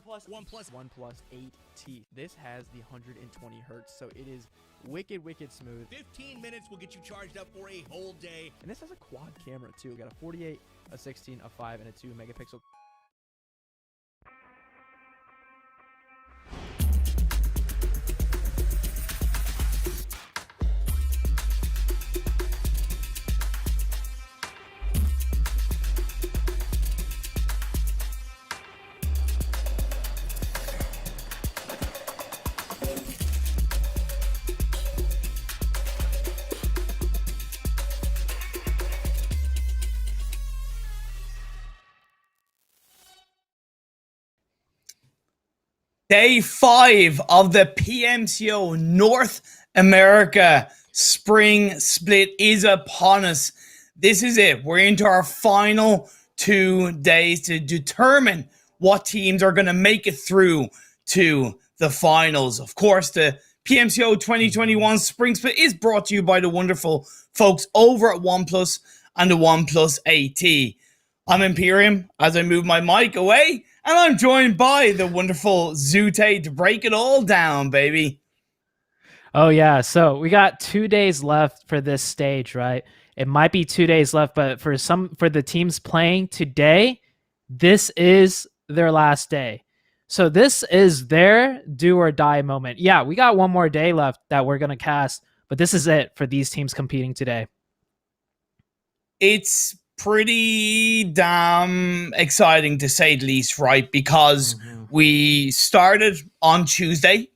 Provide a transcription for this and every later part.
OnePlus 8T. This has the 120 hertz, so it is wicked smooth. 15 minutes will get you charged up for a whole day. And this has a quad camera too. We got a 48, a 16, a 5, and a 2 megapixel. Day 5 of the PMCO North America Spring Split is upon us. This is it. We're into our final 2 days to determine what teams are going to make it through to the finals. Of course, the PMCO 2021 Spring Split is brought to you by the wonderful folks over at OnePlus and the OnePlus 8T. I'm Imperium as I move my mic away. And I'm joined by the wonderful Zute to break it all down, baby. Oh, yeah. So we got 2 days left for this stage, right? It might be 2 days left, but for the teams playing today, this is their last day. So this is their do or die moment. Yeah, we got one more day left that we're going to cast, but this is it for these teams competing today. It's pretty damn exciting to say the least, right? Because we started on Tuesday,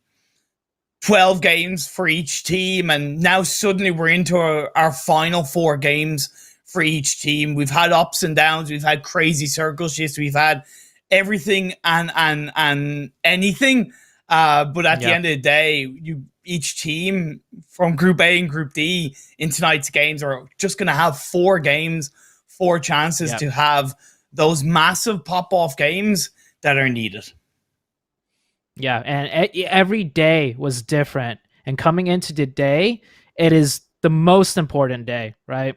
12 games for each team, and now suddenly we're into our final 4 games for each team. We've had ups and downs, we've had crazy circle shifts, we've had everything and anything. But at the end of the day, each team from Group A and Group D in tonight's games are just going to have 4 games, 4 chances to have those massive pop-off games that are needed. Yeah, and every day was different. And coming into today, it is the most important day, right?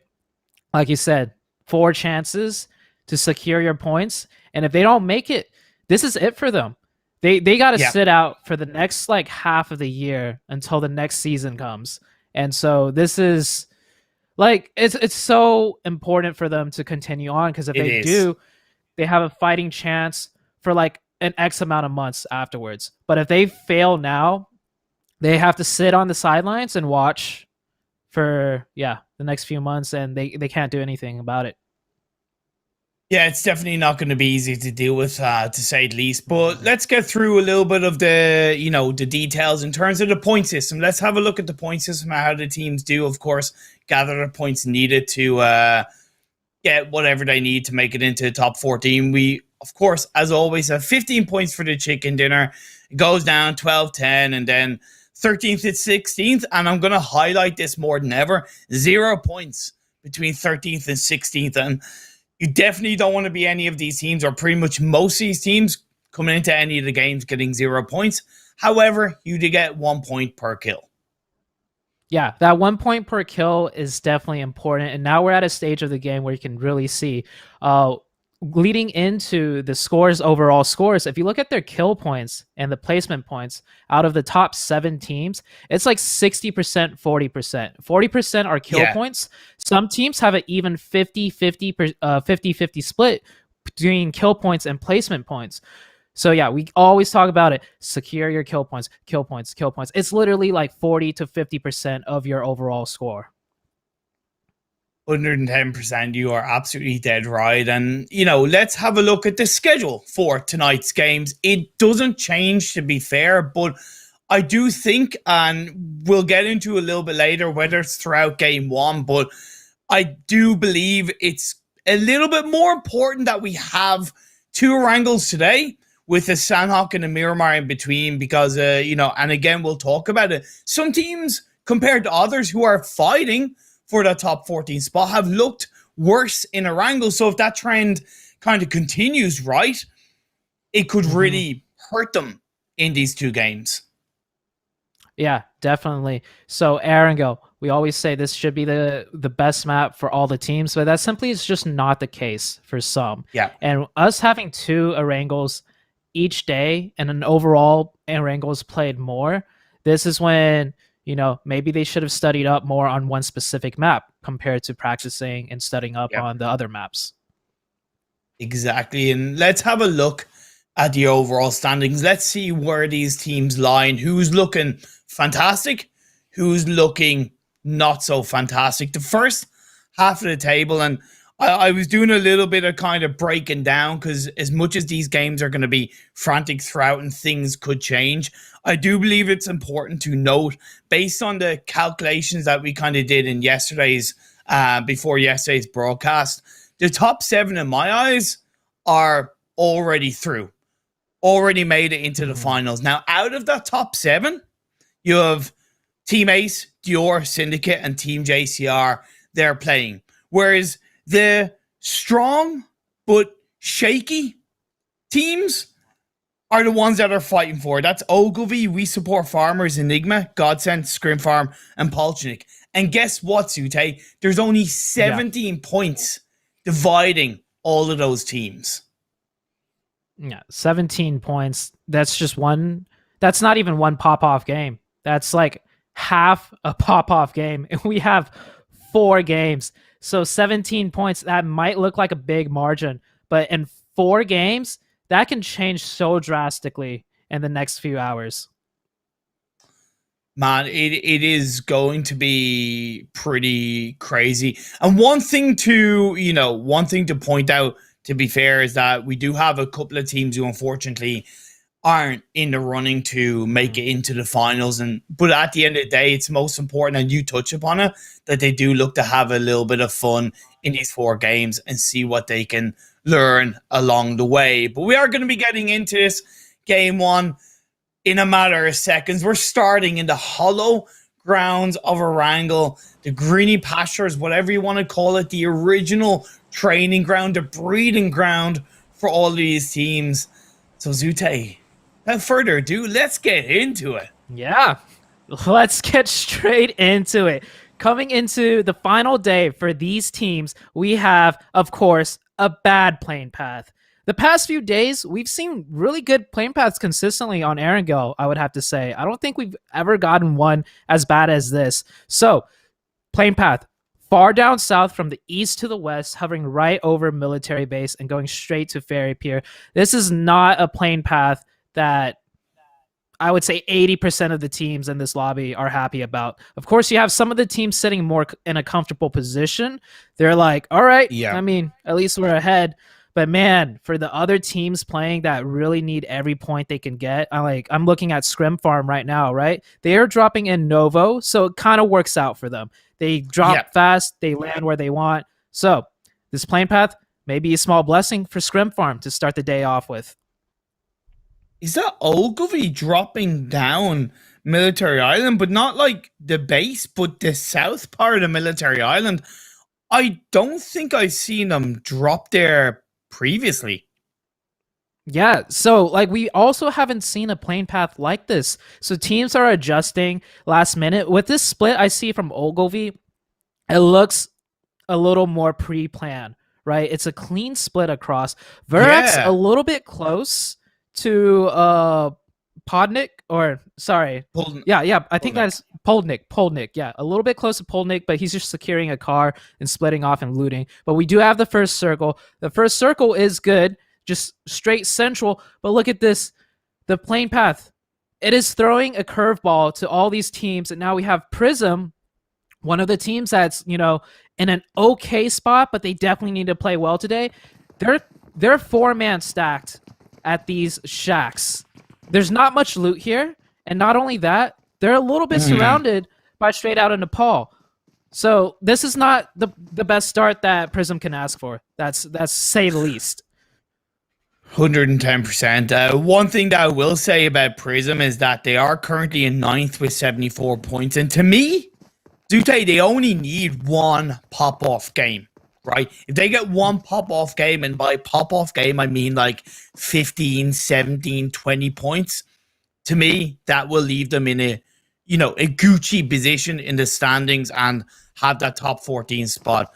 Like you said, 4 chances to secure your points. And if they don't make it, this is it for them. They got to sit out for the next half of the year until the next season comes. And so this is it's so important for them to continue on, because if they do, they have a fighting chance for an X amount of months afterwards. But if they fail now, they have to sit on the sidelines and watch for the next few months, and they can't do anything about it. Yeah, it's definitely not going to be easy to deal with, to say the least. But let's get through a little bit of the, the details in terms of the point system. Let's have a look at the point system, how the teams do, of course, gather the points needed to get whatever they need to make it into the top 14. We, of course, as always, have 15 points for the chicken dinner. It goes down 12, 10, and then 13th to 16th. And I'm going to highlight this more than ever. 0 points between 13th and 16th. And you definitely don't want to be any of these teams, or pretty much most of these teams coming into any of the games getting 0 points. However, you do get 1 point per kill. Yeah, that 1 point per kill is definitely important. And now we're at a stage of the game where you can really see leading into the overall scores. If you look at their kill points and the placement points out of the top 7 teams, it's 60%, 40%. 40% are kill points. Some teams have an even 50-50 split between kill points and placement points. So yeah, we always talk about it. Secure your kill points, kill points, kill points. It's literally 40 to 50% of your overall score. 110%, you are absolutely dead right. And, let's have a look at the schedule for tonight's games. It doesn't change, to be fair, but I do think, and we'll get into a little bit later, whether it's throughout game 1, but I do believe it's a little bit more important that we have 2 wrangles today with the Sanhok and the Miramar in between, because, and again, we'll talk about it. Some teams, compared to others who are fighting for the top 14 spot, have looked worse in a wrangle. So if that trend kind of continues, right, it could really hurt them in these 2 games. Yeah, definitely. So Erangel, we always say this should be the best map for all the teams, but that simply is just not the case for some. Yeah. And us having 2 Erangels each day and an overall Erangel is played more, this is when, maybe they should have studied up more on one specific map compared to practicing and studying up on the other maps. Exactly. And let's have a look at the overall standings. Let's see where these teams lie and who's looking fantastic, who's looking not so fantastic. The first half of the table, and I was doing a little bit of kind of breaking down because as much as these games are going to be frantic throughout and things could change, I do believe it's important to note, based on the calculations that we kind of did in before yesterday's broadcast, the top 7 in my eyes are already through, already made it into the finals. Now, out of that top 7, you have Team Ace, Dior, Syndicate, and Team JCR. They're playing. Whereas the strong but shaky teams are the ones that are fighting for. That's Ogilvy, We Support Farmers, Enigma, Godsend, Scrim Farm, and Polchnik. And guess what, Sute? There's only 17 points dividing all of those teams. Yeah, 17 points. That's just one. That's not even one pop-off game. That's like half a pop-off game. And we have 4 games. So 17 points, that might look like a big margin. But in 4 games, that can change so drastically in the next few hours. Man, it is going to be pretty crazy. And one thing to point out, to be fair, is that we do have a couple of teams who unfortunately aren't in the running to make it into the finals. But at the end of the day, it's most important, and you touch upon it, that they do look to have a little bit of fun in these 4 games and see what they can learn along the way. But we are going to be getting into this game 1 in a matter of seconds. We're starting in the hollow grounds of Erangel, the greeny pastures, whatever you want to call it, the original training ground, the breeding ground for all of these teams. So Zute, without further ado, let's get into it. Yeah, let's get straight into it. Coming into the final day for these teams, we have, of course, a bad plane path. The past few days, we've seen really good plane paths consistently on Erangel, I would have to say. I don't think we've ever gotten one as bad as this. So, plane path, far down south from the east to the west, hovering right over military base and going straight to Ferry Pier. This is not a plane path that I would say 80% of the teams in this lobby are happy about. Of course, you have some of the teams sitting more in a comfortable position. They're like, all right, I mean, at least we're ahead. But man, for the other teams playing that really need every point they can get, I'm looking at Scrim Farm right now, right? They are dropping in Novo, so it kind of works out for them. They drop fast, they land where they want. So this plane path may be a small blessing for Scrim Farm to start the day off with. Is that Ogilvy dropping down Military Island, but not like the base, but the south part of the Military Island? I don't think I've seen them drop there previously. Yeah, so we also haven't seen a plane path like this. So teams are adjusting last minute. With this split I see from Ogilvy, it looks a little more pre-planned, right? It's a clean split across. Verax a little bit close to Podnik, or sorry. I think that's Poldnik. Yeah, a little bit close to Poldnik, but he's just securing a car and splitting off and looting. But we do have the first circle. The first circle is good, just straight central. But look at this, the plane path. It is throwing a curveball to all these teams, and now we have Prism, one of the teams that's in an okay spot, but they definitely need to play well today. They're 4-man stacked at these shacks. There's not much loot here, and not only that, they're a little bit surrounded by straight out of Nepal. So this is not the best start that Prism can ask for. That's say the least. 110%. One thing that I will say about Prism is that they are currently in 9th with 74 points, and to me, Zute, they only need one pop-off game. Right? If they get one pop-off game, and by pop-off game, I mean like 15, 17, 20 points, to me, that will leave them in a Gucci position in the standings and have that top 14 spot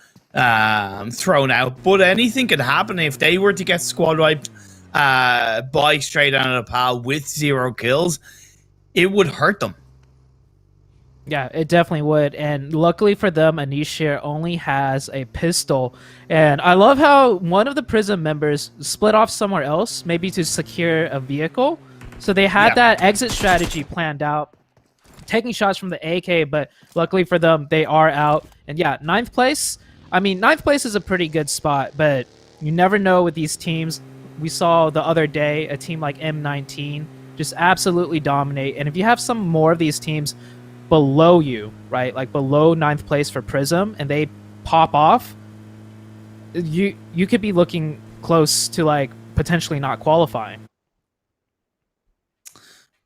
thrown out. But anything could happen if they were to get squad wiped buy straight out of the pal with 0 kills, it would hurt them. Yeah, it definitely would. And luckily for them, Anish here only has a pistol. And I love how one of the Prism members split off somewhere else, maybe to secure a vehicle. So they had that exit strategy planned out, taking shots from the AK, but luckily for them, they are out. And yeah, 9th place. I mean, 9th place is a pretty good spot, but you never know with these teams. We saw the other day a team like M19 just absolutely dominate. And if you have some more of these teams below you, right, like below 9th place for Prism, and they pop off, you could be looking close to like potentially not qualifying.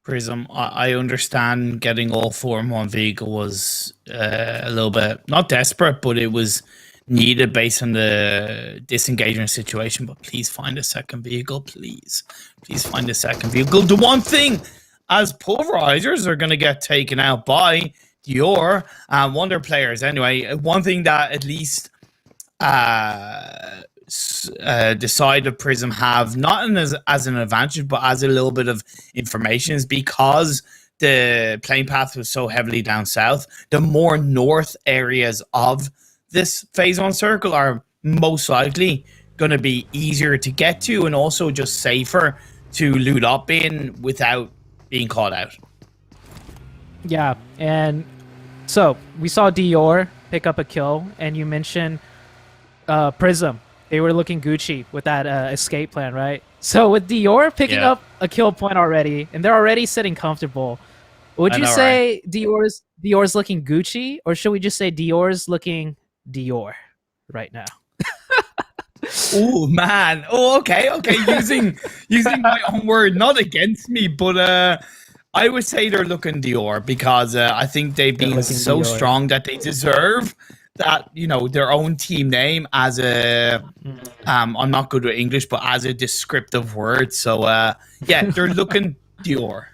Prism, I understand getting all 4 in one vehicle was a little bit, not desperate, but it was needed based on the disengagement situation. But please find a second vehicle, please. Please find a second vehicle. The one thing, as pulverizers are going to get taken out by Dior and Wonder players anyway, one thing that at least the side of Prism have, not as an advantage, but as a little bit of information, is because the playing path was so heavily down south, the more north areas of this phase 1 circle are most likely going to be easier to get to and also just safer to loot up in without being caught out. Yeah, and so we saw Dior pick up a kill, and you mentioned Prism. They were looking Gucci with that escape plan, right? So with Dior picking up a kill point already, and they're already sitting comfortable, would you say Dior's looking Gucci, or should we just say Dior's looking Dior right now? Oh man! Oh, okay. Using my own word, not against me, but I would say they're looking Dior because I think they've been so Dior. Strong that they deserve that, you know, their own team name as a I'm not good with English, but as a descriptive word. So yeah, they're looking Dior.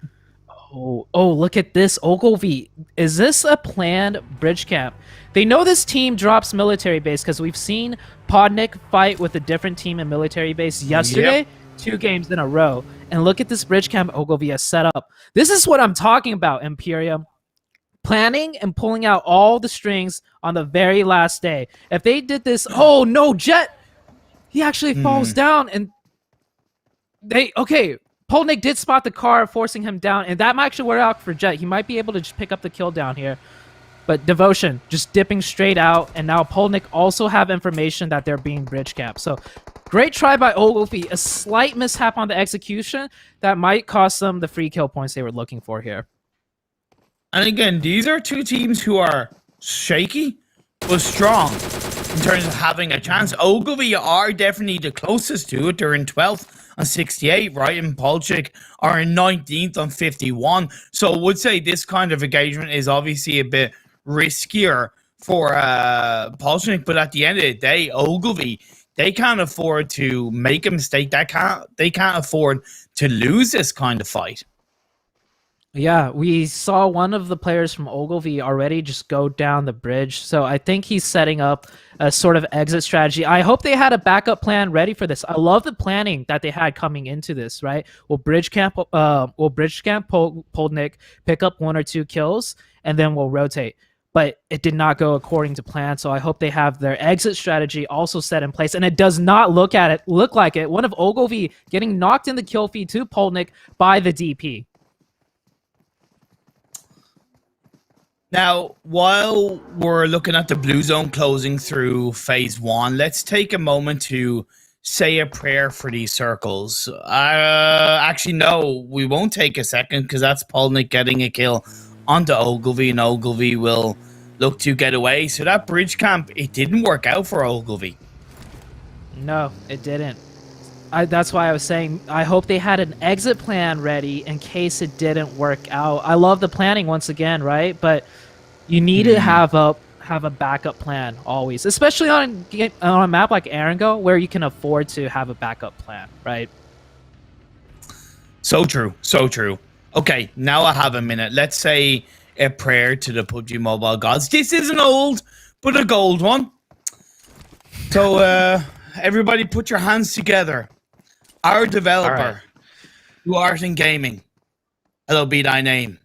Oh, look at this. Ogilvy. Is this a planned bridge camp? They know this team drops military base because we've seen Podnik fight with a different team in military base yesterday, 2 games in a row. And look at this bridge camp Ogilvy has set up. This is what I'm talking about, Imperium. Planning and pulling out all the strings on the very last day. If they did this, oh no, Jet! He actually falls down, and Polnick did spot the car, forcing him down, and that might actually work out for Jet. He might be able to just pick up the kill down here. But Devotion just dipping straight out, and now Polnick also have information that they're being bridge capped. So great try by Ogilvy. A slight mishap on the execution that might cost them the free kill points they were looking for here. And again, these are 2 teams who are shaky but strong in terms of having a chance. Ogilvy are definitely the closest to it. They're in 12th on 68, right? And Polchik are in 19th on 51. So I would say this kind of engagement is obviously a bit riskier for Polchik, but at the end of the day, Ogilvy, they can't afford to make a mistake. They can't afford to lose this kind of fight. Yeah, we saw one of the players from Ogilvy already just go down the bridge. So I think he's setting up a sort of exit strategy. I hope they had a backup plan ready for this. I love the planning that they had coming into this, right? We'll bridge camp Poldnik, pick up 1 or 2 kills, and then we'll rotate. But it did not go according to plan. So I hope they have their exit strategy also set in place. And it does not look like it. One of Ogilvy getting knocked in the kill feed to Poldnik by the DP. Now, while we're looking at the blue zone closing through phase 1, let's take a moment to say a prayer for these circles. Actually, no, we won't take a second because that's Polnick getting a kill onto Ogilvy, and Ogilvy will look to get away. So that bridge camp, it didn't work out for Ogilvy. No, it didn't. That's why I was saying I hope they had an exit plan ready in case it didn't work out. I love the planning once again, right? But you need to have a backup plan always, especially on a map like Erangel where you can afford to have a backup plan, right? So true, so true. Okay, now I have a minute. Let's say a prayer to the PUBG Mobile gods. This isn't old, but a gold one. So everybody put your hands together. Our developer, All right. who art in gaming, hallowed be thy name.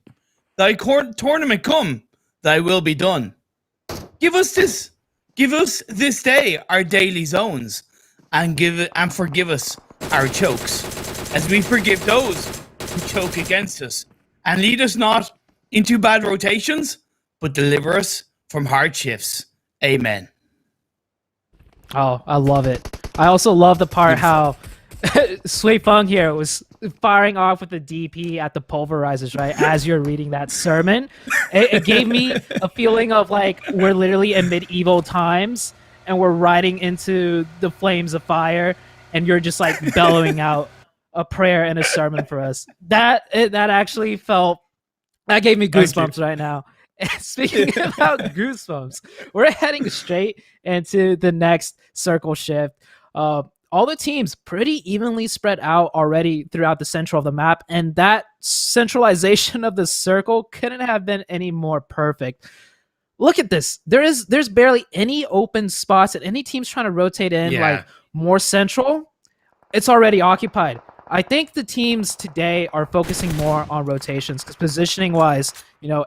Thy tournament come, thy will be done. Give us this day our daily zones, and forgive us our chokes, as we forgive those who choke against us. And lead us not into bad rotations, but deliver us from hardships. Amen. Oh, I love it. I also love the part how Sui Feng here was firing off with the DP at the pulverizers, right? As you're reading that sermon, it gave me a feeling of like we're literally in medieval times and we're riding into the flames of fire, and you're just like bellowing out a prayer and a sermon for us. That actually felt, that gave me goosebumps right now. Speaking about goosebumps, we're heading straight into the next circle shift. All the teams pretty evenly spread out already throughout the central of the map, and that centralization of the circle couldn't have been any more perfect. Look at this. There's barely any open spots, and any teams trying to rotate in like more central, it's already occupied. I think the teams today are focusing more on rotations because positioning wise,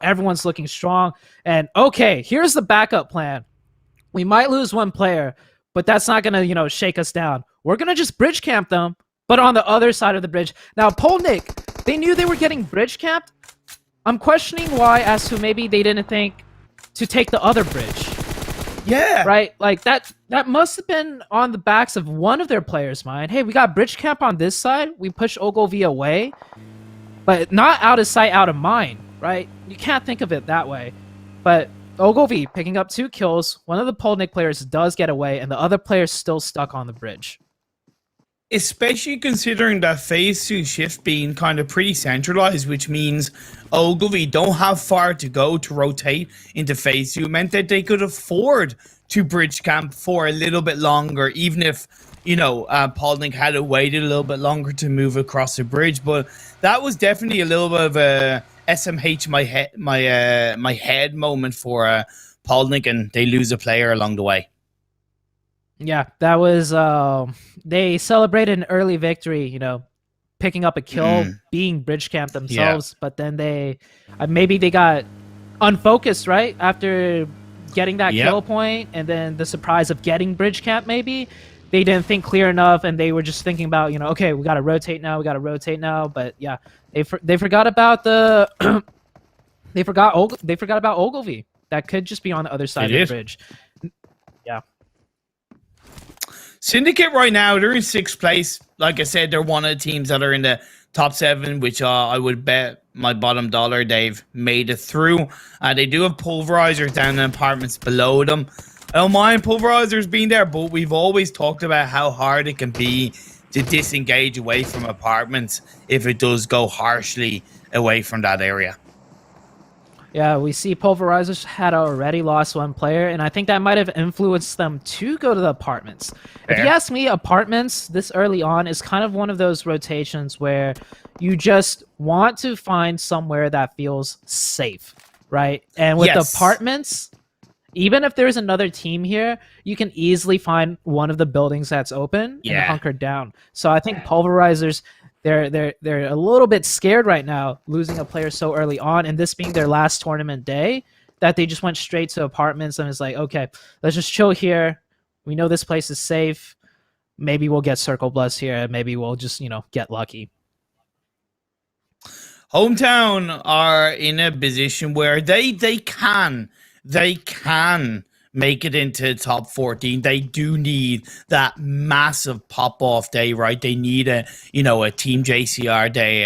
everyone's looking strong. And okay, here's the backup plan. We might lose one player, but that's not going to, shake us down. We're going to just bridge camp them, but on the other side of the bridge. Now, Polnik, they knew they were getting bridge camped. I'm questioning why, as to maybe they didn't think to take the other bridge. Yeah. Right? Like, that must have been on the backs of one of their players' mind. Hey, we got bridge camp on this side. We push Ogilvy away, but not out of sight, out of mind, right? You can't think of it that way. But Ogilvy picking up 2 kills. One of the Polnik players does get away, and the other player's still stuck on the bridge. Especially considering that phase 2 shift being kind of pretty centralized, which means Ogilvy don't have far to go to rotate into phase 2, meant that they could afford to bridge camp for a little bit longer, even if, Polnik had waited a little bit longer to move across the bridge. But that was definitely a little bit of a SMH my head moment for Polnik, and they lose a player along the way. Yeah, that was they celebrated an early victory, picking up a kill, being bridge camp themselves, but then they maybe they got unfocused, right? After getting that kill point, and then the surprise of getting bridge camp, maybe they didn't think clear enough, and they were just thinking about, okay, we got to rotate now, but yeah, they forgot about the they forgot about Ogilvy. That could just be on the other side of the bridge. Yeah. Syndicate right now, they're in 6th place. Like I said, they're one of the teams that are in the top 7, which I would bet my bottom dollar they've made it through. They do have pulverizers down in the apartments below them. I don't mind pulverizers being there, but we've always talked about how hard it can be to disengage away from apartments if it does go harshly away from that area. Yeah, we see pulverizers had already lost 1 player, and I think that might have influenced them to go to the apartments. If you ask me, apartments this early on is kind of one of those rotations where you just want to find somewhere that feels safe, right? And with apartments, even if there's another team here, you can easily find one of the buildings that's open and hunker down. So I think pulverizers, they're a little bit scared right now, losing a player so early on, and this being their last tournament day, that they just went straight to apartments and it's like, okay, let's just chill here. We know this place is safe. Maybe we'll get Circle Bless here. Maybe we'll just, get lucky. Hometown are in a position where they can make it into top 14. They do need that massive pop-off day, right? They need a Team JCR day,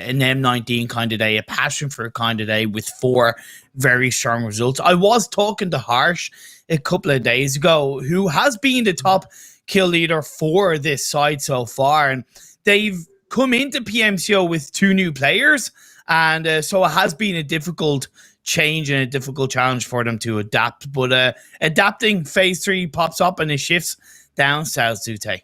an M19 kind of day, a passion for a kind of day with 4 very strong results. I was talking to Harsh a couple of days ago, who has been the top kill leader for this side so far, and they've come into PMCO with 2 new players, and so it has been a difficult change and a difficult challenge for them to adapt, but adapting phase 3 pops up and it shifts down south, Zute.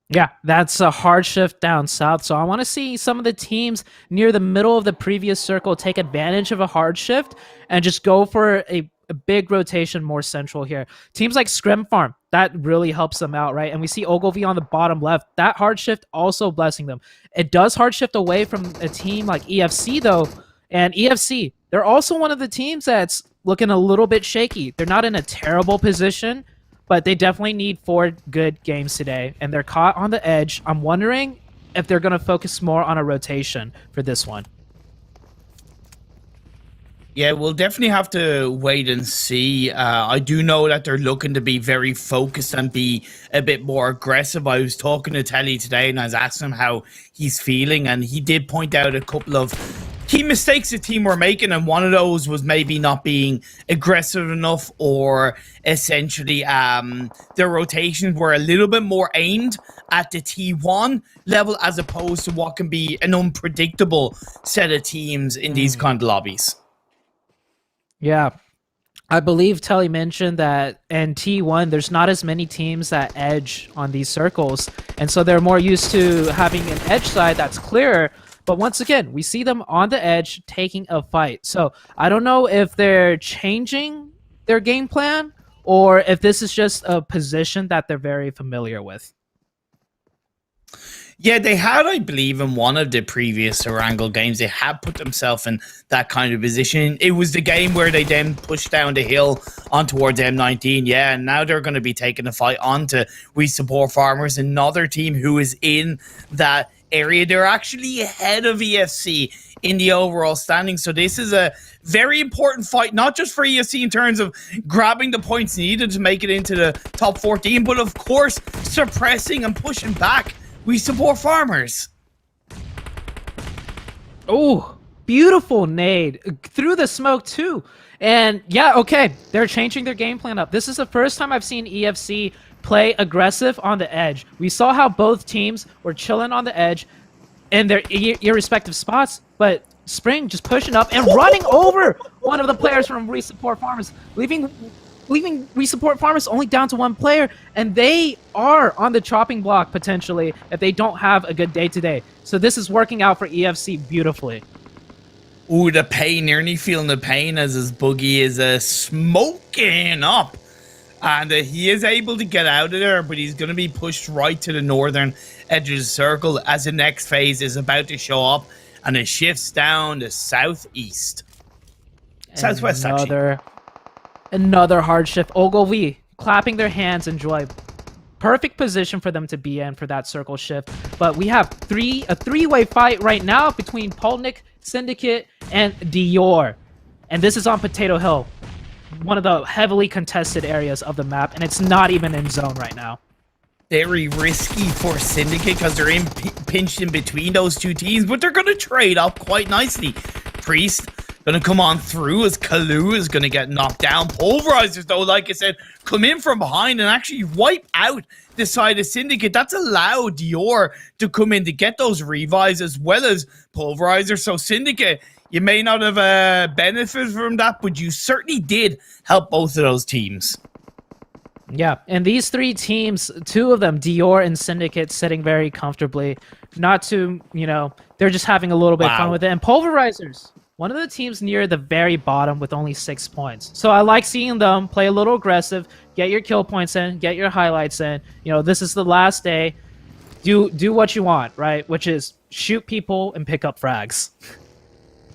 Yeah, that's a hard shift down south. So I want to see some of the teams near the middle of the previous circle take advantage of a hard shift and just go for a big rotation more central here. Teams like Scrim Farm, that really helps them out, right? And we see Ogilvy on the bottom left. That hard shift also blessing them. It does hard shift away from a team like EFC, though. And EFC, they're also one of the teams that's looking a little bit shaky. They're not in a terrible position, but they definitely need 4 good games today. And they're caught on the edge. I'm wondering if they're going to focus more on a rotation for this one. Yeah, we'll definitely have to wait and see. I do know that they're looking to be very focused and be a bit more aggressive. I was talking to Telly today and I was asking him how he's feeling, and he did point out a couple of key mistakes the team were making, and one of those was maybe not being aggressive enough, or essentially their rotations were a little bit more aimed at the T1 level as opposed to what can be an unpredictable set of teams in these kind of lobbies. Yeah. I believe Telly mentioned that in T1, there's not as many teams that edge on these circles. And so they're more used to having an edge side that's clearer. But once again, we see them on the edge taking a fight. So I don't know if they're changing their game plan or if this is just a position that they're very familiar with. Yeah, they had, I believe, in one of the previous Erangel games, they had put themselves in that kind of position. It was the game where they then pushed down the hill on towards M19. Yeah, and now they're going to be taking the fight on to We Support Farmers, another team who is in that area. They're actually ahead of EFC in the overall standing. So this is a very important fight, not just for EFC in terms of grabbing the points needed to make it into the top 14, but of course, suppressing and pushing back We Support Farmers. Oh, beautiful nade through the smoke too. And yeah, okay, they're changing their game plan up. This is the first time I've seen EFC play aggressive on the edge. We saw how both teams were chilling on the edge in their irrespective spots, but Spring just pushing up and running over one of the players from We Support Farmers, leaving We Support Farmers only down to 1 player, and they are on the chopping block potentially if they don't have a good day today. So this is working out for EFC beautifully. Ooh, the pain, nearly feeling the pain as his buggy is smoking up. And he is able to get out of there, but he's going to be pushed right to the northern edge of the circle as the next phase is about to show up, and it shifts down to southeast. Southwest, actually. Another hard shift. Ogilvy clapping their hands in joy. Perfect position for them to be in for that circle shift. But we have a three-way fight right now between Polnick, Syndicate, and Dior. And this is on Potato Hill, one of the heavily contested areas of the map, and it's not even in zone right now. Very risky for Syndicate because they're pinched in between those two teams, but they're going to trade up quite nicely. Priest going to come on through as Kalu is going to get knocked down. Pulverizers, though, like I said, come in from behind and actually wipe out the side of Syndicate. That's allowed Dior to come in to get those revives as well as Pulverizer. So Syndicate, you may not have benefited from that, but you certainly did help both of those teams. Yeah, and these 3 teams, 2 of them, Dior and Syndicate, sitting very comfortably. Not to, they're just having a little bit fun with it. And Pulverizers, one of the teams near the very bottom with only 6 points. So I like seeing them play a little aggressive, get your kill points in, get your highlights in. This is the last day. Do what you want, right? Which is shoot people and pick up frags.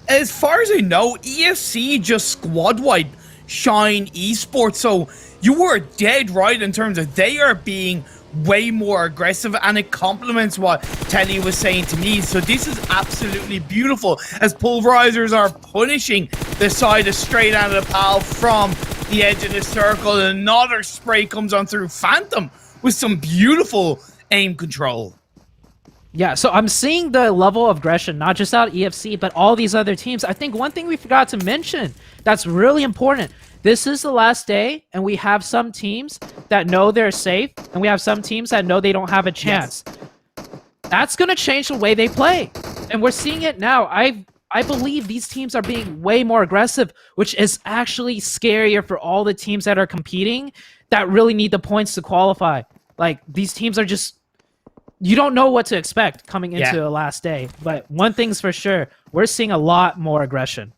As far as I know, EFC just squad wiped Shine Esports, so you were dead right in terms of they are being way more aggressive, and it complements what Telly was saying to me. So this is absolutely beautiful as Pulverizers are punishing the side of straight out of the pal from the edge of the circle. Another spray comes on through Phantom with some beautiful aim control. Yeah, so I'm seeing the level of aggression, not just out of EFC, but all these other teams. I think one thing we forgot to mention that's really important. This is the last day, and we have some teams that know they're safe, and we have some teams that know they don't have a chance. Yes. That's going to change the way they play, and we're seeing it now. I believe these teams are being way more aggressive, which is actually scarier for all the teams that are competing that really need the points to qualify. Like, these teams are just... You don't know what to expect coming into the last day, but one thing's for sure, we're seeing a lot more aggression.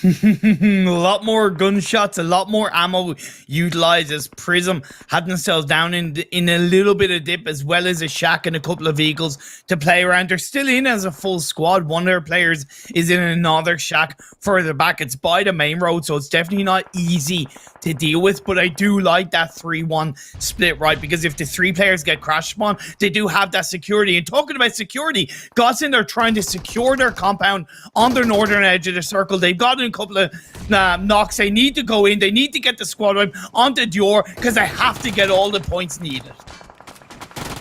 A lot more gunshots, a lot more ammo utilized as Prism had themselves down in a little bit of dip, as well as a shack and a couple of vehicles to play around. They're still in as a full squad. One of their players is in another shack further back. It's by the main road, so it's definitely not easy to deal with, but I do like that 3-1 split, right? Because if the 3 players get crash spawn, they do have that security. And talking about security, Godsend are trying to secure their compound on the northern edge of the circle. They've gotten a couple of knocks. They need to go in. They need to get the squad wipe onto Dior because they have to get all the points needed.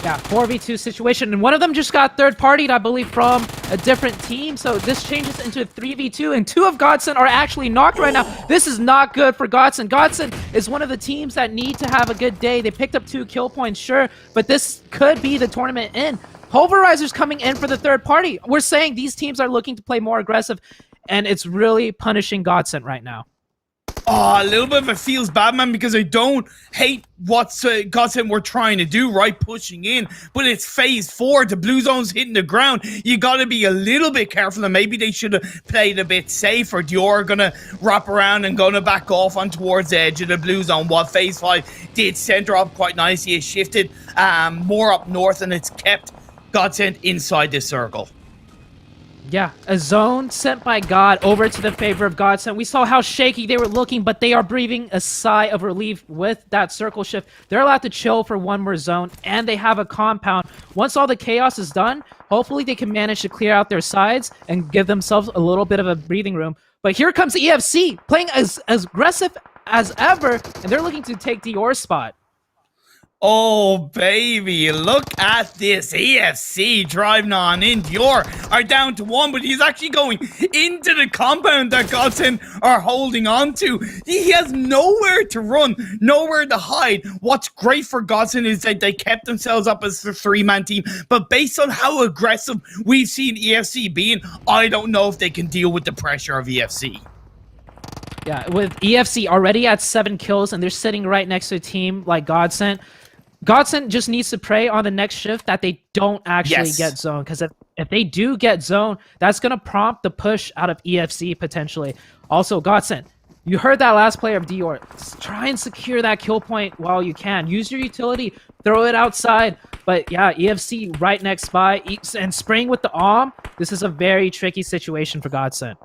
Yeah, 4v2 situation, and one of them just got third-partied, I believe, from a different team, so this changes into a 3v2, and 2 of Godsend are actually knocked right now. This is not good for Godsend. Godsend is one of the teams that need to have a good day. They picked up 2 kill points, sure, but this could be the tournament end. Pulverizer's coming in for the third party. We're saying these teams are looking to play more aggressive, and it's really punishing Godsend right now. Oh, a little bit of it feels bad, man, because I don't hate what Godsend were trying to do, right? Pushing in, but it's phase 4. The blue zone's hitting the ground. You got to be a little bit careful, and maybe they should have played a bit safer. Dior are going to wrap around and going to back off on towards the edge of the blue zone, while phase 5 did center up quite nicely. It shifted more up north, and it's kept Godsend inside this circle. Yeah, a zone sent by God over to the favor of Godsend. We saw how shaky they were looking, but they are breathing a sigh of relief with that circle shift. They're allowed to chill for one more zone, and they have a compound. Once all the chaos is done, hopefully they can manage to clear out their sides and give themselves a little bit of a breathing room. But here comes EFC, playing as aggressive as ever, and they're looking to take Dior's spot. Oh, baby, look at this. EFC driving on in. Dior are down to 1, but he's actually going into the compound that Godsend are holding on to. He has nowhere to run, nowhere to hide. What's great for Godsend is that they kept themselves up as the 3-man team, but based on how aggressive we've seen EFC being, I don't know if they can deal with the pressure of EFC. Yeah, with EFC already at 7 kills, and they're sitting right next to a team like Godsend, Godsend just needs to pray on the next shift that they don't actually get zone, because if they do get zone, that's going to prompt the push out of EFC potentially. Also, Godsend, you heard that last player of Dior. Try and secure that kill point while you can. Use your utility, throw it outside. But yeah, EFC right next by, and spraying with the arm. This is a very tricky situation for Godsend.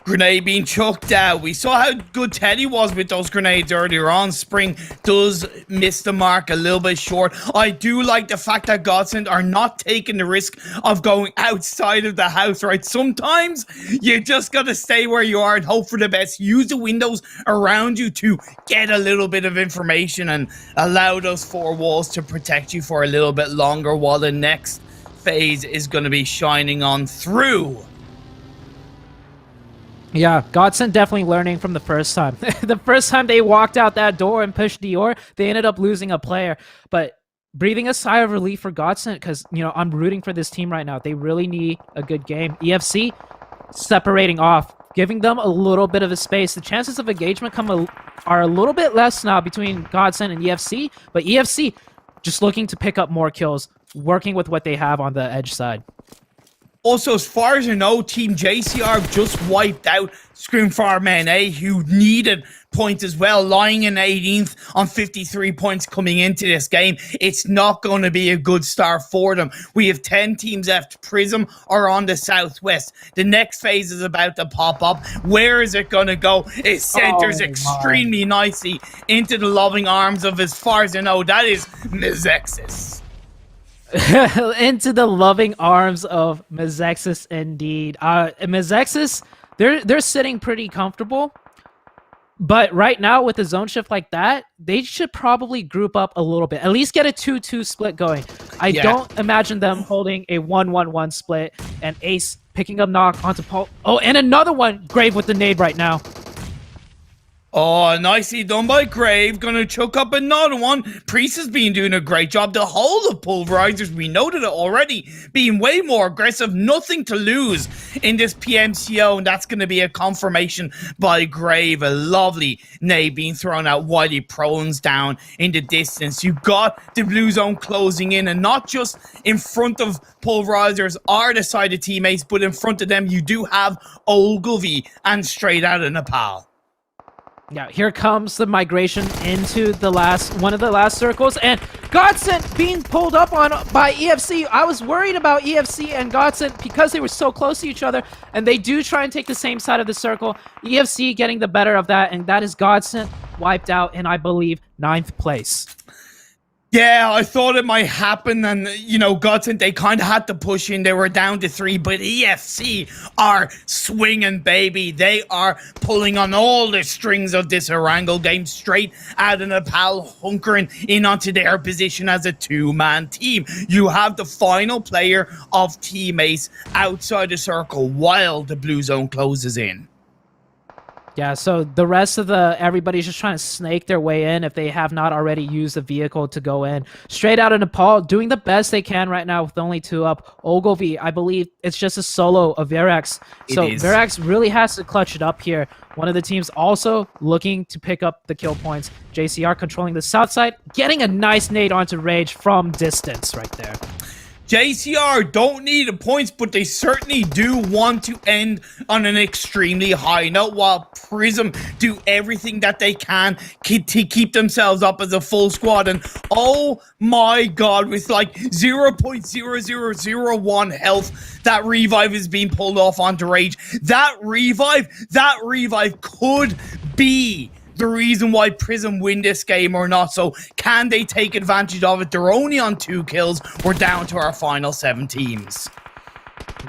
Grenade being chucked out. We saw how good Teddy was with those grenades earlier on. Spring does miss the mark a little bit short. I do like the fact that Godsend are not taking the risk of going outside of the house, right? Sometimes you just got to stay where you are and hope for the best. Use the windows around you to get a little bit of information and allow those 4 walls to protect you for a little bit longer while the next phase is going to be shining on through. Yeah, Godsend definitely learning from the first time. The first time they walked out that door and pushed Dior, they ended up losing a player. But breathing a sigh of relief for Godsend, because, you know, I'm rooting for this team right now. They really need a good game. EFC separating off, giving them a little bit of a space. The chances of engagement are a little bit less now between Godsend and EFC, but EFC just looking to pick up more kills, working with what they have on the edge side. Also, as far as I know, Team JCR just wiped out Screamfarm NA, who needed points as well, lying in 18th on 53 points coming into this game. It's not going to be a good start for them. We have 10 teams left. Prism are on the southwest. The next phase is about to pop up. Where is it going to go? It centers extremely nicely into the loving arms of, as far as I know, that is Mizexis. Into the loving arms of Mizexis, indeed. Mizexis, they're sitting pretty comfortable, but right now with a zone shift like that, they should probably group up a little bit. At least get a 2-2 split going. I don't imagine them holding a 1-1-1 split, and Ace picking up knock onto Paul. Oh, and another one, Grave with the nade right now. Oh, nicely done by Grave. Gonna chuck up another one. Priest has been doing a great job. The whole of Pulverizers, we noted it already, being way more aggressive. Nothing to lose in this PMCO, and that's gonna be a confirmation by Grave. A lovely nade being thrown out while he prones down in the distance. You got the blue zone closing in, and not just in front of Pulverizers or the side of teammates, but in front of them you do have Ogilvy and straight out of Nepal. Yeah, here comes the migration into the one of the last circles, and Godsent being pulled up on by EFC. I was worried about EFC and Godsent because they were so close to each other, and they do try and take the same side of the circle. EFC getting the better of that, and that is Godsent wiped out in, I believe, 9th place. Yeah, I thought it might happen, and, you know, Godsent, they kind of had to push in. They were down to 3, but EFC are swinging, baby. They are pulling on all the strings of this Erangel game straight out of Nepal, hunkering in onto their position as a 2-man team. You have the final player of teammates outside the circle while the blue zone closes in. Yeah, so the rest of everybody's just trying to snake their way in if they have not already used a vehicle to go in. Straight out of Nepal, doing the best they can right now with only 2 up. Ogilvy, I believe it's just a solo of Verax. So Verax really has to clutch it up here. One of the teams also looking to pick up the kill points. JCR controlling the south side, getting a nice nade onto Rage from distance right there. JCR don't need the points, but they certainly do want to end on an extremely high note, while Prism do everything that they can to keep themselves up as a full squad. And oh my god, with like 0.0001 health, that revive is being pulled off onto Rage. That revive could be the reason why Prism win this game or not. So can they take advantage of it? They're only on 2 kills. We're down to our final 7 teams.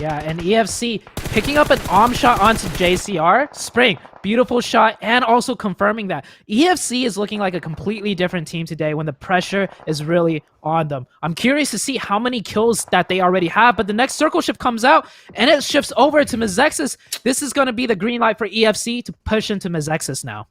Yeah, and EFC picking up an arm shot onto JCR. Spring, beautiful shot, and also confirming that EFC is looking like a completely different team today when the pressure is really on them. I'm curious to see how many kills that they already have, but the next circle shift comes out, and it shifts over to Mezexis. This is going to be the green light for EFC to push into Mezexis now.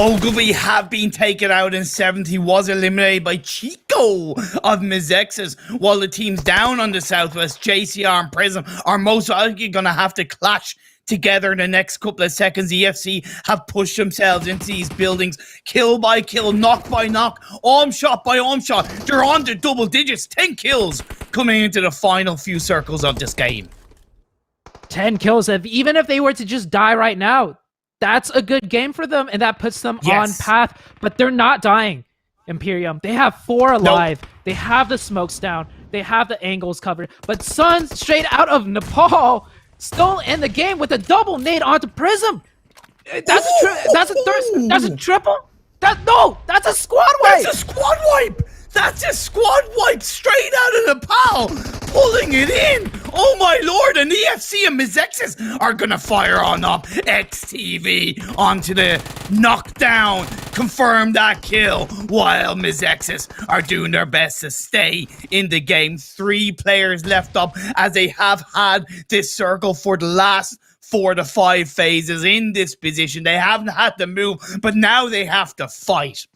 Ogilvy have been taken out in 7th. He was eliminated by Chico of Mezexis, while the teams down on the Southwest, JCR and Prism, are most likely going to have to clash together in the next couple of seconds. EFC have pushed themselves into these buildings, kill by kill, knock by knock, arm shot by arm shot. They're on to double digits, 10 kills coming into the final few circles of this game. 10 kills, even if they were to just die right now, that's a good game for them, and that puts them on path. But they're not dying, Imperium. They have 4 alive. Nope. They have the smokes down. They have the angles covered. But Sun, straight out of Nepal, still in the game with a double nade onto Prism. That's a triple. That's a squad wipe. That's a squad wipe. That's a squad wipe straight out of Nepal, pulling it in. Oh my lord, and EFC and Mezexis are gonna fire on up XTV onto the knockdown, confirm that kill, while Mezexis are doing their best to stay in the game. 3 players left up as they have had this circle for the last 4 to 5 phases in this position. They haven't had to move, but now they have to fight.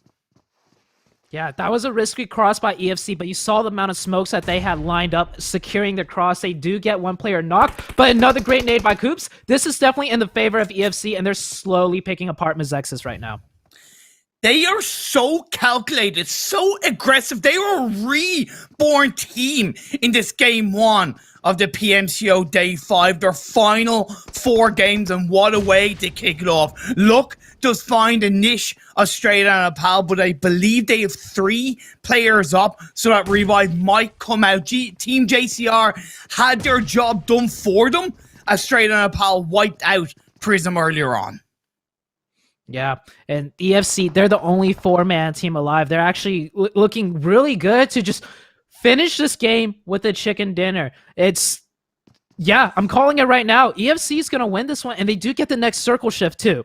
Yeah, that was a risky cross by EFC, but you saw the amount of smokes that they had lined up, securing the cross. They do get 1 player knocked, but another great nade by Coops. This is definitely in the favor of EFC, and they're slowly picking apart Mezexis right now. They are so calculated, so aggressive. They are a reborn team in this game 1 of the PMCO Day 5. Their final 4 games, and what a way to kick it off. Look, just find a niche of straight out of Nepal, but I believe they have 3 players up, so that revive might come out. Team JCR had their job done for them as straight out of Nepal wiped out Prism earlier on. Yeah, and EFC, they're the only 4-man team alive. They're actually looking really good to just finish this game with a chicken dinner. I'm calling it right now. EFC is going to win this one, and they do get the next circle shift too.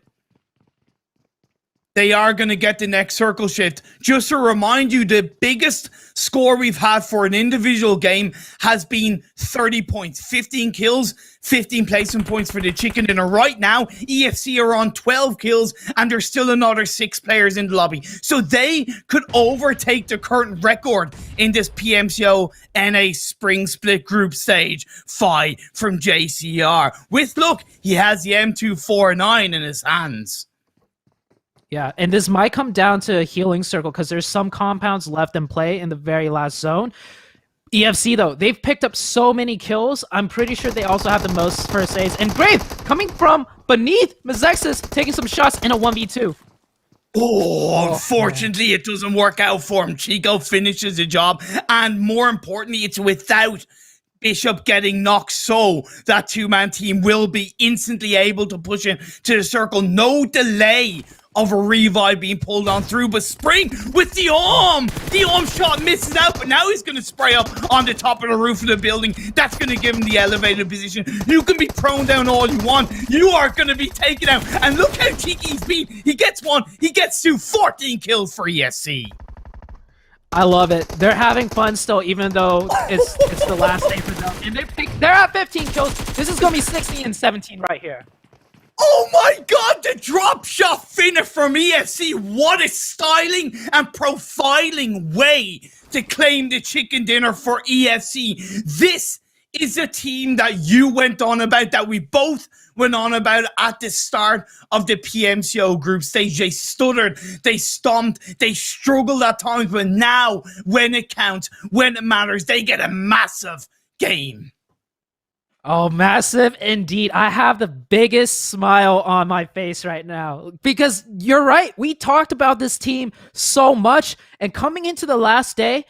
they are going to get the next circle shift. Just to remind you, the biggest score we've had for an individual game has been 30 points, 15 kills, 15 placement points for the chicken dinner. Right now, EFC are on 12 kills, and there's still another 6 players in the lobby. So they could overtake the current record in this PMCO NA Spring Split Group Stage fight from JCR. With luck, he has the M249 in his hands. Yeah, and this might come down to a healing circle because there's some compounds left in play in the very last zone. EFC, though, they've picked up so many kills. I'm pretty sure they also have the most first aids. And Grave, coming from beneath, Mazexis taking some shots in a 1v2. Oh, unfortunately, it doesn't work out for him. Chico finishes the job, and more importantly, it's without Bishop getting knocked, so that two-man team will be instantly able to push in to the circle. No delay of a revive being pulled on through, but Spring with the arm shot misses out, but now he's going to spray up on the top of the roof of the building. That's going to give him the elevated position. You can be prone down all you want. You are going to be taken out, and look how cheeky he's been. He gets 1, he gets 2, 14 kills for ESC. I love it. They're having fun still, even though it's the last day for them. And they're at 15 kills. This is going to be 16 and 17 right here. Oh my god, the drop shot finish from EFC. What a styling and profiling way to claim the chicken dinner for EFC. This is a team that you went on about, that we both went on about at the start of the PMCO group stage. They stuttered, they stomped, they struggled at times, but now, when it counts, when it matters, they get a massive game. Oh, massive indeed. I have the biggest smile on my face right now because you're right. We talked about this team so much, and coming into the last day,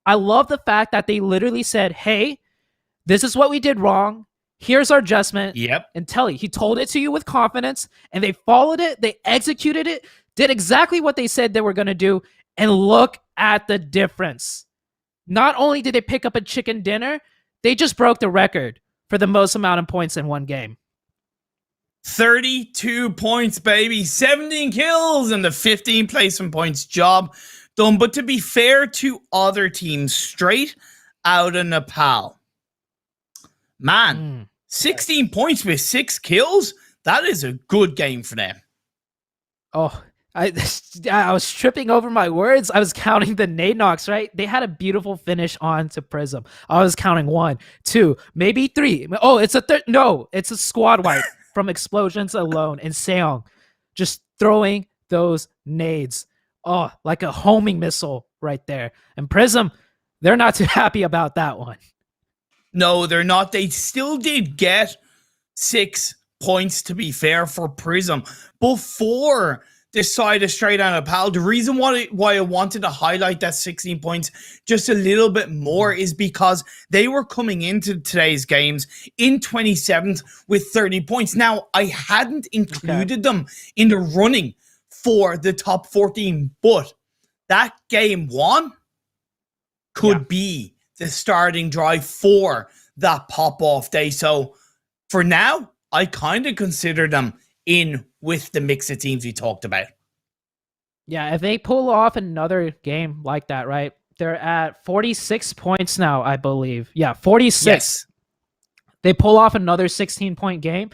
I love the fact that they literally said, hey, this is what we did wrong. Here's our adjustment. Yep. And Telly, he told it to you with confidence, and they followed it. They executed it, did exactly what they said they were going to do, and look at the difference. Not only did they pick up a chicken dinner, they just broke the record for the most amount of points in one game. 32 points, baby. 17 kills and the 15 placement points. Job done. But to be fair to other teams, straight out of Nepal, man, 16 points with 6 kills. That is a good game for them. Oh, I was tripping over my words. I was counting the nade knocks, right? They had a beautiful finish on to Prism. I was counting 1, 2, maybe 3. Oh, it's a third. No, it's a squad wipe from explosions alone. And Sanhok just throwing those nades. Oh, like a homing missile right there. And Prism, they're not too happy about that one. No, they're not. They still did get 6 points, to be fair, for Prism before this side of straight out of Nepal. The reason why I wanted to highlight that 16 points just a little bit more is because they were coming into today's games in 27th with 30 points. Now, I hadn't included them in the running for the top 14, but that game 1 could be the starting drive for that pop-off day. So for now, I kind of consider them in with the mix of teams we talked about. Yeah, if they pull off another game like that, right? They're at 46 points now, I believe. Yeah, 46. Yes. They pull off another 16-point game.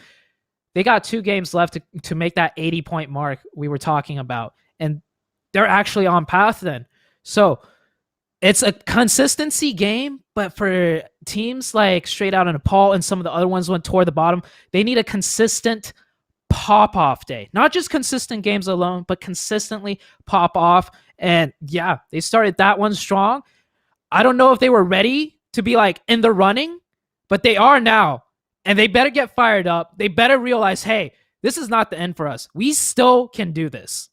They got 2 games left to make that 80-point mark we were talking about. And they're actually on path then. So it's a consistency game, but for teams like Straight Out of Nepal and some of the other ones went toward the bottom, they need a consistent pop-off day. Not just consistent games alone, but consistently pop off. And yeah, they started that one strong. I don't know if they were ready to be like in the running, but they are now. And they better get fired up. They better realize, hey, this is not the end for us. We still can do this.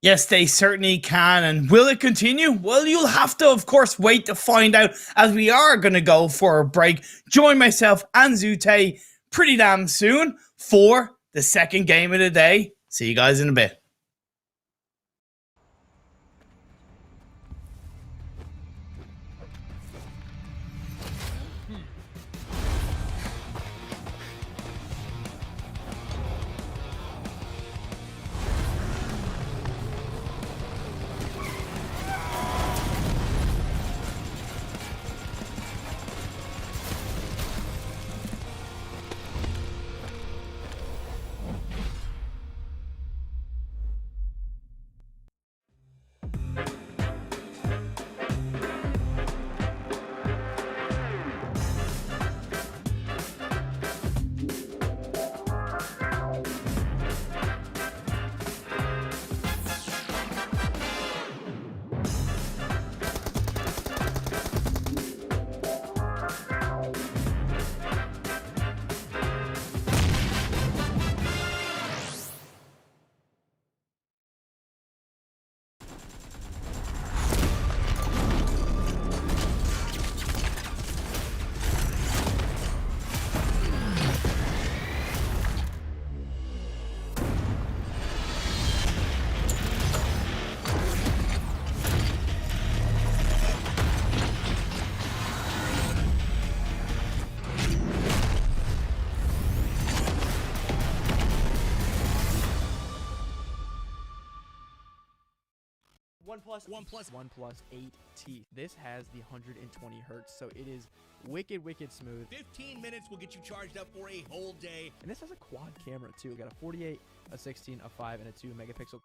Yes, they certainly can. And will it continue? Well, you'll have to, of course, wait to find out, as we are going to go for a break. Join myself and Zute pretty damn soon for the second game of the day. See you guys in a bit. OnePlus 8T. This has the 120 hertz, so it is wicked smooth. 15 minutes will get you charged up for a whole day. And this has a quad camera too. We got a 48, a 16, a 5, and a 2 megapixel.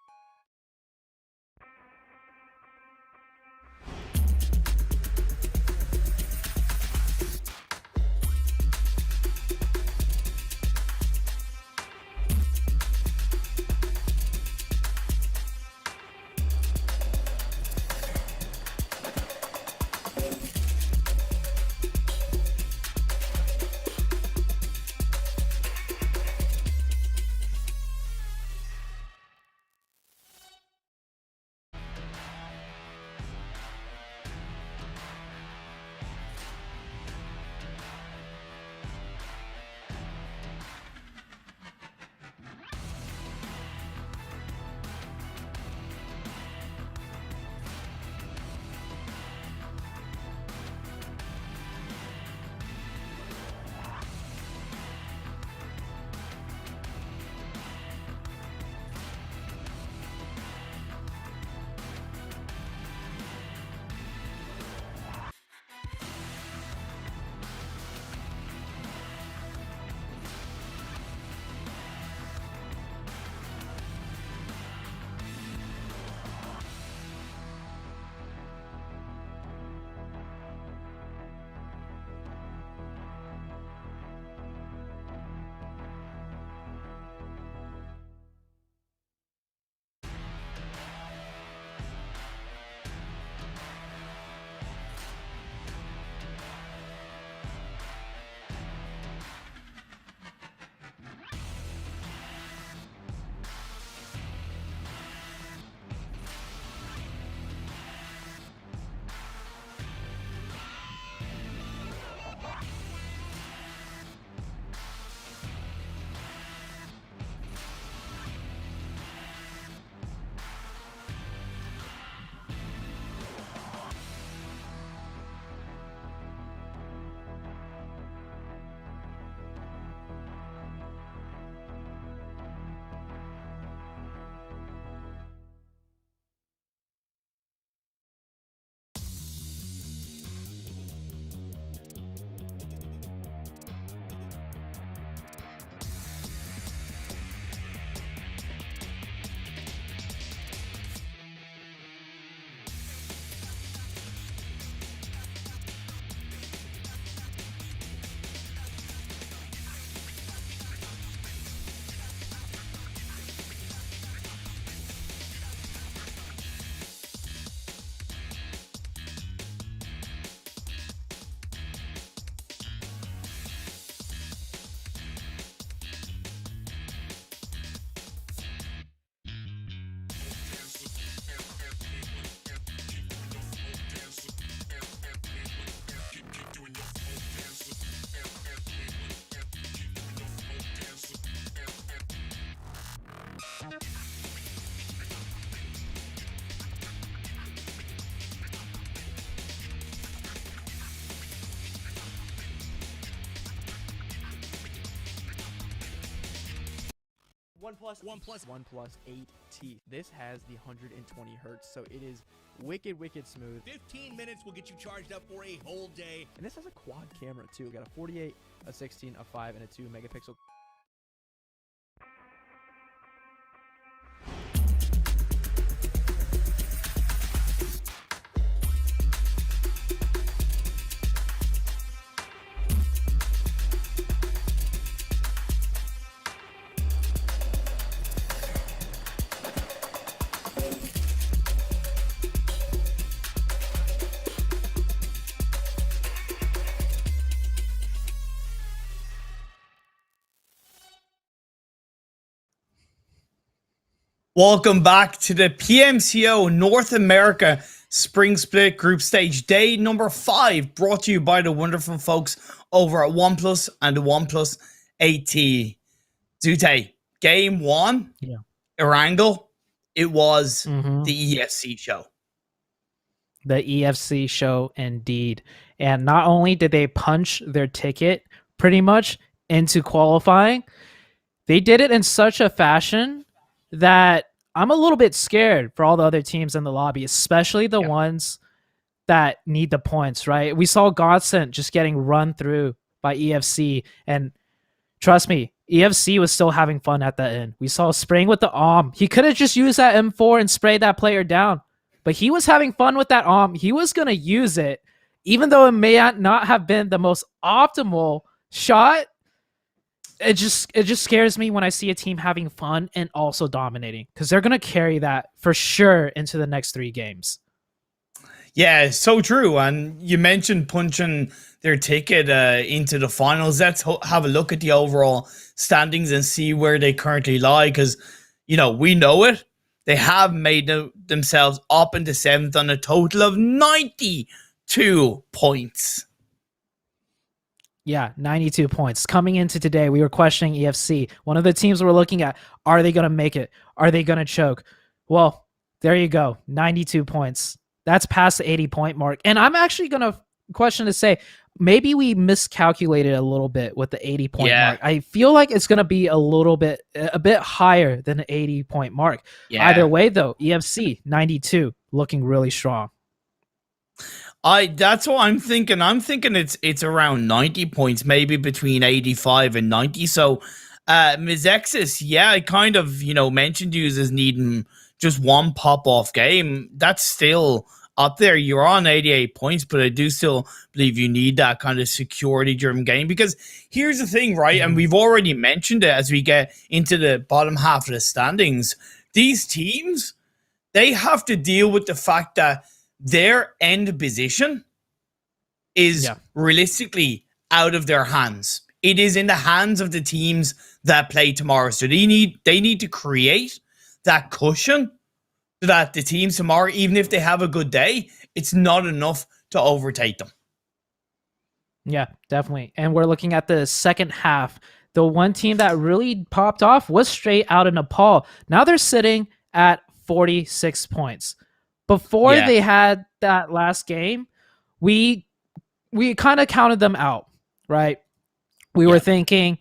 OnePlus 8T. This has the 120 hertz, so it is wicked smooth. 15 minutes will get you charged up for a whole day. And this has a quad camera too. We got a 48, a 16, a 5, and a 2 megapixel. Welcome back to the PMCO North America Spring Split Group Stage Day number 5, brought to you by the wonderful folks over at OnePlus and the OnePlus 8T. Zute, game 1, Erangel, it was the EFC show. The EFC show, indeed. And not only did they punch their ticket pretty much into qualifying, they did it in such a fashion that I'm a little bit scared for all the other teams in the lobby, especially the ones that need the points, right? We saw Godsent just getting run through by EFC, and trust me, EFC was still having fun at the end. We saw Spring with the He could have just used that M4 and sprayed that player down, but he was having fun with that He was going to use it, even though it may not have been the most optimal shot. It just scares me when I see a team having fun and also dominating, because they're going to carry that for sure into the next 3 games. Yeah, so true. And you mentioned punching their ticket into the finals. Let's have a look at the overall standings and see where they currently lie, because, you know, we know it. They have made themselves up into 7th on a total of 92 points. Yeah, 92 points. Coming into today, we were questioning EFC. One of the teams we're looking at, are they going to make it? Are they going to choke? Well, there you go, 92 points. That's past the 80-point mark. And I'm actually going to question to say, maybe we miscalculated a little bit with the 80-point mark. I feel like it's going to be a bit higher than the 80-point mark. Yeah. Either way, though, EFC, 92, looking really strong. That's what I'm thinking. I'm thinking it's around 90 points, maybe between 85 and 90. So, Mizexis, I kind of, mentioned you as needing just one pop-off game. That's still up there. You're on 88 points, but I do still believe you need that kind of security-driven game, because here's the thing, right? And we've already mentioned it as we get into the bottom half of the standings. These teams, they have to deal with the fact that their end position is realistically out of their hands. It is in the hands of the teams that play tomorrow. So they need to create that cushion so that the teams tomorrow, even if they have a good day, it's not enough to overtake them. Yeah, definitely. And we're looking at the second half. The one team that really popped off was straight out of Nepal. Now they're sitting at 46 points. Before they had that last game, we kind of counted them out, right? We were thinking,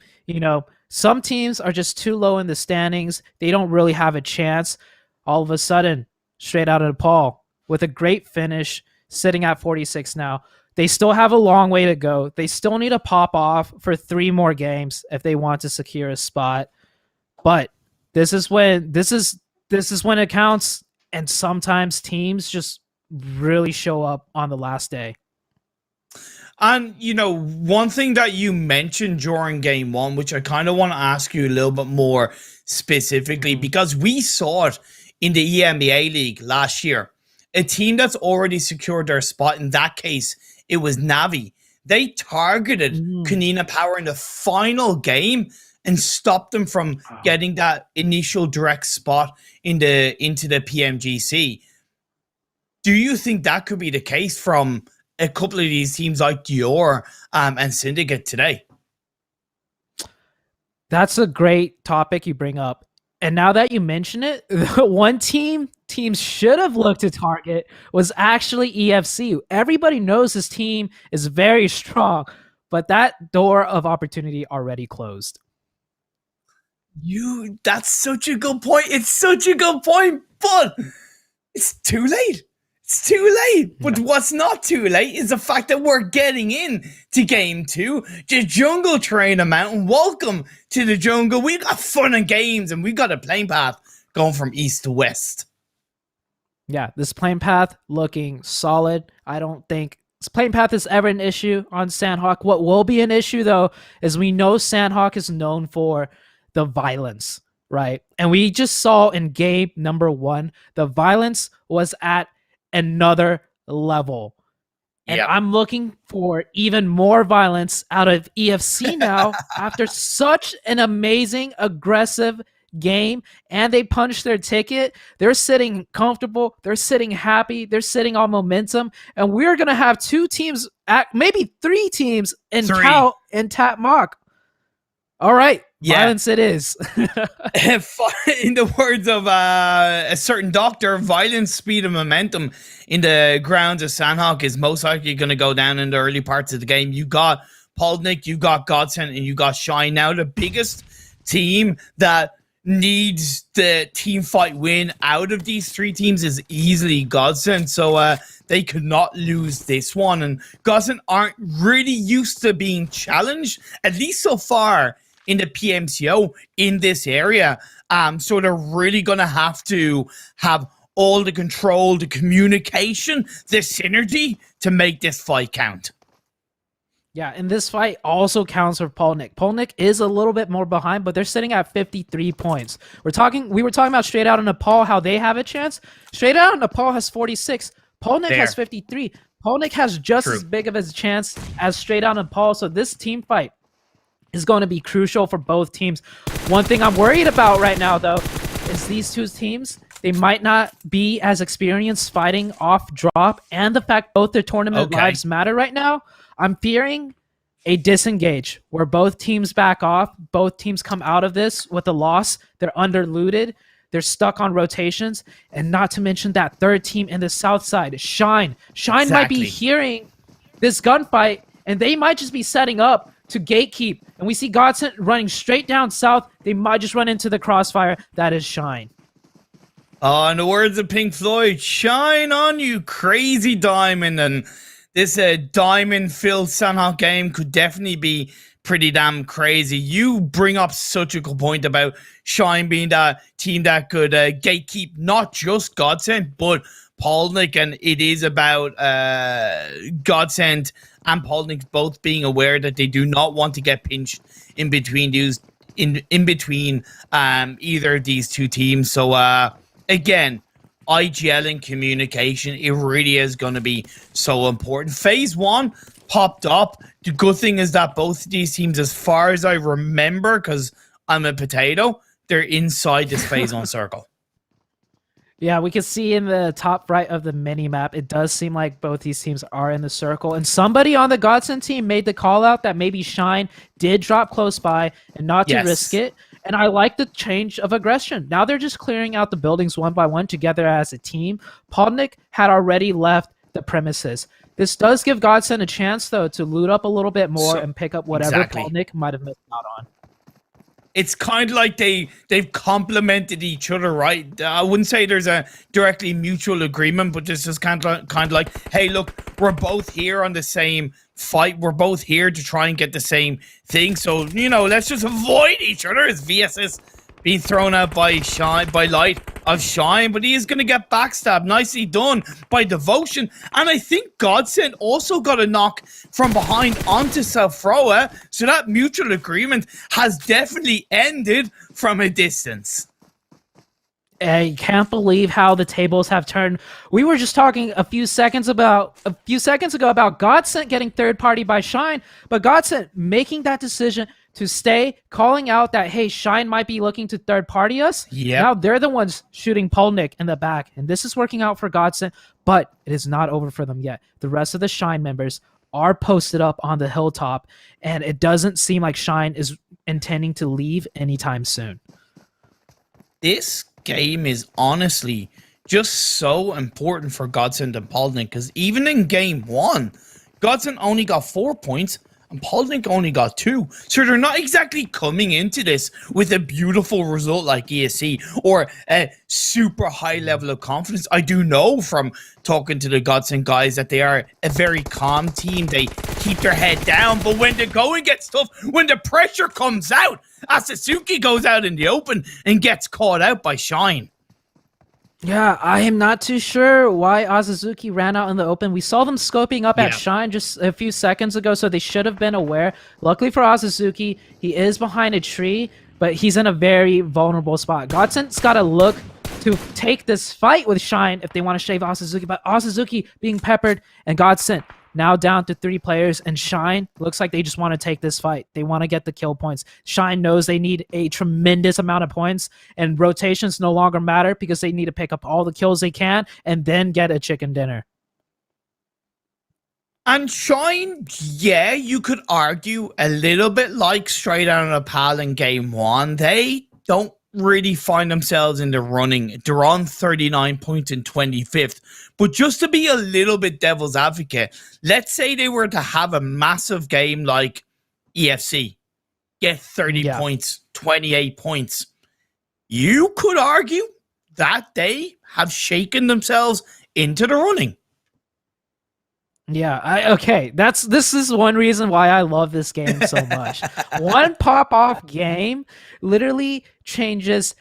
some teams are just too low in the standings. They don't really have a chance. All of a sudden, straight out of Nepal with a great finish, sitting at 46 now. They still have a long way to go. They still need to pop off for 3 more games if they want to secure a spot. But this is when it counts, and sometimes teams just really show up on the last day. And, one thing that you mentioned during game 1, which I kind of want to ask you a little bit more specifically, because we saw it in the EMEA League last year. A team that's already secured their spot, in that case, it was Navi. They targeted Kanina Power in the final game and stopped them from getting that initial direct spot into the PMGC. Do you think that could be the case from a couple of these teams like Dior and Syndicate today? That's a great topic you bring up. And now that you mention it, the one teams should have looked to target was actually EFC. Everybody knows this team is very strong, but that door of opportunity already closed. That's such a good point. It's such a good point, but it's too late. It's too late. But what's not too late is the fact that we're getting in to game 2. The jungle train mountain. Welcome to the jungle. We got fun and games, and we got a plane path going from east to west. Yeah, this plane path looking solid. I don't think this plane path is ever an issue on Sanhok. What will be an issue, though, is we know Sanhok is known for the violence, right? And we just saw in game number 1, the violence was at another level. And I'm looking for even more violence out of EFC now after such an amazing, aggressive game, and they punched their ticket. They're sitting comfortable. They're sitting happy. They're sitting on momentum. And we're going to have 2 teams, maybe 3 teams in Cal and Tap Mock. All right. Violence it is. In the words of a certain doctor, violence, speed, and momentum in the grounds of Sanhok is most likely going to go down in the early parts of the game. You got Poldnik, you got Godsent, and you got Shine. Now, the biggest team that needs the team fight win out of these three teams is easily Godsend. So they could not lose this one. And Godsend aren't really used to being challenged, at least so far in the PMCO in this area. So they're really going to have all the control, the communication, the synergy to make this fight count. Yeah, and this fight also counts for Polnick. Polnick is a little bit more behind, but they're sitting at 53 points. We were talking about Straight Out and Nepal, how they have a chance. Straight Out and Nepal has 46. Polnick has 53. Polnick has just as big of a chance as Straight Out and Nepal. So this team fight is going to be crucial for both teams. One thing I'm worried about right now, though, is these two teams. They might not be as experienced fighting off drop, and the fact both their tournament lives matter right now. I'm fearing a disengage where both teams back off. Both teams come out of this with a loss. They're underlooted. They're stuck on rotations. And not to mention that third team in the south side, Shine. Shine might be hearing this gunfight, and they might just be setting up to gatekeep. And we see Godsend running straight down south. They might just run into the crossfire. That is Shine. In the words of Pink Floyd, shine on you, crazy diamond. And this diamond-filled Sanhok game could definitely be pretty damn crazy. You bring up such a good point about Shine being that team that could gatekeep not just Godsend, but Polnick, and it is about Godsend and Polnick both being aware that they do not want to get pinched in between either of these two teams. So again, IGL and communication, it really is going to be so important. Phase 1 popped up. The good thing is that both of these teams, as far as I remember, because I'm a potato, they're inside this Phase 1 circle. Yeah, we can see in the top right of the mini map, it does seem like both these teams are in the circle. And somebody on the Godsend team made the call out that maybe Shine did drop close by and not to risk it. And I like the change of aggression. Now they're just clearing out the buildings one by one together as a team. Polnick had already left the premises. This does give Godsend a chance, though, to loot up a little bit more and pick up whatever Polnick might have missed out on. It's kind of like they've complemented each other, right? I wouldn't say there's a directly mutual agreement, but this is kind of like, hey, look, we're both here on the same fight. We're both here to try and get the same thing. So, let's just avoid each other. As VS is being thrown out by Light of Shine, but he is going to get backstabbed. Nicely done by Devotion. And I think Godsend also got a knock from behind onto Selfroa. So that mutual agreement has definitely ended from a distance. I can't believe how the tables have turned. We were just talking a few seconds ago about Godsend getting third party by Shine, but Godsend making that decision to stay, calling out that, hey, Shine might be looking to third party us. Now they're the ones shooting Polnick in the back, and this is working out for Godsend, but it is not over for them yet. The rest of the Shine members are posted up on the hilltop, and it doesn't seem like Shine is intending to leave anytime soon. This game is honestly just so important for Godsend and Polnick, because even in game 1, Godsend only got 4 points and Polnick only got 2. So they're not exactly coming into this with a beautiful result like ESC or a super high level of confidence. I do know from talking to the Godsend guys that they are a very calm team. They keep their head down, but when the going gets tough, when the pressure comes out, Asasuki goes out in the open and gets caught out by Shine. Yeah, I am not too sure why Azuzuki ran out in the open. We saw them scoping up at Shine just a few seconds ago, so they should have been aware. Luckily for Azuzuki, he is behind a tree, but he's in a very vulnerable spot. Godsend's got to look to take this fight with Shine if they want to shave Azuzuki, but Azuzuki being peppered, and Godsend now down to 3 players, and Shine looks like they just want to take this fight. They want to get the kill points. Shine knows they need a tremendous amount of points, and rotations no longer matter because they need to pick up all the kills they can and then get a chicken dinner. And Shine, yeah, you could argue a little bit like Straight Out of Nepal in game 1. They don't really find themselves in the running. They're on 39 points in 25th. But just to be a little bit devil's advocate, let's say they were to have a massive game like EFC, get 30 points, 28 points. you could argue that they have shaken themselves into the running. Yeah, okay. This is one reason why I love this game so much. One pop-off game literally changes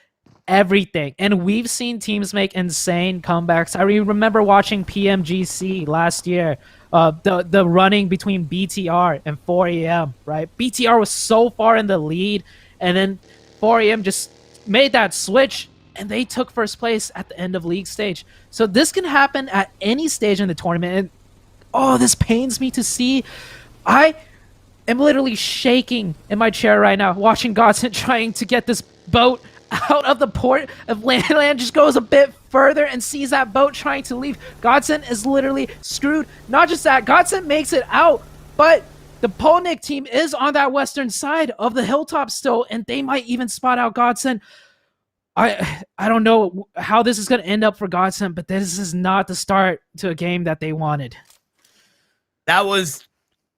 everything. And we've seen teams make insane comebacks. I remember watching PMGC last year. The running between BTR and 4AM, right? BTR was so far in the lead, and then 4AM just made that switch, and they took first place at the end of league stage. So this can happen at any stage in the tournament. And oh, this pains me to see. I am literally shaking in my chair right now, watching Godsent trying to get this boat out of the port of land. Land just goes a bit further and sees that boat trying to leave. Godsent is literally screwed. Not just that, Godsent makes it out, but the Polnick team is on that western side of the hilltop still, and they might even spot out Godsent. I don't know how this is going to end up for Godsent, but this is not the start to a game that they wanted. That was,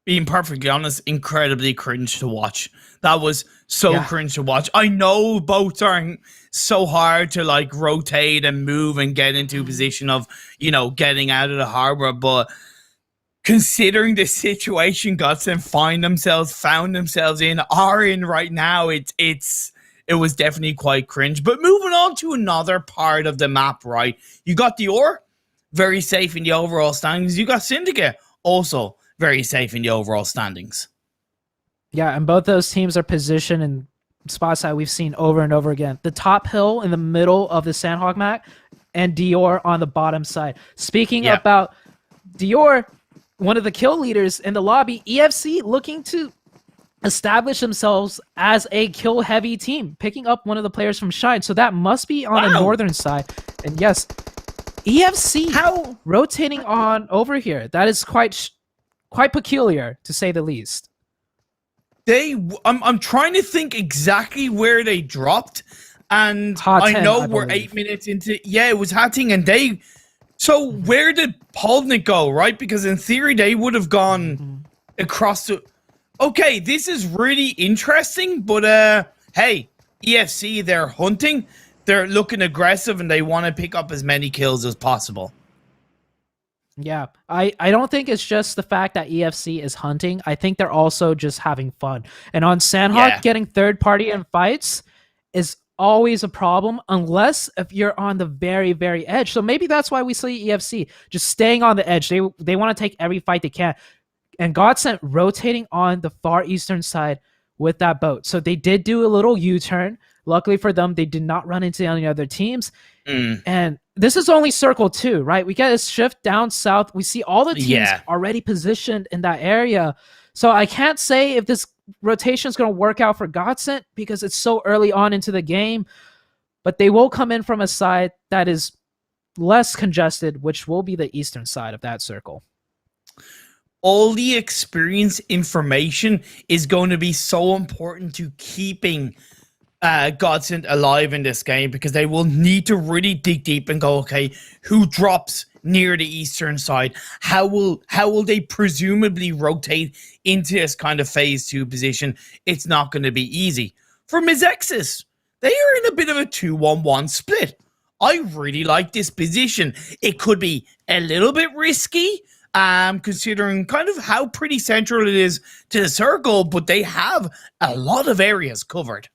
being perfectly honest, incredibly cringe to watch. That was so cringe to watch. I know boats aren't so hard to like rotate and move and get into a position of, you know, getting out of the harbor, but considering the situation Godsent found themselves in, are in right now, it was definitely quite cringe. But moving on to another part of the map, right? You got Dior, very safe in the overall standings. You got Syndicate, also very safe in the overall standings. Yeah, and both those teams are positioned in spots that we've seen over and over again. The top hill in the middle of the Sanhok map, and Dior on the bottom side. Speaking about Dior, one of the kill leaders in the lobby, EFC looking to establish themselves as a kill-heavy team, picking up one of the players from Shine. So that must be on the northern side. And yes, EFC rotating on over here. That is quite peculiar, to say the least. I'm trying to think exactly where they dropped, and I know we're 8 minutes into. Yeah, it was Hatting, and they. So where did Polnick go? Right, because in theory they would have gone across the. Okay, this is really interesting, but hey, EFC, they're hunting. They're looking aggressive, and they want to pick up as many kills as possible. Yeah, I don't think it's just the fact that EFC is hunting. I think they're also just having fun. And on Sanhok, getting third party in fights is always a problem, unless if you're on the very, very edge. So maybe that's why we see EFC just staying on the edge. They want to take every fight they can. And Godsent rotating on the far eastern side with that boat. So they did do a little U-turn. Luckily for them, they did not run into any other teams. And this is only Circle 2, right? We get a shift down south. We see all the teams already positioned in that area. So I can't say if this rotation is going to work out for Godsent because it's so early on into the game. But they will come in from a side that is less congested, which will be the eastern side of that circle. All the experience information is going to be so important to keeping Godsent alive in this game, because they will need to really dig deep and go, okay, who drops near the eastern side? How will they presumably rotate into this kind of phase 2 position? It's not going to be easy. For Mizexis, they are in a bit of a 2-1-1 split. I really like this position. It could be a little bit risky, considering kind of how pretty central it is to the circle, but they have a lot of areas covered.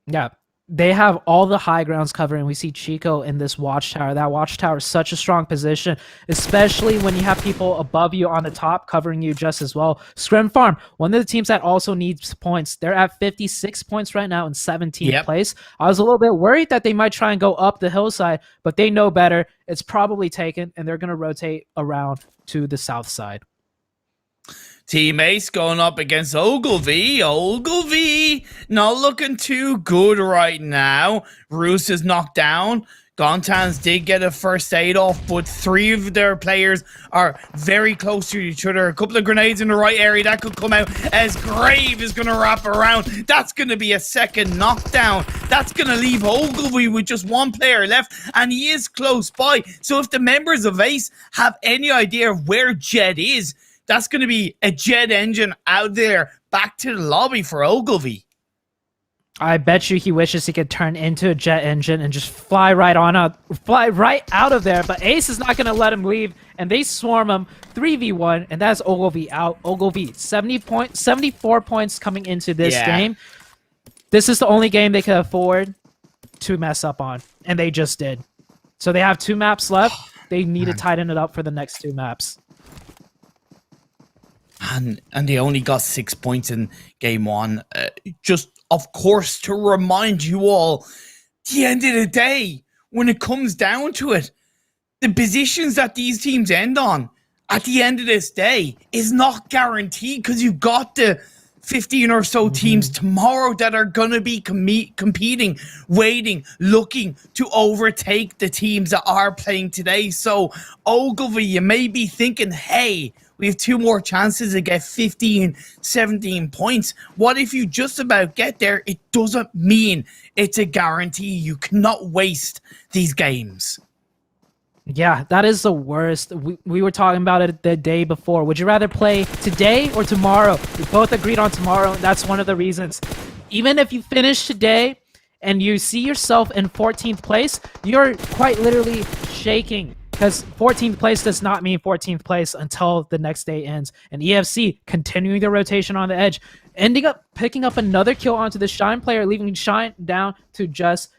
Yeah, they have all the high grounds covered, and we see Chico in this watchtower. That watchtower is such a strong position, especially when you have people above you on the top covering you just as well. Scrim Farm, one of the teams that also needs points. They're at 56 points right now in 17th place. I was a little bit worried that they might try and go up the hillside, but they know better. It's probably taken, and they're going to rotate around to the south side. Team Ace going up against Ogilvy. Ogilvy not looking too good right now. Roos is knocked down. Gontans did get a first aid off, but 3 of their players are very close to each other. A couple of grenades in the right area that could come out as Grave is going to wrap around. That's going to be a second knockdown. That's going to leave Ogilvy with just 1 player left, and he is close by. So if the members of Ace have any idea of where Jed is, that's going to be a jet engine out there back to the lobby for Ogilvy. I bet you he wishes he could turn into a jet engine and just fly right out of there. But Ace is not going to let him leave, and they swarm him 3v1, and that's Ogilvy out. Ogilvy 74 points coming into this game. This is the only game they could afford to mess up on, and they just did. So they have 2 maps left. They need to tighten it up for the next 2 maps. And they only got 6 points in game 1. Just, of course, to remind you all, at the end of the day, when it comes down to it, the positions that these teams end on at the end of this day is not guaranteed, because you've got the 15 or so teams tomorrow that are going to be competing, waiting, looking to overtake the teams that are playing today. So, Ogilvy, you may be thinking, hey, we have 2 more chances to get 15, 17 points. What if you just about get there? It doesn't mean it's a guarantee. You cannot waste these games. Yeah, that is the worst. We were talking about it the day before. Would you rather play today or tomorrow? We both agreed on tomorrow, and that's one of the reasons. Even if you finish today and you see yourself in 14th place, you're quite literally shaking, because 14th place does not mean 14th place until the next day ends. And EFC continuing their rotation on the edge, ending up picking up another kill onto the Shine player, leaving Shine down to just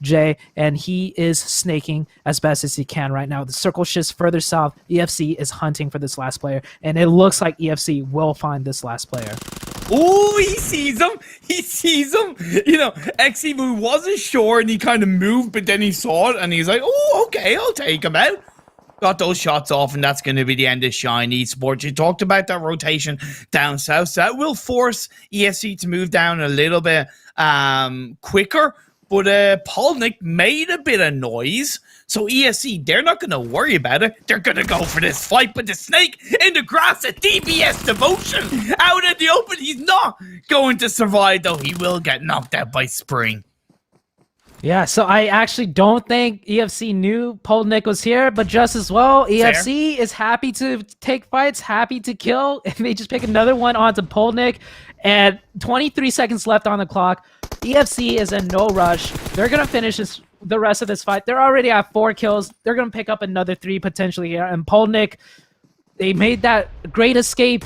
J, and he is snaking as best as he can right now. The circle shifts further south. EFC is hunting for this last player, and it looks like EFC will find this last player. Oh, he sees him. He sees him. You know, Eximu wasn't sure, and he kind of moved, but then he saw it, and he's like, oh, okay, I'll take him out. Got those shots off, and that's going to be the end of Shine Esports. You talked about that rotation down south, so that will force EFC to move down a little bit quicker. But Polnick made a bit of noise, so ESC, they're not going to worry about it. They're going to go for this fight, but the snake in the grass at DBS Devotion out in the open. He's not going to survive, though. He will get knocked out by Spring. Yeah, so I actually don't think EFC knew Polnick was here, but just as well, EFC is happy to take fights, happy to kill, and they just pick another one onto Polnick, and 23 seconds left on the clock. EFC is in no rush. They're going to finish the rest of this fight. They're already at 4 kills. They're going to pick up another 3 potentially here, and Polnick, they made that great escape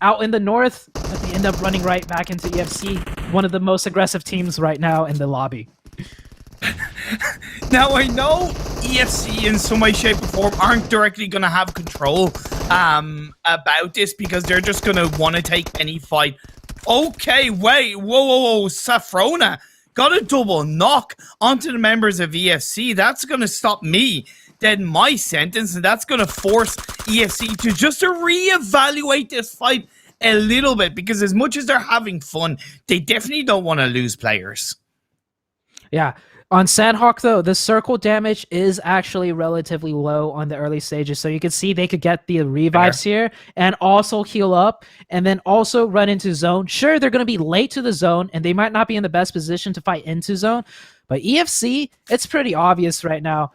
out in the north, but they end up running right back into EFC, one of the most aggressive teams right now in the lobby. Now, I know EFC in some way, shape, or form aren't directly going to have control about this, because they're just going to want to take any fight. Okay, wait, whoa, Safrona got a double knock onto the members of EFC. That's going to stop me dead in my sentence, and that's going to force EFC to just reevaluate this fight a little bit, because as much as they're having fun, they definitely don't want to lose players. Yeah. On Sanhok, though, the circle damage is actually relatively low on the early stages. So you can see they could get the revives here and also heal up and then also run into zone. Sure, they're going to be late to the zone and they might not be in the best position to fight into zone. But EFC, it's pretty obvious right now.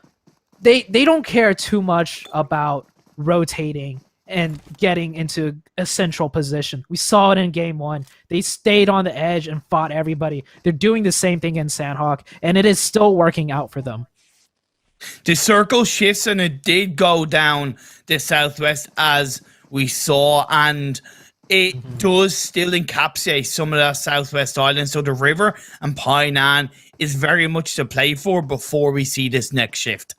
They don't care too much about rotating and getting into a central position. We saw it in game 1. They stayed on the edge and fought everybody. They're doing the same thing in Sanhok, and it is still working out for them. The circle shifts, and it did go down the southwest as we saw, and it does still encapsulate some of that southwest island. So the river and Painan is very much to play for before we see this next shift.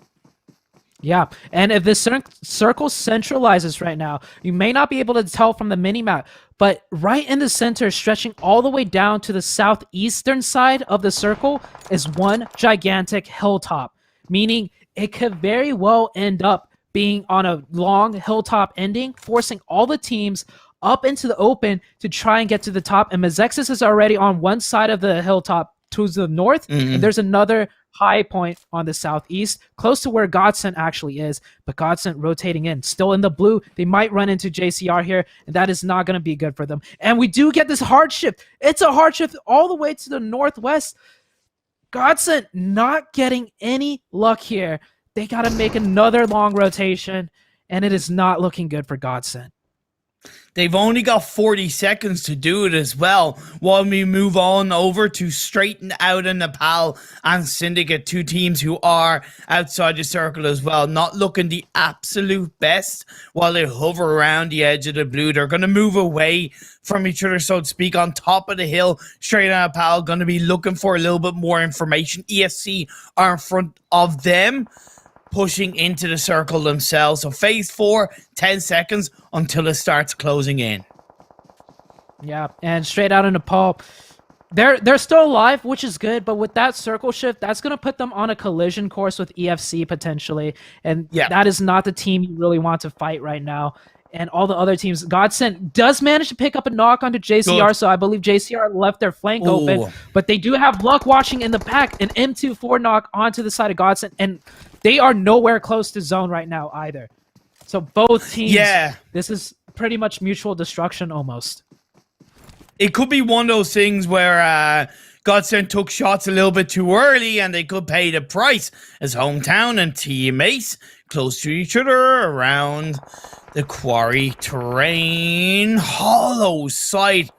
Yeah, and if the circle centralizes right now, you may not be able to tell from the minimap, but right in the center, stretching all the way down to the southeastern side of the circle, is one gigantic hilltop, meaning it could very well end up being on a long hilltop ending, forcing all the teams up into the open to try and get to the top. And Mazexis is already on one side of the hilltop to the north, and there's another high point on the southeast, close to where Godsent actually is, but Godsent rotating in, still in the blue. They might run into JCR here, and that is not going to be good for them. And we do get this hard shift. It's a hard shift all the way to the northwest. Godsent not getting any luck here. They got to make another long rotation, and it is not looking good for Godsent. They've only got 40 seconds to do it as well, while we move on over to Straighten Out and Nepal and Syndicate, two teams who are outside the circle as well, not looking the absolute best while they hover around the edge of the blue. They're going to move away from each other, so to speak, on top of the hill. Straighten Out and Nepal going to be looking for a little bit more information. EFC are in front of them, pushing into the circle themselves. So phase 4, 10 seconds until it starts closing in. Yeah, and Straight Out in Nepal, they're still alive, which is good, but with that circle shift, that's going to put them on a collision course with EFC potentially, and that is not the team you really want to fight right now. And all the other teams, Godsend does manage to pick up a knock onto JCR, so I believe JCR left their flank open, but they do have Luck watching in the back, an M24 knock onto the side of Godsend, and they are nowhere close to zone right now either. So both teams, this is pretty much mutual destruction almost. It could be one of those things where Godsend took shots a little bit too early and they could pay the price, as Hometown and Team Ace close to each other around the quarry terrain. Hollow site.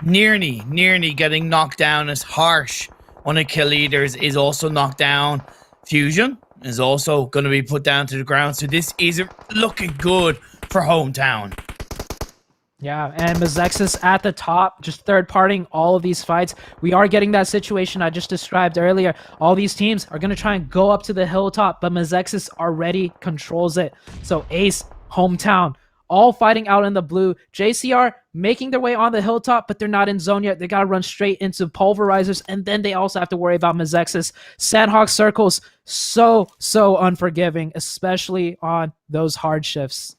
Nearly getting knocked down as Harsh, one of kill leaders, is also knocked down. Fusion is also going to be put down to the ground, so this isn't looking good for Hometown. Yeah, and Mazexis at the top, just third-partying all of these fights. We are getting that situation I just described earlier. All these teams are going to try and go up to the hilltop, but Mazexis already controls it. So Ace, Hometown, all fighting out in the blue. JCR making their way on the hilltop, but they're not in zone yet. They got to run straight into pulverizers, and then they also have to worry about Mazexis. Sanhok circles, so unforgiving, especially on those hard shifts.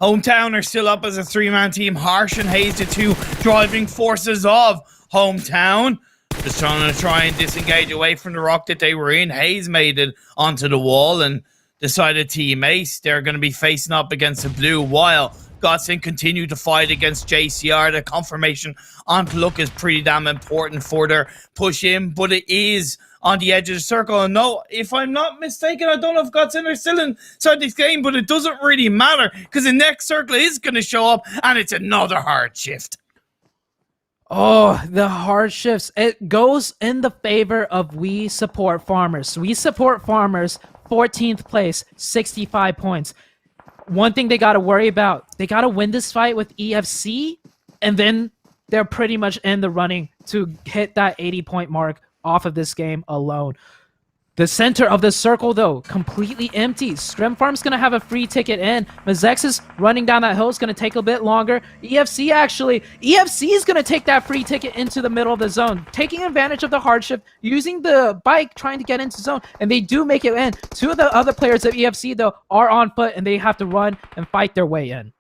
Hometown are still up as a 3-man team. Harsh and Hayes, the two driving forces of Hometown. Just trying to disengage away from the rock that they were in. Hayes made it onto the wall and decided Team Ace, they're going to be facing up against the blue, while Godsend continue to fight against JCR. The confirmation on Luck is pretty damn important for their push in, but it is on the edge of the circle. And no, if I'm not mistaken, I don't know if Godsend are still inside this game, but it doesn't really matter because the next circle is going to show up and it's another hard shift. Oh, the hard shifts. It goes in the favor of We Support Farmers. We Support Farmers, 14th place, 65 points. One thing they got to worry about, they got to win this fight with EFC, and then they're pretty much in the running to hit that 80-point mark off of this game alone. The center of the circle, though, completely empty. Scrim Farm's going to have a free ticket in. Mazexis running down that hill is going to take a bit longer. EFC is going to take that free ticket into the middle of the zone, taking advantage of the hardship, using the bike, trying to get into zone, and they do make it in. Two of the other players of EFC, though, are on foot, and they have to run and fight their way in.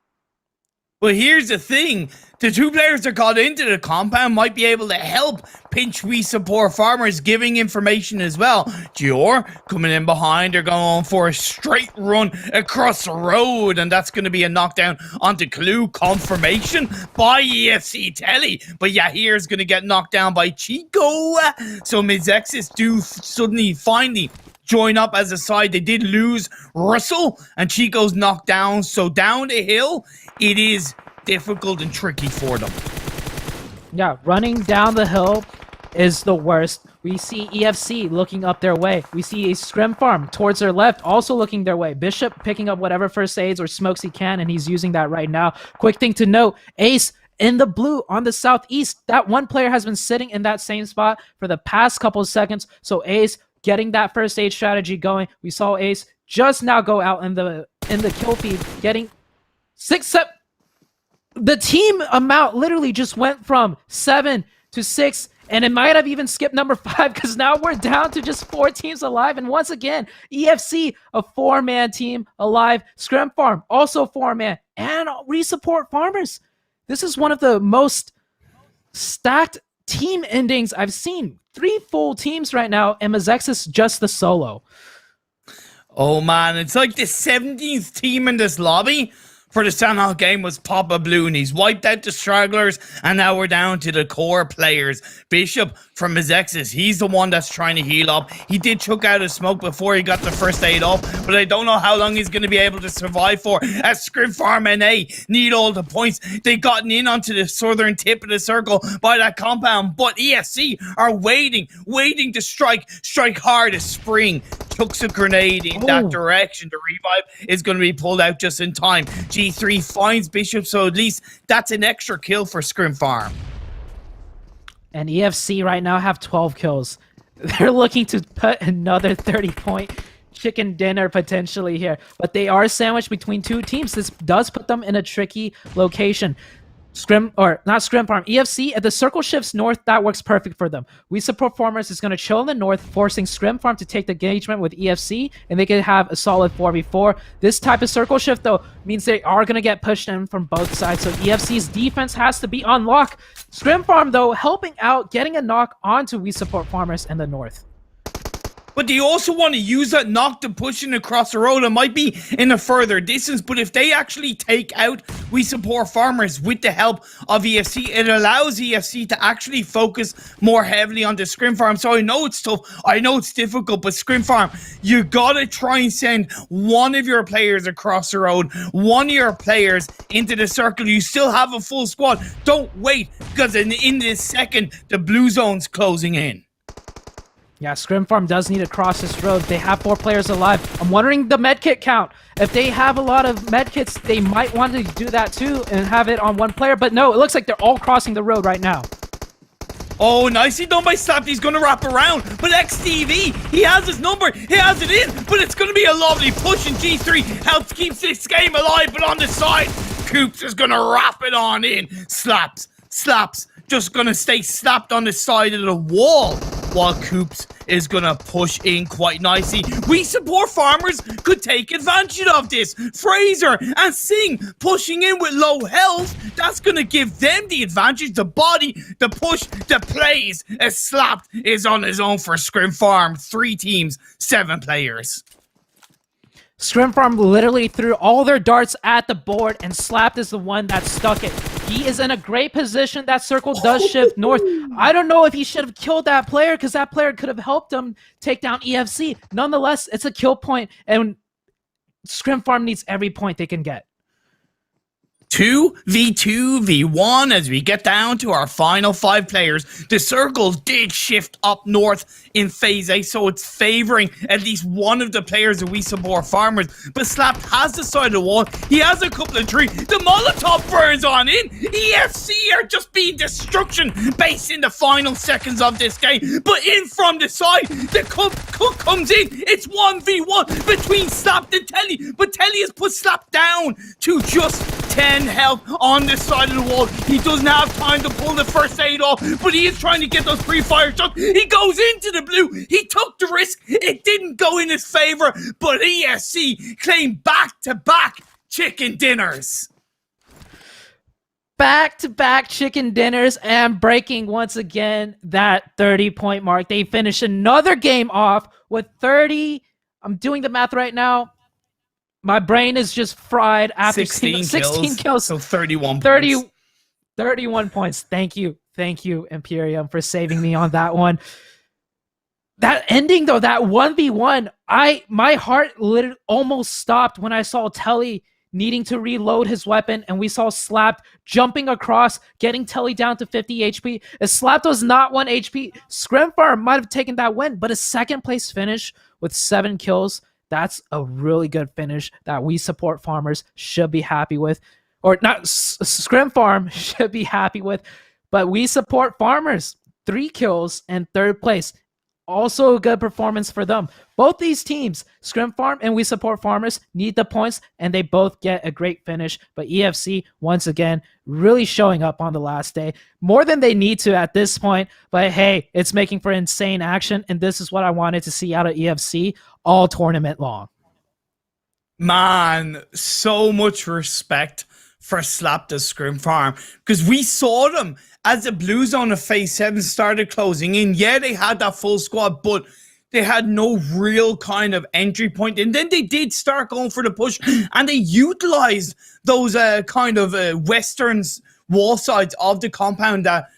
Well, here's the thing. The two players that got into the compound might be able to help pinch We Support Farmers, giving information as well. Dior coming in behind. They're going for a straight run across the road, and that's going to be a knockdown onto Clue. Confirmation by EFC Telly. But Yahir's going to get knocked down by Chico. So Mazexis do finally join up as a side. They did lose Russell, and Chico's knocked down. So down the hill, it is difficult and tricky for them. Yeah, running down the hill is the worst. We see EFC looking up their way. We see a Scrim Farm towards their left also looking their way. Bishop picking up whatever first aids or smokes he can, and he's using that right now. Quick thing to note, Ace in the blue on the southeast. That one player has been sitting in that same spot for the past couple of seconds. So Ace getting that first aid strategy going. We saw Ace just now go out in the kill feed, getting 6-7. The team amount literally just went from 7 to 6, and it might have even skipped number 5 because now we're down to just 4 teams alive. And once again, EFC, a 4-man team alive. Scrim Farm, also 4-man. And We Support Farmers. This is one of the most stacked team endings I've seen. 3 full teams right now, and Mazexis just the solo. Oh man, it's like the 17th team in this lobby for the Sanhok game was Papa Blue, and he's wiped out the stragglers, and now we're down to the core players. Bishop from his exes, he's the one that's trying to heal up. He did chuck out his smoke before he got the first aid off, but I don't know how long he's going to be able to survive for, as Scrim Farm NA need all the points. They've gotten in onto the southern tip of the circle by that compound, but ESC are waiting to strike hard as Spring chucks a grenade in that direction. The revive is going to be pulled out just in time. G3 finds Bishop, so at least that's an extra kill for Scrim Farm. And EFC right now have 12 kills. They're looking to put another 30-point chicken dinner potentially here, but they are sandwiched between two teams. This does put them in a tricky location. EFC, if the circle shifts north, that works perfect for them. We Support Farmers is going to chill in the north, forcing Scrim Farm to take the engagement with EFC, and they can have a solid 4v4. This type of circle shift, though, means they are going to get pushed in from both sides, so EFC's defense has to be on lock. Scrim Farm, though, helping out, getting a knock onto We Support Farmers in the north. But they also want to use that knock to push in across the road. It might be in a further distance, but if they actually take out We Support Farmers with the help of EFC, it allows EFC to actually focus more heavily on the Scrim Farm. So I know it's tough, I know it's difficult, but Scrim Farm, you gotta try and send one of your players across the road, one of your players into the circle. You still have a full squad. Don't wait, because in this second, the blue zone's closing in. Yeah, Scrim Farm does need to cross this road. They have 4 players alive. I'm wondering the medkit count. If they have a lot of medkits, they might want to do that too and have it on one player. But no, it looks like they're all crossing the road right now. Oh, nicely done by Slap. He's going to wrap around. But XTV, he has his number. He has it in. But it's going to be a lovely push, and G3 helps keep this game alive. But on the side, Coops is going to wrap it on in. Slaps. Just going to stay slapped on the side of the wall, while Coops is going to push in quite nicely. We Support Farmers could take advantage of this. Fraser and Singh pushing in with low health. That's going to give them the advantage. The body, the push, the plays. As Slapped is on his own for Scrim Farm. 3 teams, 7 players. Scrim Farm literally threw all their darts at the board, and Slapped is the one that stuck it. He is in a great position. That circle does shift north. I don't know if he should have killed that player, because that player could have helped him take down EFC. Nonetheless, it's a kill point, and Scrim Farm needs every point they can get. 2v2v1 as we get down to our final 5 players. The circle did shift up north in phase A, so it's favoring at least one of the players that We Support Farmers. But Slap has the side of the wall. He has a couple of trees. The Molotov burns on in. EFC are just being destruction based in the final seconds of this game. But in from the side, the cook comes in. It's 1v1 between Slap and Telly. But Telly has put Slap down to just 10 health on the side of the wall. He doesn't have time to pull the first aid off, but he is trying to get those pre-fire shots. He goes into the blue. He took the risk. It didn't go in his favor, but ESC claimed back-to-back chicken dinners. Back-to-back chicken dinners, and breaking once again that 30-point mark. They finish another game off with 30. I'm doing the math right now. My brain is just fried after 16 kills. So 31 points. 31 points. Thank you, Imperium, for saving me on that one. That ending, though, that 1v1, my heart literally almost stopped when I saw Telly needing to reload his weapon, and we saw Slapped jumping across, getting Telly down to 50 HP. If Slapped was not 1 HP, Scrim Farm might have taken that win, but a second place finish with 7 kills, that's a really good finish that We Support Farmers should be happy with. Or not, Scrim Farm should be happy with, but We Support Farmers, 3 kills and 3rd place. Also a good performance for them. Both these teams, Scrim Farm and We Support Farmers, need the points, and they both get a great finish. But EFC, once again, really showing up on the last day. More than they need to at this point, but hey, it's making for insane action, and this is what I wanted to see out of EFC all tournament long. Man, so much respect for Slap the Scrim Farm, because we saw them as the blue zone of phase 7 started closing in. Yeah, they had that full squad, but They had no real kind of entry point, and then they did start going for the push, and they utilized those kind of western wall sides of the compound that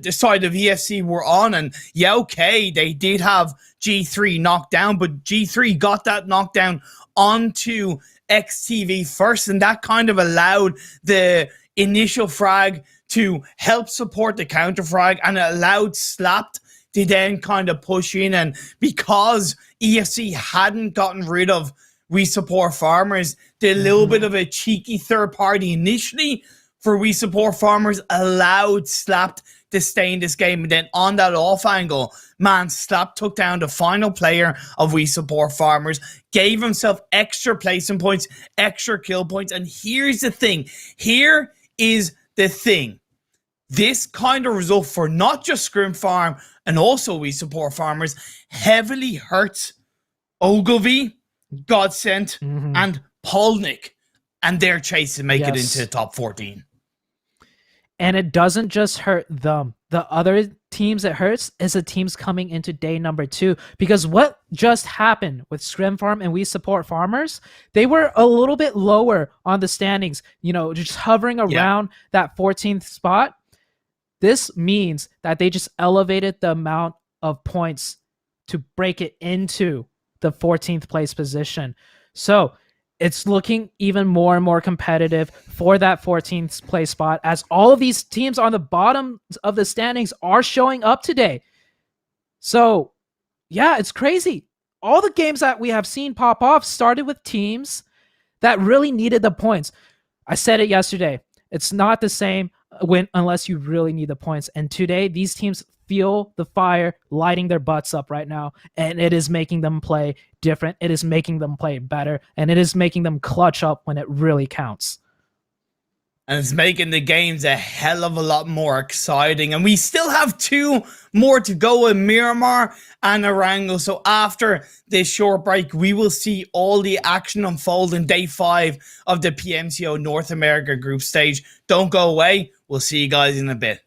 the side of EFC were on. And yeah, okay, they did have G3 knocked down, but G3 got that knockdown onto XTV first, and that kind of allowed the initial frag to help support the counter frag, and it allowed Slapped to then kind of push in. And because EFC hadn't gotten rid of We Support Farmers, the little bit of a cheeky third party initially for We Support Farmers allowed Slapped to stay in this game. And then on that off angle, man, Slapped took down the final player of We Support Farmers, gave himself extra placement points, extra kill points. And here's the thing. Here is the thing. This kind of result for not just Scrim Farm and also We Support Farmers heavily hurts Ogilvy, Godsent, and Polnick and their chase to make it into the top 14. And it doesn't just hurt them. The other teams it hurts is the teams coming into day number 2. Because what just happened with Scrim Farm and We Support Farmers, they were a little bit lower on the standings, you know, just hovering around that 14th spot. This means that they just elevated the amount of points to break it into the 14th place position. So it's looking even more and more competitive for that 14th place spot, as all of these teams on the bottom of the standings are showing up today. So yeah, it's crazy. All the games that we have seen pop off started with teams that really needed the points. I said it yesterday. It's not the same unless you really need the points. And today, these teams feel the fire lighting their butts up right now, and it is making them play different. It is making them play better, and it is making them clutch up when it really counts. And it's making the games a hell of a lot more exciting. And we still have 2 more to go in Miramar and Arango. So after this short break, we will see all the action unfold in day 5 of the PMCO North America group stage. Don't go away. We'll see you guys in a bit.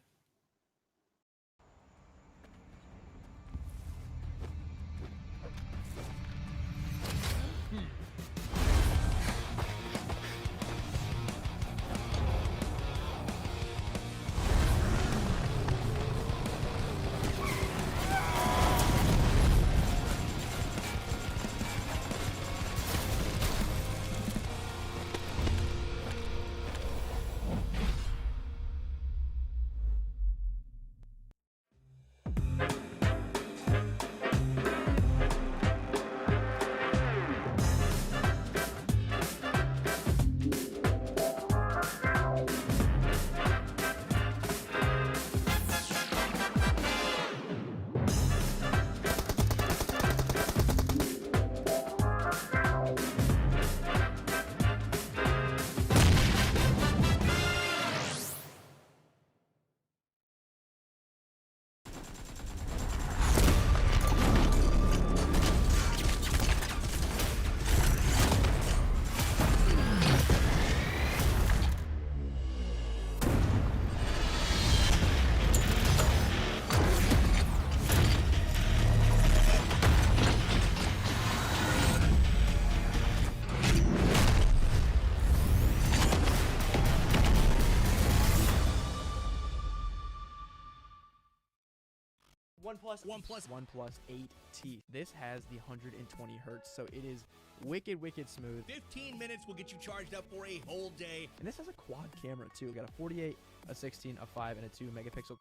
OnePlus 8T. This has the 120 hertz, so it is wicked smooth. 15 minutes will get you charged up for a whole day. And this has a quad camera too. We got a 48, a 16, a 5, and a 2 megapixel.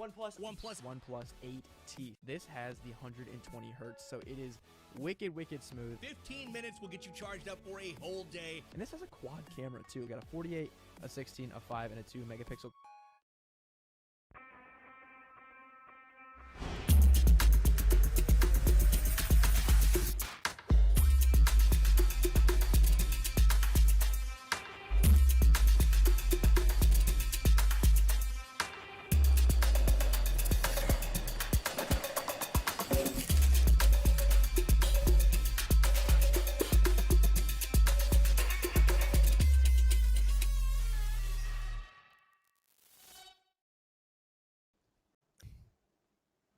OnePlus 8 teeth. This has the 120 hertz, so it is wicked smooth. 15 minutes will get you charged up for a whole day. And this has a quad camera too. We got a 48, a 16, a 5, and a 2 megapixel.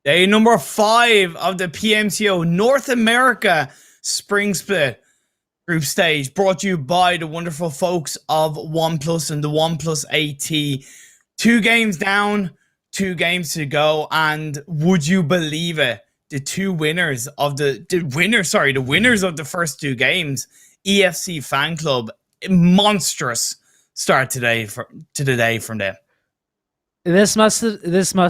Day number 5 of the PMCO North America Spring Split Group Stage, brought to you by the wonderful folks of OnePlus and the OnePlus 8T. 2 games down, 2 games to go, and would you believe it? The winners of the winners of the first 2 games, EFC Fan Club, monstrous start to the day from them. This must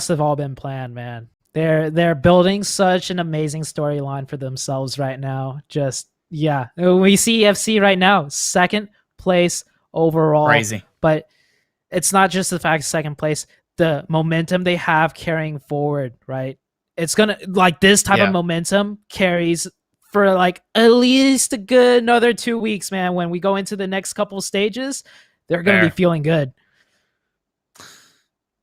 have all been planned, man. They're building such an amazing storyline for themselves right now. Just, yeah. We see EFC right now, 2nd place overall. Crazy. But it's not just the fact 2nd place, the momentum they have carrying forward, right? It's gonna, like, this type of momentum carries for like at least a good another 2 weeks, man. When we go into the next couple stages, they're gonna be feeling good.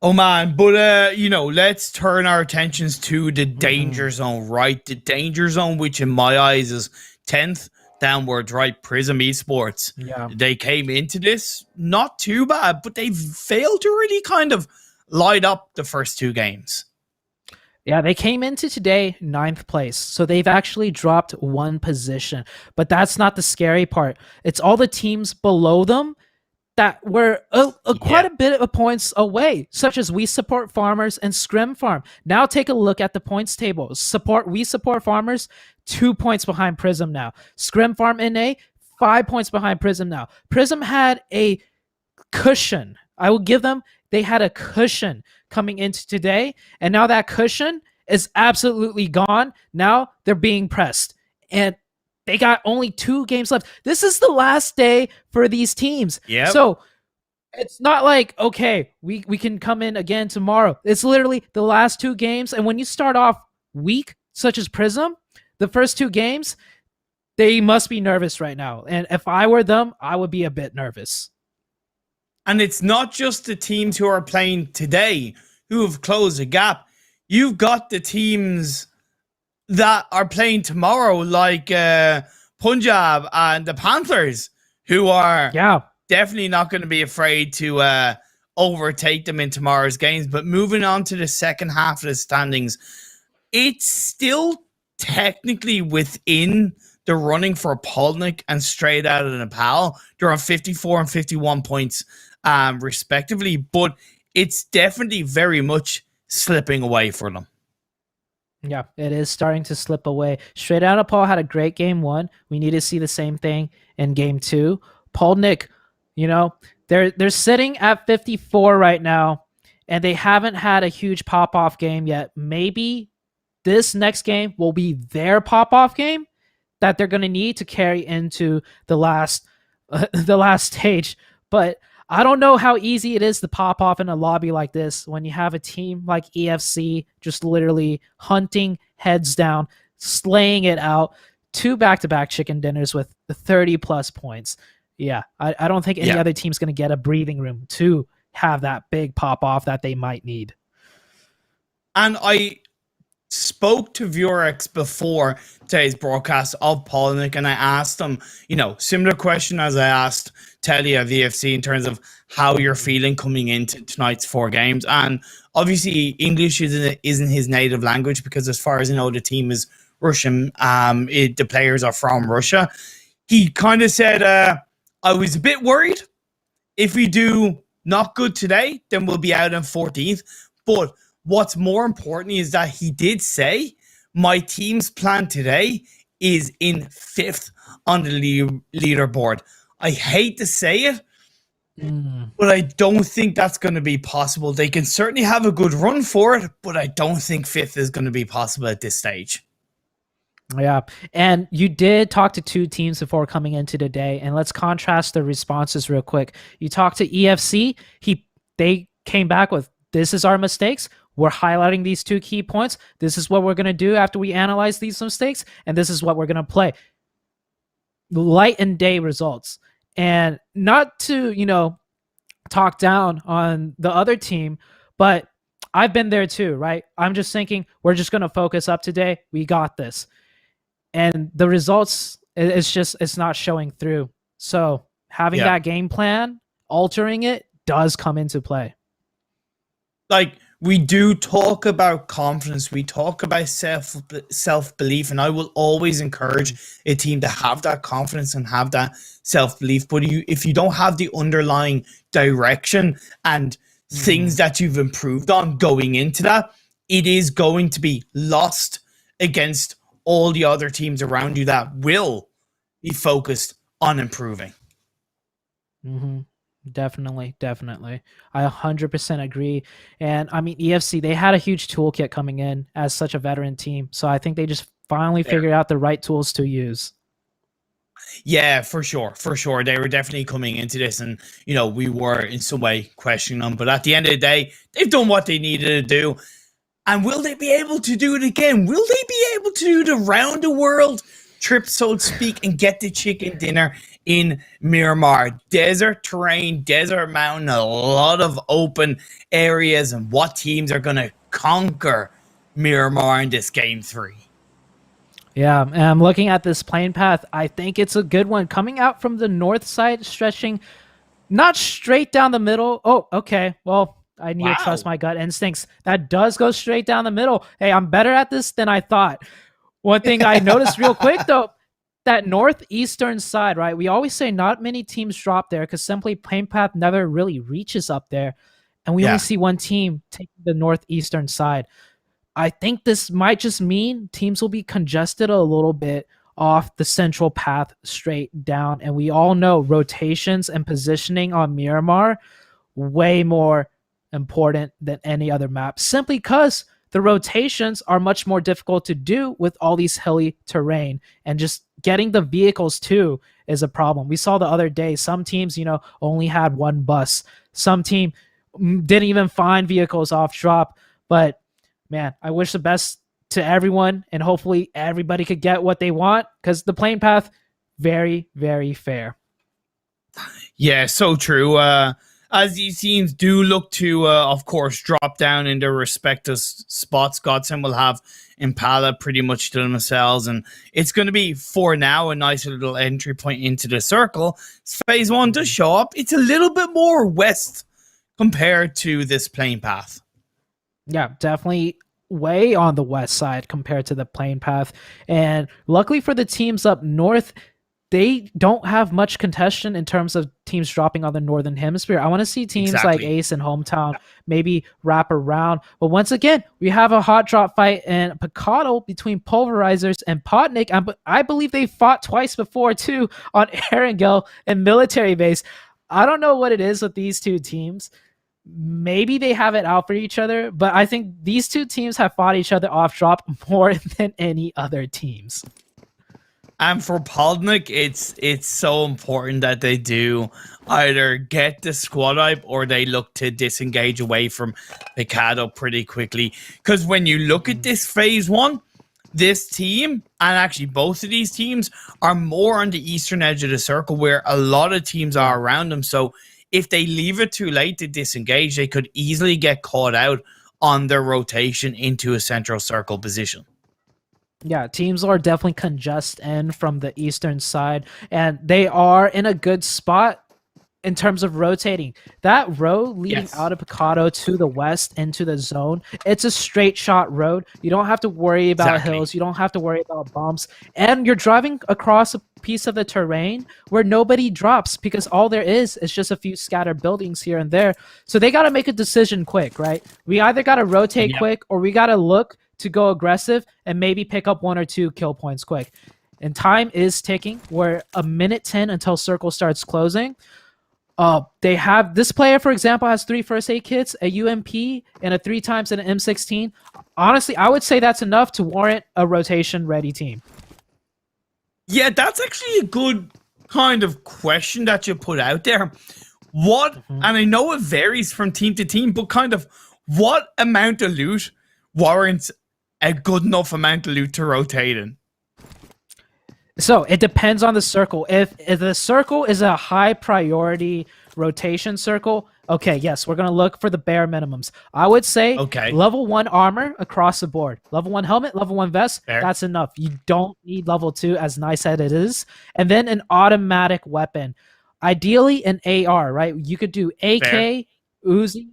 Oh man, but let's turn our attentions to the danger zone, right? The danger zone, which in my eyes is 10th downwards, right? Prism Esports. Yeah. They came into this not too bad, but they failed to really kind of light up the first 2 games. Yeah, they came into today 9th place, so they've actually dropped 1 position. But that's not the scary part. It's all the teams below them that were quite a bit of points away, such as We Support Farmers and Scrim Farm. Now take a look at the points table. We Support Farmers, 2 points behind Prism now. Scrim Farm NA, 5 points behind Prism now. Prism had a cushion. I will give them, they had a cushion coming into today, and now that cushion is absolutely gone. Now they're being pressed. And they got only 2 games left. This is the last day for these teams. Yep. So it's not like, okay, we can come in again tomorrow. It's literally the last 2 games. And when you start off weak, such as Prism, the first 2 games, they must be nervous right now. And if I were them, I would be a bit nervous. And it's not just the teams who are playing today who have closed the gap. You've got the teams that are playing tomorrow, like Punjab and the Panthers, who are definitely not going to be afraid to overtake them in tomorrow's games. But moving on to the second half of the standings, it's still technically within the running for Polnik and Straight Out of Nepal. They're on 54 and 51 points respectively, but it's definitely very much slipping away for them. Yeah, it is starting to slip away. Straight Out of Paul had a great game 1. We need to see the same thing in game 2. Paul Nick, they're sitting at 54 right now, and they haven't had a huge pop-off game yet. Maybe this next game will be their pop-off game that they're going to need to carry into the last stage. But I don't know how easy it is to pop off in a lobby like this when you have a team like EFC just literally hunting heads down, slaying it out, 2 back-to-back chicken dinners with 30-plus points. Yeah, I don't think any other team's going to get a breathing room to have that big pop-off that they might need. And I spoke to Vurex before today's broadcast of Polnik, and I asked them, similar question as I asked Telly of VFC in terms of how you're feeling coming into tonight's 4 games. And obviously English isn't his native language, because as far as I know, the team is Russian. The players are from Russia. He kind of said, I was a bit worried. If we do not good today, then we'll be out in 14th. But what's more important is that he did say, my team's plan today is in 5th on the leaderboard. I hate to say it, but I don't think that's going to be possible. They can certainly have a good run for it, but I don't think 5th is going to be possible at this stage. Yeah. And you did talk to 2 teams before coming into today, and let's contrast the responses real quick. You talked to EFC. They came back with, this is our mistakes. We're highlighting these 2 key points. This is what we're going to do after we analyze these mistakes, and this is what we're going to play. Light and day results. And not to, talk down on the other team, but I've been there too, right? I'm just thinking, we're just going to focus up today. We got this. And the results, it's not showing through. So having that game plan, altering it, does come into play. Like, we do talk about confidence, we talk about self-belief, and I will always encourage a team to have that confidence and have that self-belief. But if you don't have the underlying direction and things that you've improved on going into that, it is going to be lost against all the other teams around you that will be focused on improving. Definitely. I 100% agree. And I mean, EFC, they had a huge toolkit coming in as such a veteran team. So I think they just finally figured out the right tools to use. Yeah, for sure. They were definitely coming into this, and, we were in some way questioning them. But at the end of the day, they've done what they needed to do. And will they be able to do it again? Will they be able to do the round the world trip, so to speak, and get the chicken dinner in Miramar? Desert terrain, desert mountain, a lot of open areas, and what teams are going to conquer Miramar in this game 3? Yeah, and I'm looking at this plane path. I think it's a good one. Coming out from the north side, stretching not straight down the middle. Oh, okay. Well, I need to trust my gut instincts. That does go straight down the middle. Hey, I'm better at this than I thought. One thing I noticed real quick, though, that northeastern side, right? We always say not many teams drop there because simply plane path never really reaches up there. And we only see one team taking the northeastern side. I think this might just mean teams will be congested a little bit off the central path straight down. And we all know rotations and positioning on Miramar way more important than any other map, simply because the rotations are much more difficult to do with all these hilly terrain, and just getting the vehicles too is a problem. We saw the other day, some teams, only had 1 bus. Some team didn't even find vehicles off drop. But man, I wish the best to everyone, and hopefully everybody could get what they want, because the plane path, very, very fair. Yeah, so true. As these teams do look to, of course, drop down in their respective spots, Godsend will have Impala pretty much to themselves, and it's going to be, for now, a nice little entry point into the circle. Phase 1 does show up. It's a little bit more west compared to this plane path. Yeah, definitely way on the west side compared to the plane path. And luckily for the teams up north, they don't have much contention in terms of teams dropping on the northern hemisphere. I want to see teams like Ace and Hometown maybe wrap around. But once again, we have a hot drop fight in Picado between Pulverizers and Potnik. I believe they fought twice before too on Erangel and Military Base. I don't know what it is with these 2 teams. Maybe they have it out for each other, but I think these 2 teams have fought each other off drop more than any other teams. And for Podnik, it's so important that they do either get the squad wipe or they look to disengage away from Picado pretty quickly. Because when you look at this phase 1, this team, and actually both of these teams, are more on the eastern edge of the circle where a lot of teams are around them. So if they leave it too late to disengage, they could easily get caught out on their rotation into a central circle position. Yeah, teams are definitely congested from the eastern side, and they are in a good spot in terms of rotating. That road leading out of Picado to the west into the zone, it's a straight shot road. You don't have to worry about hills. You don't have to worry about bumps. And you're driving across a piece of the terrain where nobody drops, because all there is just a few scattered buildings here and there. So they got to make a decision quick, right? We either got to rotate quick, or we got to look to go aggressive and maybe pick up 1 or 2 kill points quick. And time is ticking. We're a minute 10 until circle starts closing. They have this player, for example, has 3 first aid kits, a UMP, and a 3 times and an M16. Honestly, I would say that's enough to warrant a rotation ready team. Yeah, that's actually a good kind of question that you put out there. What, and I know it varies from team to team, but kind of what amount of loot warrants a good enough amount of loot to rotate in? So it depends on the circle. If the circle is a high priority rotation circle, okay, yes, we're going to look for the bare minimums. I would say level 1 armor across the board. Level 1 helmet, level 1 vest, that's enough. You don't need level 2, as nice as it is. And then an automatic weapon. Ideally an AR, right? You could do AK, Uzi,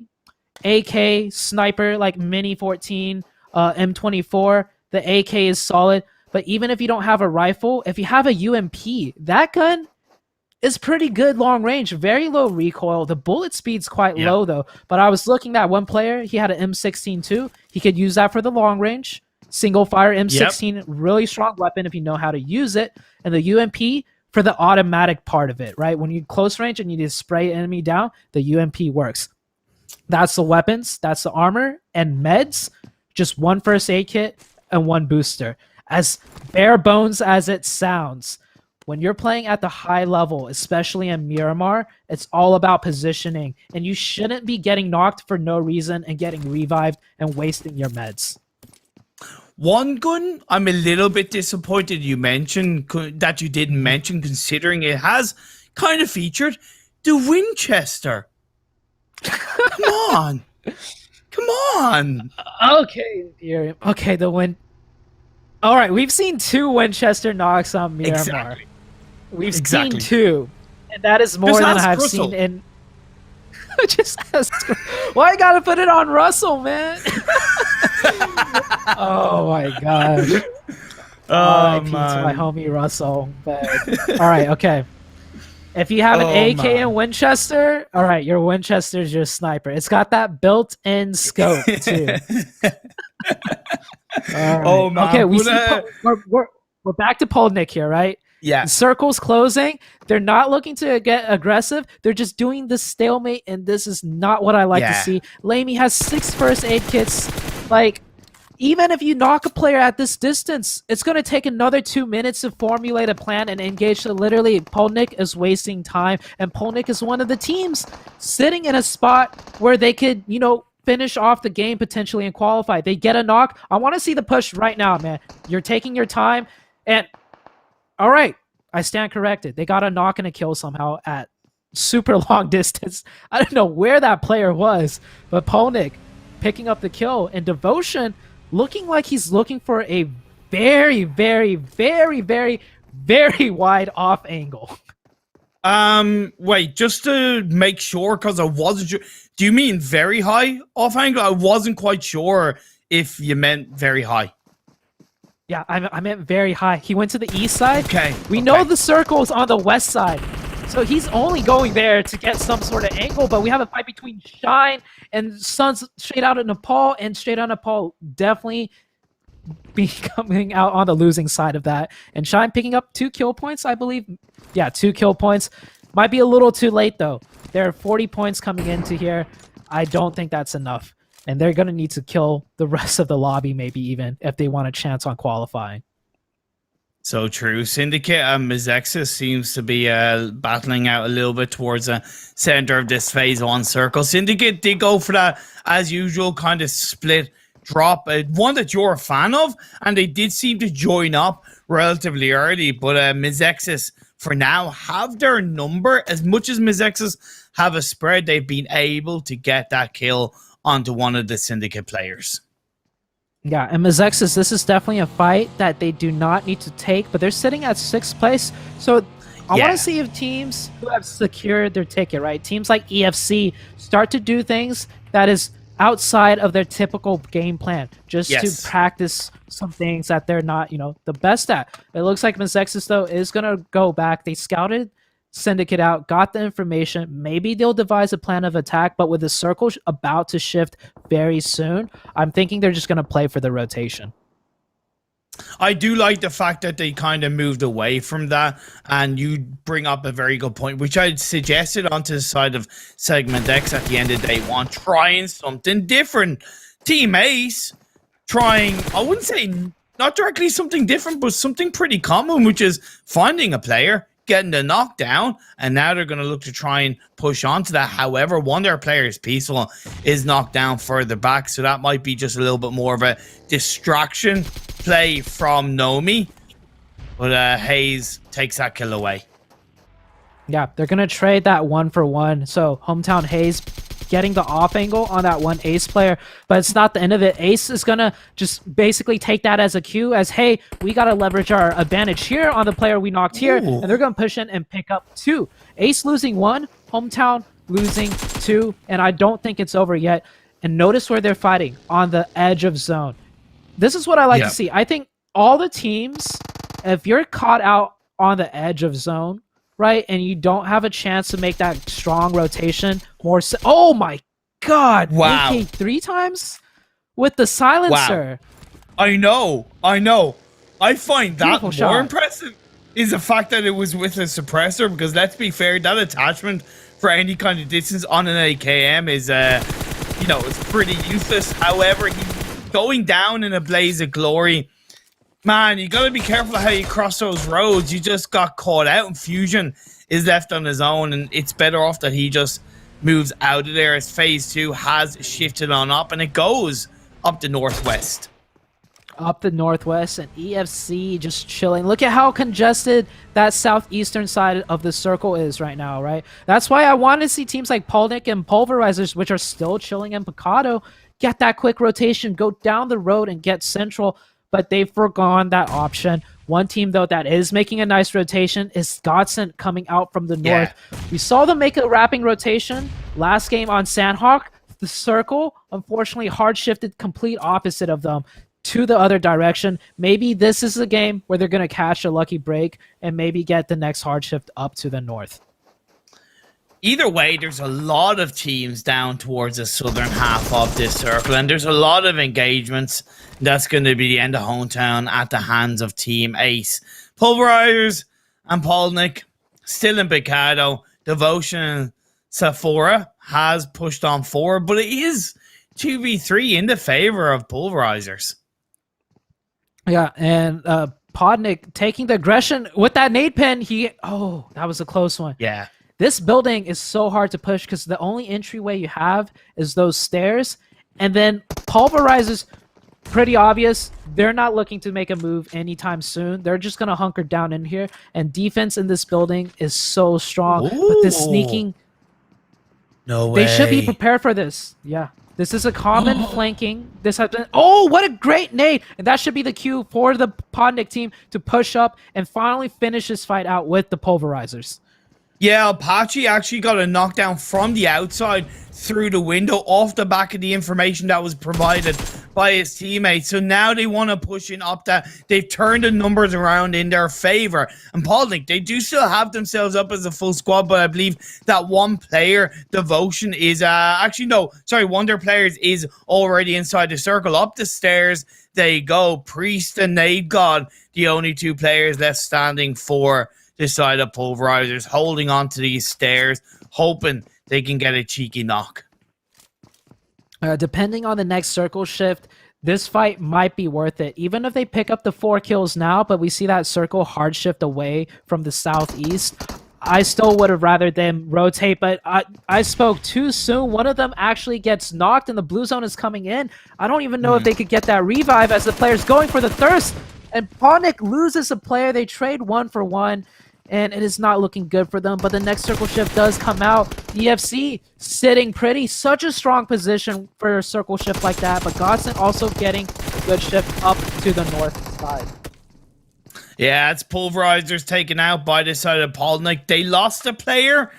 AK, sniper, like Mini 14, M24. The AK is solid. But even if you don't have a rifle, if you have a UMP, that gun is pretty good long range. Very low recoil. The bullet speed's quite low, though. But I was looking at one player. He had an M16 too. He could use that for the long range. Single fire M16, really strong weapon if you know how to use it. And the UMP for the automatic part of it, right? When you close range and you need to spray enemy down, the UMP works. That's the weapons. That's the armor and meds. Just 1 first aid kit and 1 booster. As bare bones as it sounds, when you're playing at the high level, especially in Miramar, it's all about positioning, and you shouldn't be getting knocked for no reason and getting revived and wasting your meds. One gun I'm a little bit disappointed you mentioned that you didn't mention, considering it has kind of featured the Winchester. Come on. Come on. Okay, okay, all right, we've seen 2 Winchester knocks on Miramar. Exactly. We've seen 2, and that is more than I've seen in. Just ask. Why I gotta put it on Russell, man? Oh my gosh. Oh man. man. To my homie Russell. But all right, okay. If you have an AK and Winchester, all right, your Winchester's your sniper. It's got that built-in scope too. Right. Oh man. Okay, we're back to Polnick here, right? Yeah. The circle's closing. They're not looking to get aggressive. They're just doing the stalemate, and this is not what I like to see. Lamey has 6 first aid kits. Like, even if you knock a player at this distance, it's going to take another 2 minutes to formulate a plan and engage. So literally, Polnick is wasting time, and Polnick is one of the teams sitting in a spot where they could, finish off the game potentially and qualify. They get a knock. I want to see the push right now, man. You're taking your time, and all right, I stand corrected. They got a knock and a kill somehow at super long distance. I don't know where that player was, but Polnick picking up the kill, and Devotion looking like he's looking for a very, very, very, very, very wide off angle. Wait, just to make sure, because I wasn't sure. Do you mean very high off angle? I wasn't quite sure if you meant very high. Yeah, I meant very high. He went to the east side. Okay. We know the circle is on the west side. So he's only going there to get some sort of angle, but we have a fight between Shine and Suns straight out of Nepal, and straight out of Nepal definitely be coming out on the losing side of that. And Shine picking up 2 kill points, I believe. Yeah, 2 kill points. Might be a little too late, though. There are 40 points coming into here. I don't think that's enough. And they're going to need to kill the rest of the lobby, maybe even, if they want a chance on qualifying. So true. Syndicate and Mizexis seems to be battling out a little bit towards the center of this phase 1 circle. Syndicate did go for that, as usual, kind of split drop, one that you're a fan of, and they did seem to join up relatively early, but Mizexis for now have their number. As much as Mizexis have a spread, they've been able to get that kill onto one of the Syndicate players. Yeah, and Mizexis, this is definitely a fight that they do not need to take, but they're sitting at 6th place, so I want to see if teams who have secured their ticket, right? Teams like EFC start to do things that is outside of their typical game plan, just to practice some things that they're not, the best at. It looks like Mizexis, though, is going to go back. They scouted Syndicate out, got the information. Maybe they'll devise a plan of attack, but with the circle about to shift very soon, I'm thinking they're just going to play for the rotation. I do like the fact that they kind of moved away from that, and you bring up a very good point, which I suggested onto the side of Segment X at the end of day one, trying something different. Team Ace trying, I wouldn't say not directly something different, but something pretty common, which is finding a player, getting the knockdown, and now they're going to look to try and push onto that. However, one of their players, Peaceful, is knocked down further back, so that might be just a little bit more of a distraction play from Nomi, but Hayes takes that kill away. Yeah, they're going to trade that 1-for-1. So Hometown Hayes getting the off angle on that one Ace player, but it's not the end of it. Ace is going to just basically take that as a cue as, hey, we got to leverage our advantage here on the player we knocked here, and they're going to push in and pick up 2. Ace losing 1, Hometown losing 2, and I don't think it's over yet. And notice where they're fighting, on the edge of zone. This is what I like to see. I think all the teams, if you're caught out on the edge of zone, right, and you don't have a chance to make that strong rotation, oh my god! Wow. AK 3 times with the silencer. Wow. I know. I find that Beautiful more shot. impressive is the fact that it was with a suppressor, because let's be fair, that attachment for any kind of distance on an AKM is, you know, it's pretty useless. However, he's going down in a blaze of glory. Man, you gotta be careful how you cross those roads. You just got caught out, and Fusion is left on his own, and it's better off that he just moves out of there as phase 2 has shifted on up, and it goes up the northwest. Up the northwest, and EFC just chilling. Look at how congested that southeastern side of the circle is right now, right? That's why I want to see teams like Polnick and Pulverizers, which are still chilling in Picado, get that quick rotation, go down the road and get central, but they've forgone that option. One team, though, that is making a nice rotation is Godsent coming out from the north. We saw them make a wrapping rotation last game on Sanhok. The circle, unfortunately, hard shifted complete opposite of them to the other direction. Maybe this is a game where they're going to catch a lucky break and maybe get the next hard shift up to the north. Either way, there's a lot of teams down towards the southern half of this circle, and there's a lot of engagements. That's going to be the end of Hometown at the hands of Team Ace. Pulverizers and Polnick still in Picado. Devotion Sephora has pushed on forward, but it is 2v3 in the favor of Pulverizers. Yeah, and Podnick taking the aggression with that nade pin. Oh, that was a close one. Yeah. This building is so hard to push because the only entryway you have is those stairs. And then Pulverizers, pretty obvious. They're not looking to make a move anytime soon. They're just going to hunker down in here. And defense in this building is so strong. Ooh. But this sneaking... No way. They should be prepared for this. Yeah. This is a common flanking. This has been... Oh, what a great nade! And that should be the cue for the Podnick team to push up and finally finish this fight out with the Pulverizers. Yeah, Apache actually got a knockdown from the outside through the window off the back of the information that was provided by his teammates. So now they want to push in up that. They've turned the numbers around in their favor. And Polnick, they do still have themselves up as a full squad, but I believe that one player, Devotion, is one of their players is already inside the circle. Up the stairs they go. Priest and Nade God, the only two players left standing for this side of Pulverizers, holding on to these stairs, hoping they can get a cheeky knock. Depending on the next circle shift, this fight might be worth it. Even if they pick up the 4 kills now, but we see that circle hard shift away from the southeast, I still would have rather them rotate, but I spoke too soon. One of them actually gets knocked and the blue zone is coming in. I don't even know if they could get that revive as the player's going for the thirst. And Ponic loses a player. They trade 1-for-1. And it is not looking good for them. But the next circle shift does come out. EFC sitting pretty. Such a strong position for a circle shift like that. But Godson also getting a good shift up to the north side. Yeah, it's Pulverizers taken out by the side of Polnick. They lost a player.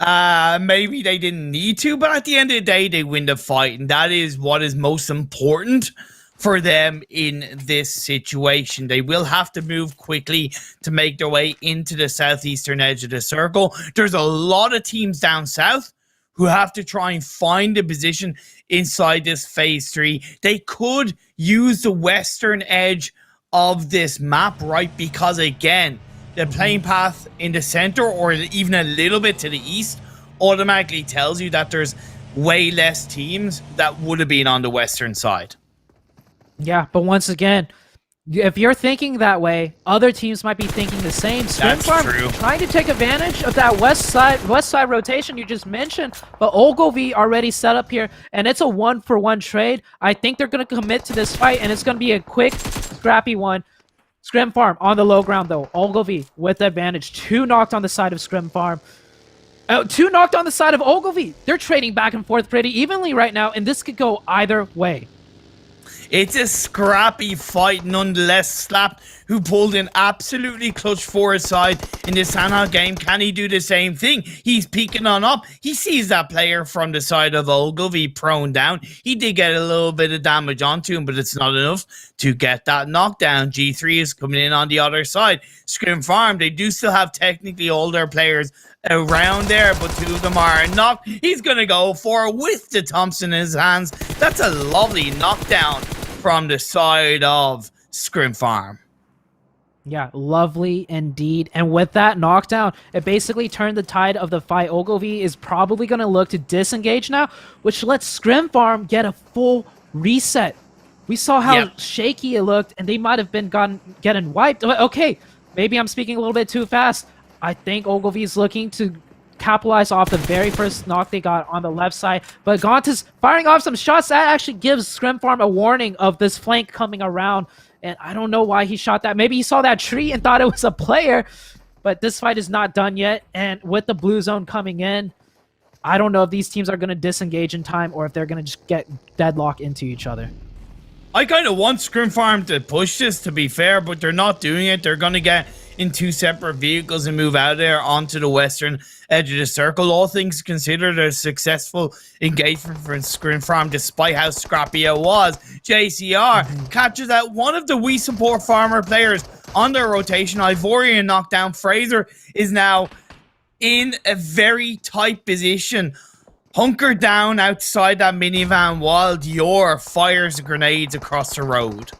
Maybe they didn't need to. But at the end of the day, they win the fight. And that is what is most important for them in this situation. They will have to move quickly to make their way into the southeastern edge of the circle. There's a lot of teams down south who have to try and find a position inside this phase 3. They could use the western edge of this map, right? Because again, the playing path in the center or even a little bit to the east automatically tells you that there's way less teams that would have been on the western side. Yeah, but once again, if you're thinking that way, other teams might be thinking the same. That's true. Trying to take advantage of that west side rotation you just mentioned, but Ogilvy already set up here, and it's a 1-for-1 trade. I think they're going to commit to this fight, and it's going to be a quick, scrappy one. Scrim Farm on the low ground, though. Ogilvy with the advantage. 2 knocked on the side of Scrim Farm. 2 knocked on the side of Ogilvy. They're trading back and forth pretty evenly right now, and this could go either way. It's a scrappy fight nonetheless. Slap, who pulled in absolutely clutch for his side in this Sanhok game. Can he do the same thing? He's peeking on up. He sees that player from the side of Ogilvy prone down. He did get a little bit of damage onto him, but it's not enough to get that knockdown. G3 is coming in on the other side. Scrim Farm, they do still have technically older players around there, but 2 of them are knocked. He's going to go for it with the Thompson in his hands. That's a lovely knockdown from the side of Scrim Farm. Yeah, lovely indeed. And with that knockdown, it basically turned the tide of the fight. Ogilvy is probably going to look to disengage now, which lets Scrim Farm get a full reset. We saw how shaky it looked, and they might have been getting wiped. Okay, maybe I'm speaking a little bit too fast. I think Ogilvy's looking to capitalize off the very first knock they got on the left side, but Gaunt is firing off some shots. That actually gives Scrim Farm a warning of this flank coming around, and I don't know why he shot that. Maybe he saw that tree and thought it was a player, but this fight is not done yet, and with the blue zone coming in, I don't know if these teams are going to disengage in time or if they're going to just get deadlock into each other. I kind of want Scrim Farm to push this, to be fair, but they're not doing it. They're going to get in 2 separate vehicles and move out of there onto the western edge of the circle. All things considered, a successful engagement for Scrim Farm, despite how scrappy it was. JCR captures out one of the We Support Farmer players on their rotation. Ivorian knocked down. Fraser is now in a very tight position, hunkered down outside that minivan while Dior fires grenades across the road.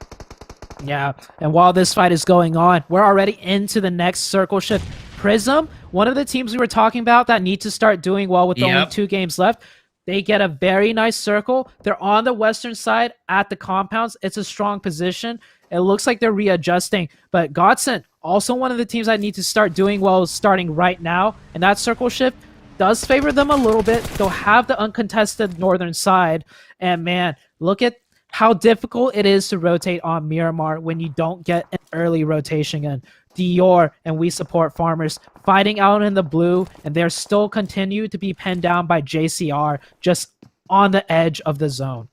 Yeah, and while this fight is going on, we're already into the next circle shift. Prism, one of the teams we were talking about that need to start doing well with only 2 games left, they get a very nice circle. They're on the western side at the compounds. It's a strong position. It looks like they're readjusting, but Godson, also one of the teams that need to start doing well starting right now, and that circle shift does favor them a little bit. They'll have the uncontested northern side, and man, look at how difficult it is to rotate on Miramar when you don't get an early rotation in. Dior and We Support Farmers fighting out in the blue, and they're still continue to be pinned down by JCR just on the edge of the zone.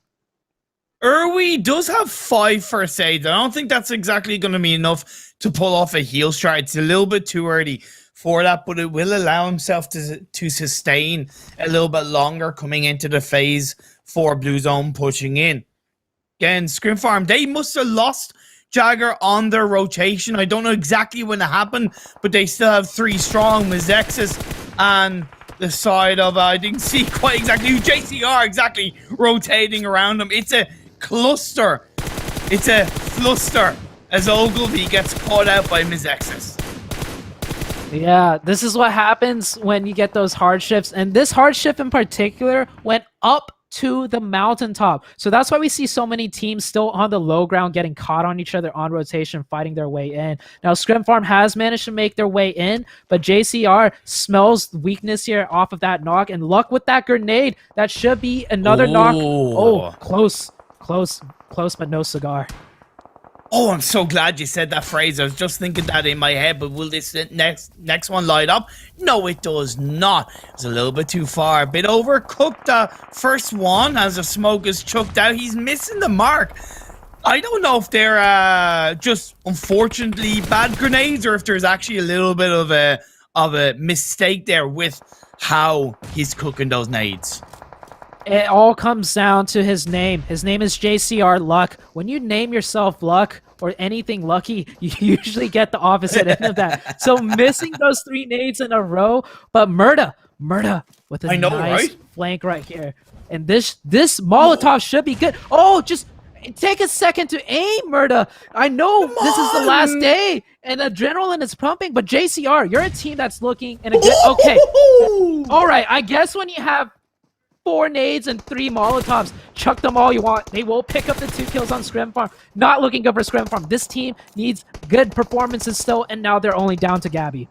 Irwi does have 5 first aids. I don't think that's exactly going to be enough to pull off a heal strike. It's a little bit too early for that, but it will allow himself to sustain a little bit longer coming into the phase 4 blue zone pushing in. Again, Scrim Farm, they must have lost Jagger on their rotation. I don't know exactly when it happened, but they still have 3 strong. Mizexis and the side of, I didn't see quite exactly who, JCR exactly rotating around them. It's a cluster. It's a fluster as Ogilvy gets caught out by Mizexis. Yeah, this is what happens when you get those hard shifts. And this hard shift in particular went up to the mountaintop. So that's why we see so many teams still on the low ground getting caught on each other on rotation, fighting their way in. Now, Scrim Farm has managed to make their way in, but JCR smells weakness here off of that knock, and luck with that grenade. That should be another knock. Oh, close, but no cigar. Oh, I'm so glad you said that phrase. I was just thinking that in my head, but will this next one light up? No, it does not. It's a little bit too far. A bit overcooked. First one as the smoke is chucked out. He's missing the mark. I don't know if they're just unfortunately bad grenades or if there's actually a little bit of a mistake there with how he's cooking those nades. It all comes down to his name. His name is JCR Luck. When you name yourself Luck or anything lucky, you usually get the opposite end of that. So missing those 3 nades in a row, but Murda with a nice flank right here. And this Molotov should be good. Oh, just Take a second to aim, Murda. I know this is the last day and adrenaline is pumping, but JCR, you're a team that's looking in a good. Okay, all right. I guess when you have 4 nades and 3 Molotovs, chuck them all you want. They will pick up the 2 kills on Scrim Farm. Not looking good for Scrim Farm. This team needs good performances still, and now they're only down to Gabby.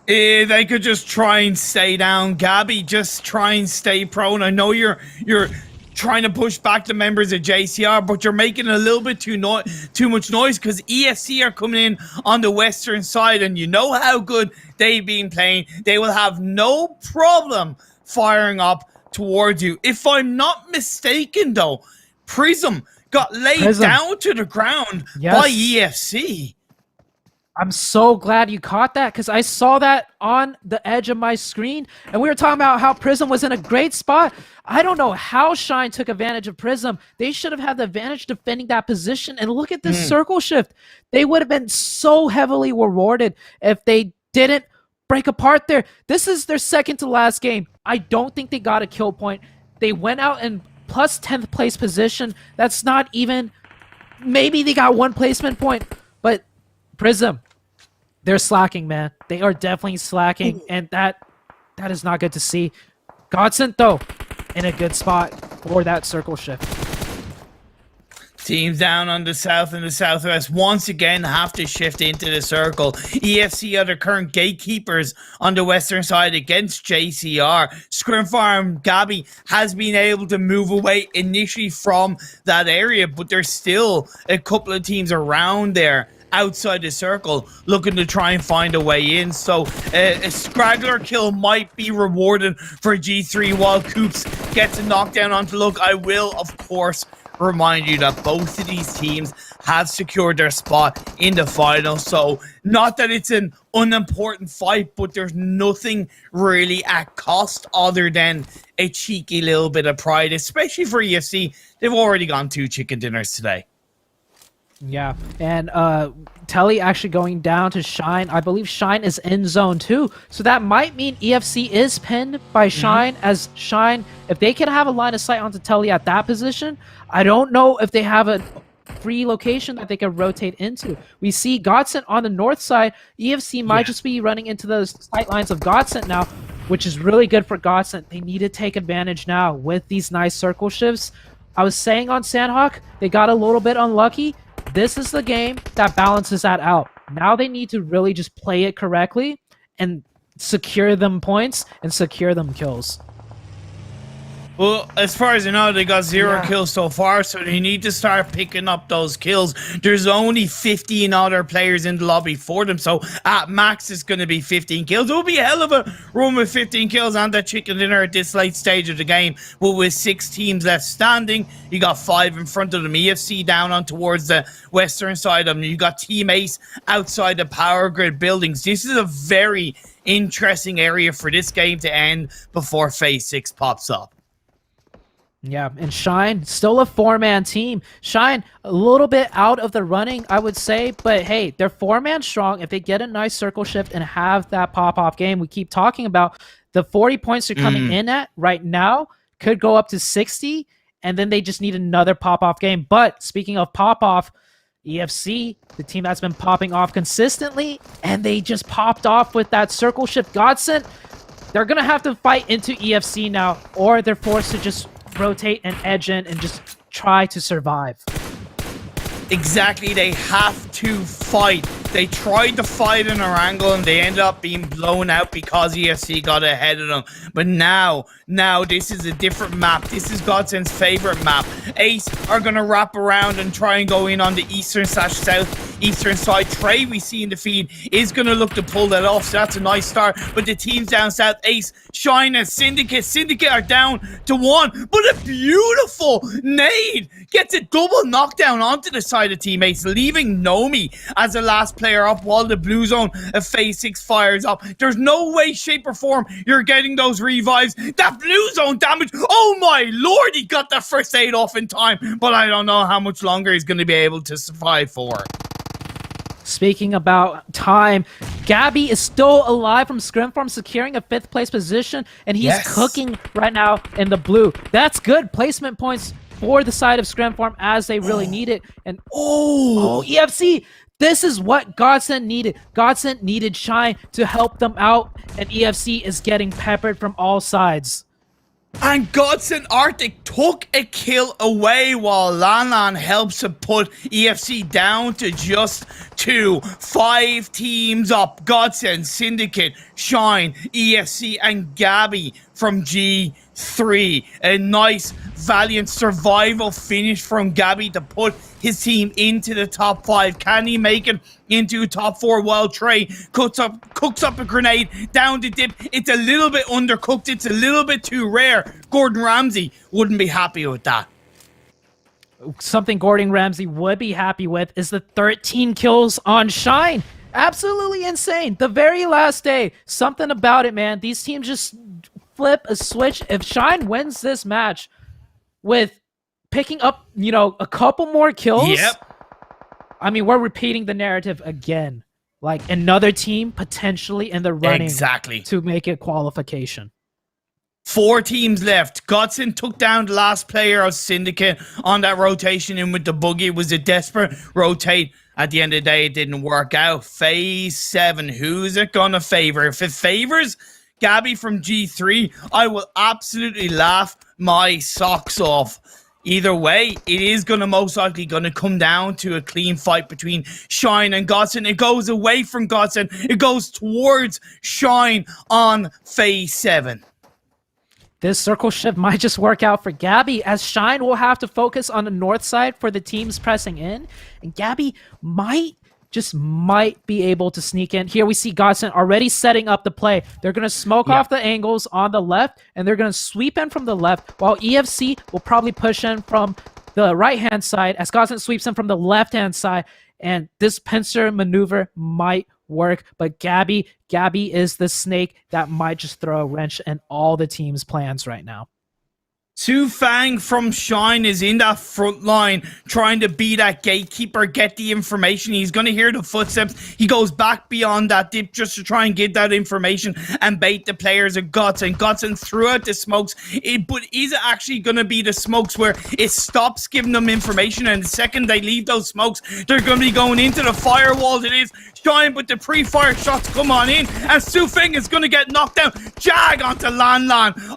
They could just try and stay down. Gabby, just try and stay prone. I know you're trying to push back the members of JCR, but you're making a little bit too much noise because EFC are coming in on the western side, and you know how good they've been playing. They will have no problem firing up towards you. If I'm not mistaken, though, Prism got laid down to the ground by EFC. I'm so glad you caught that because I saw that on the edge of my screen, and we were talking about how Prism was in a great spot. I don't know how Shine took advantage of Prism. They should have had the advantage defending that position, and look at this circle shift. They would have been so heavily rewarded if they didn't break apart there. This is their second to last game. I don't think they got a kill point. They went out in plus 10th place position. That's not even, maybe they got 1 placement point, but Prism, they're slacking, man. They are definitely slacking, and that is not good to see. Godsent, though, in a good spot for that circle shift. Teams down on the south and the southwest once again have to shift into the circle. EFC are the current gatekeepers on the western side against JCR. Scrim Farm Gabby has been able to move away initially from that area, but there's still a couple of teams around there outside the circle looking to try and find a way in. So a straggler kill might be rewarded for G3 while Coops gets a knockdown onto Look. I will, of course, remind you that both of these teams have secured their spot in the final. So not that it's an unimportant fight, but there's nothing really at cost other than a cheeky little bit of pride, especially for EFC. They've already gone 2 chicken dinners today. Yeah, and Telly actually going down to Shine. I believe Shine is in zone 2, so that might mean EFC is pinned by Shine, as Shine, if they can have a line of sight onto Telly at that position, I don't know if they have a free location that they can rotate into. We see Godsent on the north side. EFC might just be running into those sight lines of Godsent now, which is really good for Godsent. They need to take advantage now with these nice circle shifts. I was saying on Sanhok, they got a little bit unlucky. This is the game that balances that out. Now they need to really just play it correctly and secure them points and secure them kills. Well, as far as you know, they got 0 kills so far, so they need to start picking up those kills. There's only 15 other players in the lobby for them, so at max it's going to be 15 kills. It will be a hell of a run with 15 kills and that chicken dinner at this late stage of the game. But with 6 teams left standing, you got 5 in front of them. EFC down on towards the western side of them. You got Team Ace outside the power grid buildings. This is a very interesting area for this game to end before Phase 6 pops up. Yeah, and Shine, still a 4-man team. Shine, a little bit out of the running, I would say, but hey, they're 4-man strong. If they get a nice circle shift and have that pop-off game we keep talking about, the 40 points they're coming in at right now could go up to 60, and then they just need another pop-off game. But speaking of pop-off, EFC, the team that's been popping off consistently, and they just popped off with that circle shift. Godsent, they're going to have to fight into EFC now, or they're forced to just rotate and edge in and just try to survive. Exactly, they have to fight. They tried to fight in Orangle and they ended up being blown out because EFC got ahead of them. But now this is a different map. This is Godsend's favorite map. Ace are going to wrap around and try and go in on the eastern/southeastern side. Trey, we see in the feed, is going to look to pull that off. So that's a nice start. But the teams down south, Ace, Shine, and Syndicate are down to 1. But a beautiful nade gets a double knockdown onto the side of Team Ace, leaving Nomi as the last player up while the blue zone of Phase 6 fires up. There's no way, shape, or form you're getting those revives. That blue zone damage, oh my lord, he got that first aid off in time, but I don't know how much longer he's going to be able to survive for. Speaking about time, Gabby is still alive from Scrim Farm, securing a 5th place position, and he's cooking right now in the blue. That's good placement points for the side of Scrim Farm as they really need it. And Oh, EFC, this is what Godsend needed. Godsend needed Shine to help them out, and EFC is getting peppered from all sides. and Godson Arctic took a kill away while Lan helps to put EFC down to just 2. 5 teams up. Godson, Syndicate, Shine, EFC, and Gabby from G3. A nice, valiant survival finish from Gabby to put his team into the top 5. Can he make it into top 4 while Trey cooks up a grenade down the dip? It's a little bit undercooked. It's a little bit too rare. Gordon Ramsay wouldn't be happy with that. Something Gordon Ramsay would be happy with is the 13 kills on Shine. Absolutely insane. The very last day, something about it, man. These teams just flip a switch. If Shine wins this match with picking up, a couple more kills, Yep. I mean, we're repeating the narrative again. Like another team potentially in the running Exactly. to make it qualification. 4 teams left. Godson took down the last player of Syndicate on that rotation in with the buggy. It was a desperate rotate. At the end of the day, it didn't work out. Phase 7. Who's it going to favor? If it favors Gabby from G3, I will absolutely laugh my socks off. Either way, it is going to most likely going to come down to a clean fight between Shine and Godson. It goes away from Godson. It goes towards Shine on Phase 7. This circle shift might just work out for Gabby, as Shine will have to focus on the north side for the teams pressing in, and Gabby might be able to sneak in. Here we see Godson already setting up the play. They're going to smoke off the angles on the left, and they're going to sweep in from the left, while EFC will probably push in from the right-hand side as Godson sweeps in from the left-hand side, and this pincer maneuver might work, but Gabby is the snake that might just throw a wrench in all the team's plans right now. Su Fang from Shine is in that front line trying to be that gatekeeper, get the information. He's going to hear the footsteps. He goes back beyond that dip just to try and get that information and bait the players of Godson. Godson threw out the smokes, but is it actually going to be the smokes where it stops giving them information, and the second they leave those smokes, they're going to be going into the firewalls? It is Shine, but the pre-fire shots come on in, and Su Feng is going to get knocked down. Jag onto Lan.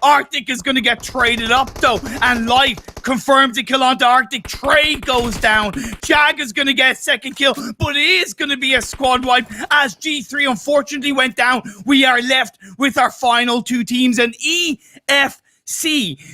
Arctic is going to get traded up though, and Light confirms the kill onto Arctic. Trey goes down. Jag is going to get a second kill, but it is going to be a squad wipe as G3 unfortunately went down. We are left with our final 2 teams, and EFC.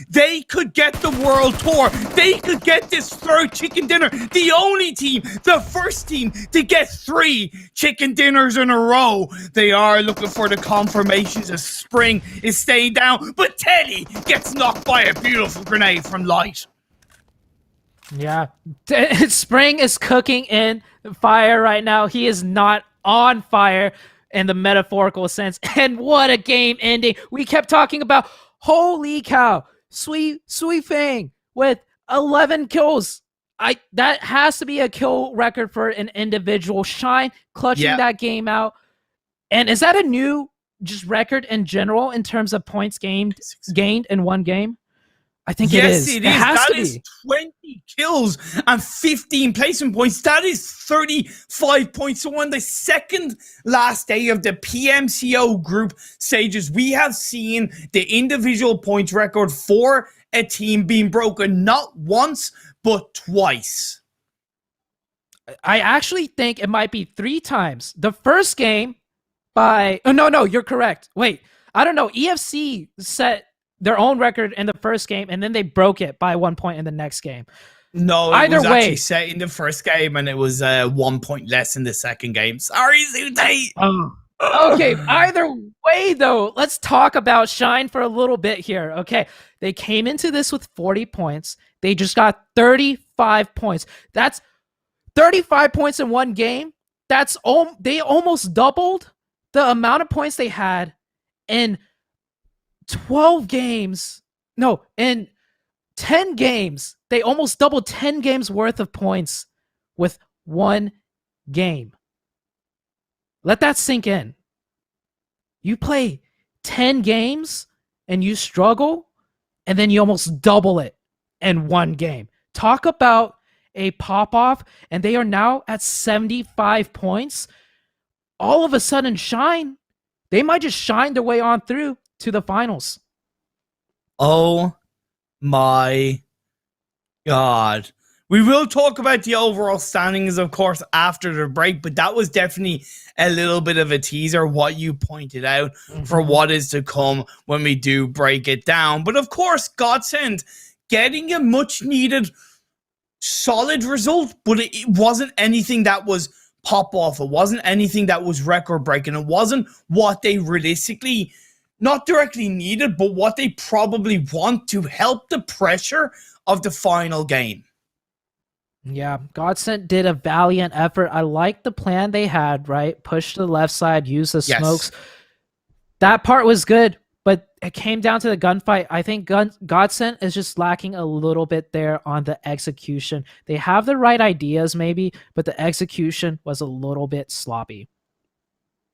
They could get the world tour. They could get this 3rd chicken dinner. The only team, the first team to get 3 chicken dinners in a row. They are looking for the confirmations as Spring is staying down, but Teddy gets knocked by a beautiful grenade from Light. Yeah, Spring is cooking in fire right now. He is not on fire in the metaphorical sense. And what a game ending. We kept talking about, holy cow, Sui Feng with 11 kills. That has to be a kill record for an individual. Shine clutching that game out. And is that a new just record in general in terms of points gained in one game? I think it is. Yes, it is. That is 20 kills and 15 placement points. That is 35 points. So on the second last day of the PMCO group stages, we have seen the individual points record for a team being broken not once, but twice. I actually think it might be 3 times. The first game by... Oh, no, you're correct. Wait, I don't know. EFC set their own record in the first game, and then they broke it by 1 point in the next game. No, Either was way, actually set in the first game, and it was 1 point less in the second game. Sorry, Zute. Okay, either way, though, let's talk about Shine for a little bit here. Okay, they came into this with 40 points. They just got 35 points. That's 35 points in one game. They almost doubled the amount of points they had in 12 games. No, in 10 games. They almost doubled 10 games worth of points with one game. Let that sink in. You play 10 games and you struggle, and then you almost double it in one game. Talk about a pop off, and they are now at 75 points. All of a sudden, shine. They might just shine their way on through to the finals. Oh my God. We will talk about the overall standings, of course, after the break, but that was definitely a little bit of a teaser, what you pointed out for what is to come when we do break it down. But of course, Godsend getting a much needed solid result, but it wasn't anything that was pop off. It wasn't anything that was record breaking. It wasn't what they realistically, not directly needed, but what they probably want to help the pressure of the final game. Yeah, Godsent did a valiant effort. I like the plan they had, right? Push to the left side, use the smokes. That part was good, but it came down to the gunfight. I think Godsent is just lacking a little bit there on the execution. They have the right ideas maybe, but the execution was a little bit sloppy.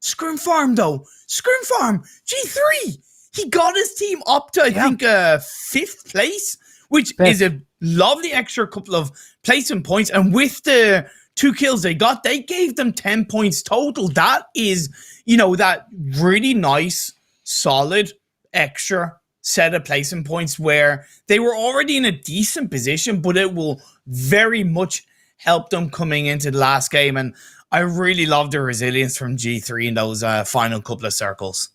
Scrim Farm, though. Scrim Farm, G3. He got his team up to, I think, 5th place, which is a lovely extra couple of placement points. And with the 2 kills they got, they gave them 10 points total. That is, you know, that really nice, solid, extra set of placement points where they were already in a decent position, but it will very much help them coming into the last game. And I really love the resilience from G3 in those final couple of circles.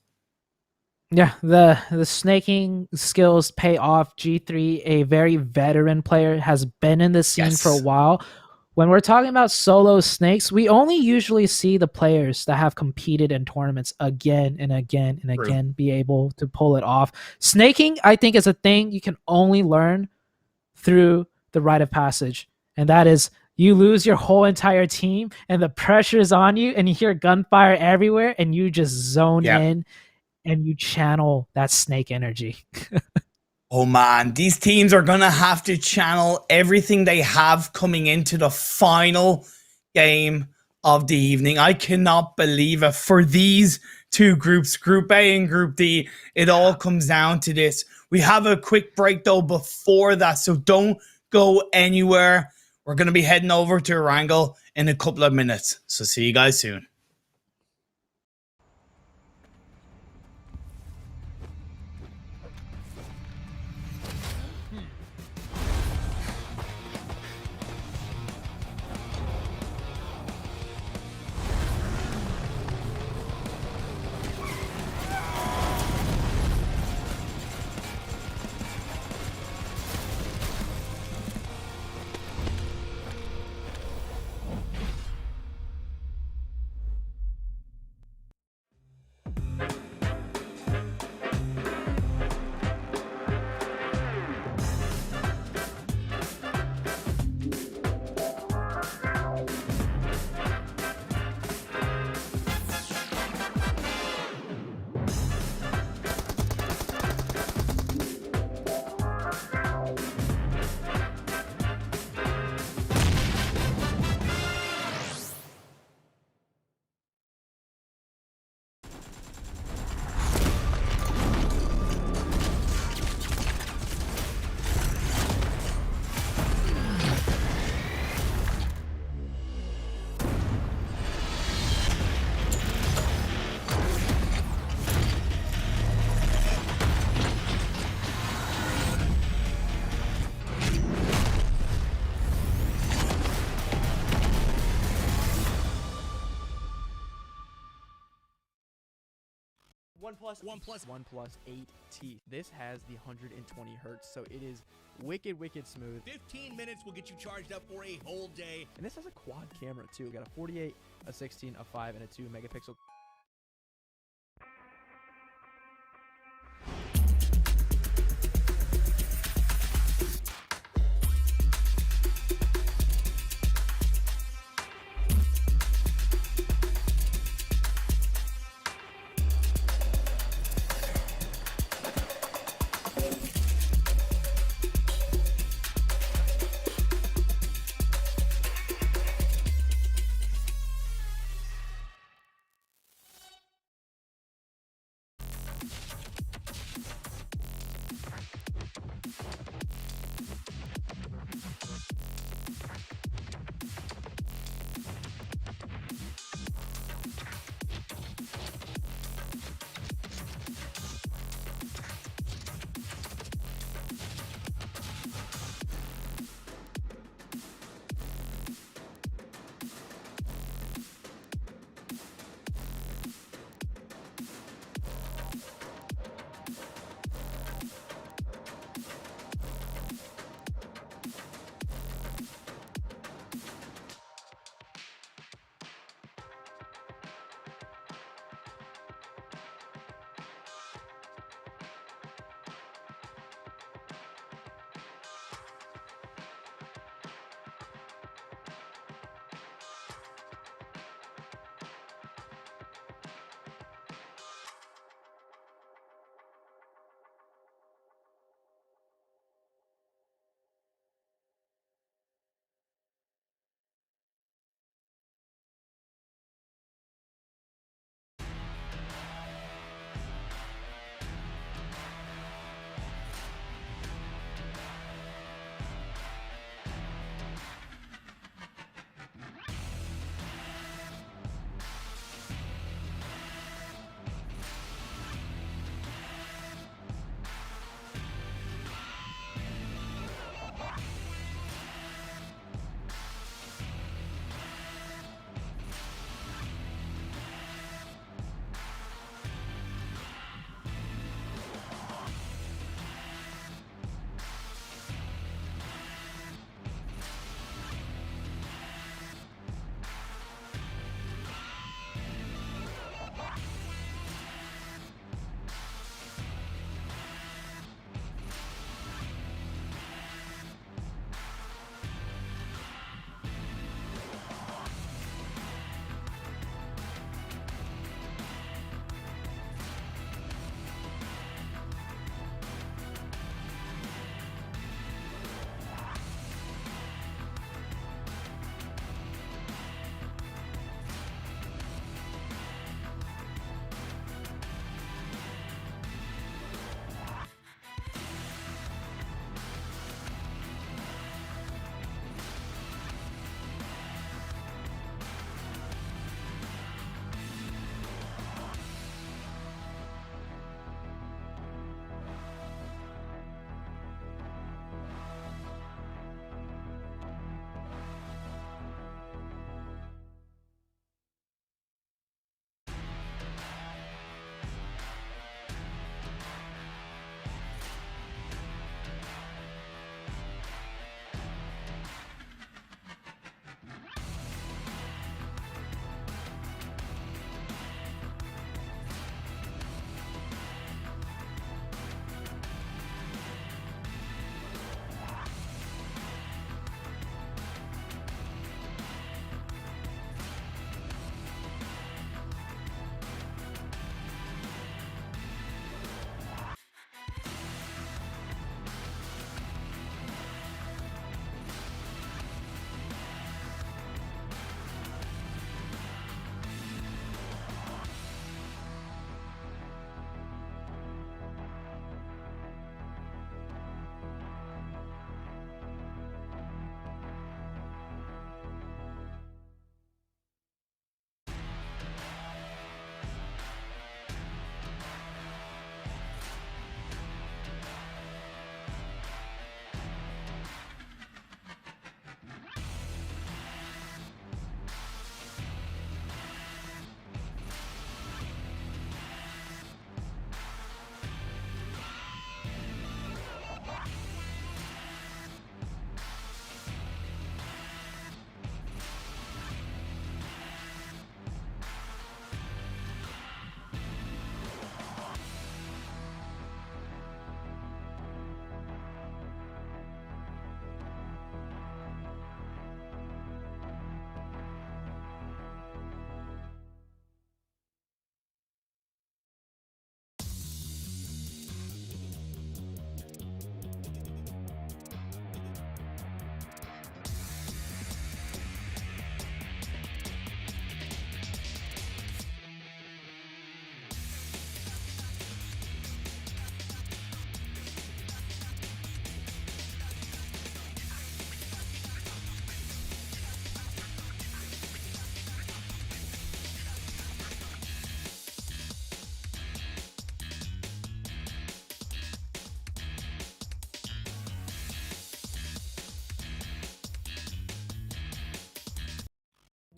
Yeah, the snaking skills pay off. G3, a very veteran player, has been in the scene for a while. When we're talking about solo snakes, we only usually see the players that have competed in tournaments again and again and again be able to pull it off. Snaking, I think, is a thing you can only learn through the rite of passage. And that is, you lose your whole entire team and the pressure is on you and you hear gunfire everywhere and you just zone in and you channel that snake energy. Oh man, these teams are going to have to channel everything they have coming into the final game of the evening. I cannot believe it. For these 2 groups, Group A and Group D, it all comes down to this. We have a quick break though before that, so don't go anywhere. We're going to be heading over to Erangel in a couple of minutes. So see you guys soon. OnePlus 8 teeth. This has the 120 hertz, so it is wicked smooth. 15 minutes will get you charged up for a whole day. And this has a quad camera too. We got a 48, a 16, a 5, and a 2 megapixel.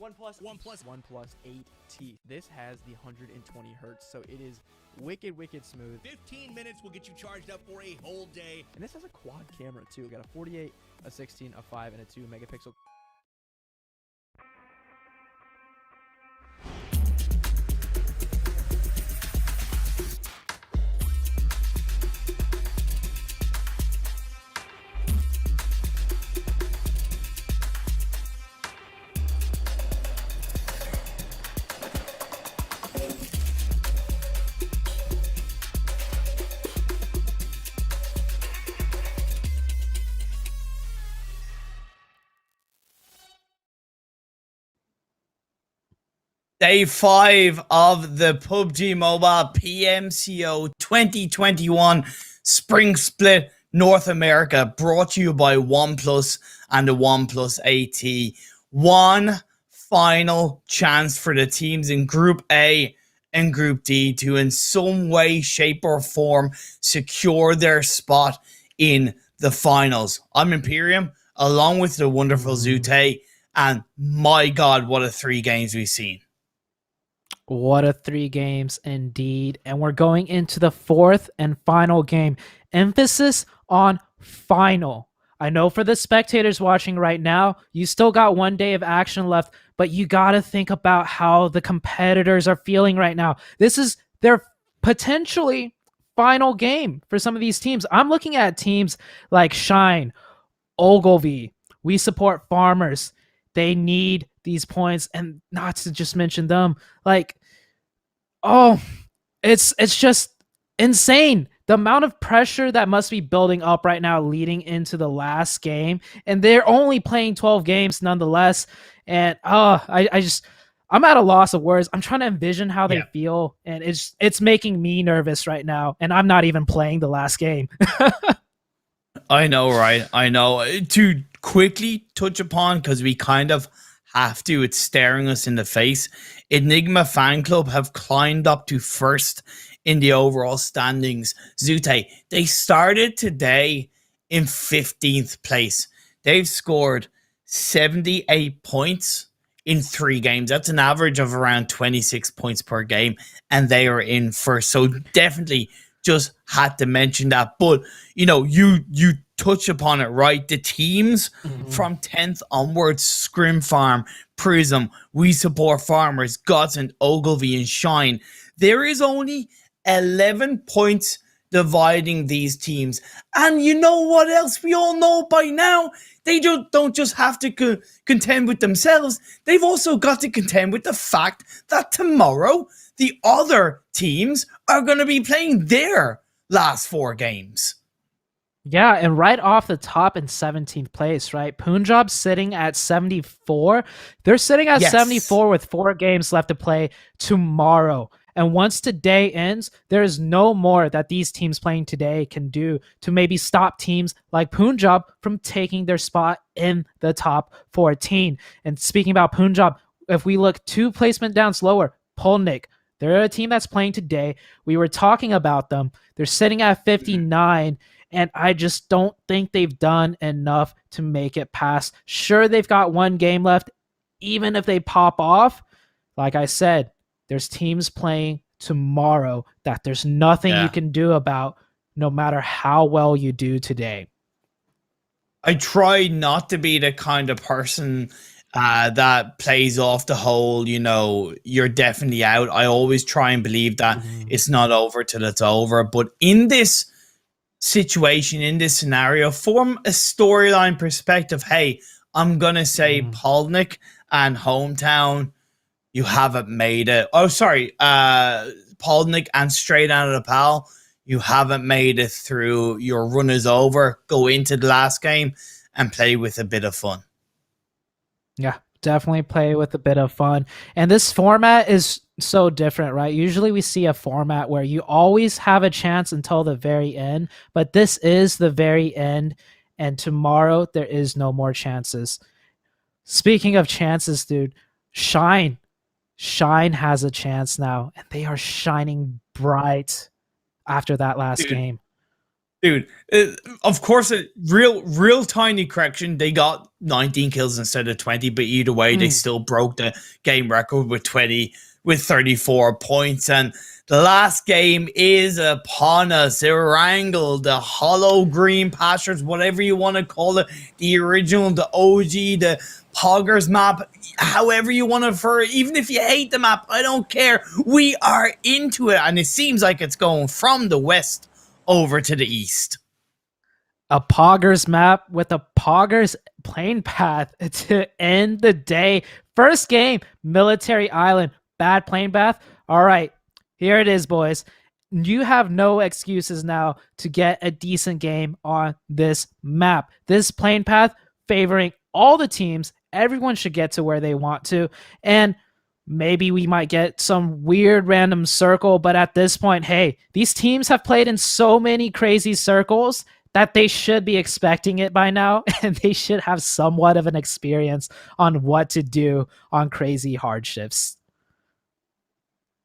OnePlus 8 teeth. This has the 120 hertz, so it is wicked smooth. 15 minutes will get you charged up for a whole day. And this has a quad camera too. We got a 48, a 16, a 5, and a 2 megapixel. Day 5 of the PUBG Mobile PMCO 2021 Spring Split North America, brought to you by OnePlus and the OnePlus 8T. One final chance for the teams in Group A and Group D to in some way, shape or form secure their spot in the finals. I'm Imperium, along with the wonderful Zute, and my God, what a 3 games we've seen. What a 3 games indeed. And we're going into the 4th and final game. Emphasis on final. I know for the spectators watching right now, you still got 1 day of action left, but you got to think about how the competitors are feeling right now. This is their potentially final game for some of these teams. I'm looking at teams like Shine, Ogilvy. We support farmers. They need these points, and not to just mention them. Like, oh, it's just insane. The amount of pressure that must be building up right now leading into the last game. And they're only playing 12 games nonetheless. And I'm at a loss of words. I'm trying to envision how they feel, and it's making me nervous right now. And I'm not even playing the last game. I know, right? I know. To quickly touch upon, because we kind of have to, it's staring us in the face. Enigma Fan Club have climbed up to 1st in the overall standings. Zute, they started today in 15th place. They've scored 78 points in 3 games. That's an average of around 26 points per game, and they are in 1st. So definitely just had to mention that. But, you know, you touch upon it, right? The teams from 10th onwards, Scrim Farm, Prism, We Support Farmers, Godsend, Ogilvy, and Shine. There is only 11 points dividing these teams. And you know what else we all know by now? They don't just have to contend with themselves. They've also got to contend with the fact that tomorrow the other teams are going to be playing their last 4 games. Yeah, and right off the top in 17th place, right? Punjab sitting at 74. They're sitting at 74 with 4 games left to play tomorrow. And once today ends, there is no more that these teams playing today can do to maybe stop teams like Punjab from taking their spot in the top 14. And speaking about Punjab, if we look 2 placement down slower, Polnik, they're a team that's playing today. We were talking about them. They're sitting at 59. And I just don't think they've done enough to make it past. Sure, they've got 1 game left. Even if they pop off, like I said, there's teams playing tomorrow that there's nothing you can do about, no matter how well you do today. I try not to be the kind of person that plays off the whole, you know, you're definitely out. I always try and believe that it's not over till it's over. But in this situation, in this scenario, from a storyline perspective, hey, I'm gonna say Polnik and Hometown, you haven't made it. Oh, sorry, Polnik and Straight Out of the Pal, you haven't made it through. Your run is over. Go into the last game and play with a bit of fun. Yeah, definitely play with a bit of fun. And this format is so different, right? Usually we see a format where you always have a chance until the very end, but this is the very end, and tomorrow there is no more chances. Speaking of chances, dude, Shine has a chance now, and they are shining bright after that last game. Dude, of course, a real tiny correction. They got 19 kills instead of 20, but either way, they still broke the game record with 34 points. And the last game is upon us. Erangel, the hollow green pastures, whatever you want to call it, the original, the OG, the Poggers map, however you want to refer it. Even if you hate the map, I don't care. We are into it, and it seems like it's going from the west over to the east. A Poggers map with a Poggers plane path to end the day. First game, Military Island, bad plane path. All right, here it is, boys. You have no excuses now to get a decent game on this map. This plane path favoring all the teams. Everyone should get to where they want to. And maybe we might get some weird random circle, but at this point, hey, these teams have played in so many crazy circles that they should be expecting it by now, and they should have somewhat of an experience on what to do on crazy hardships.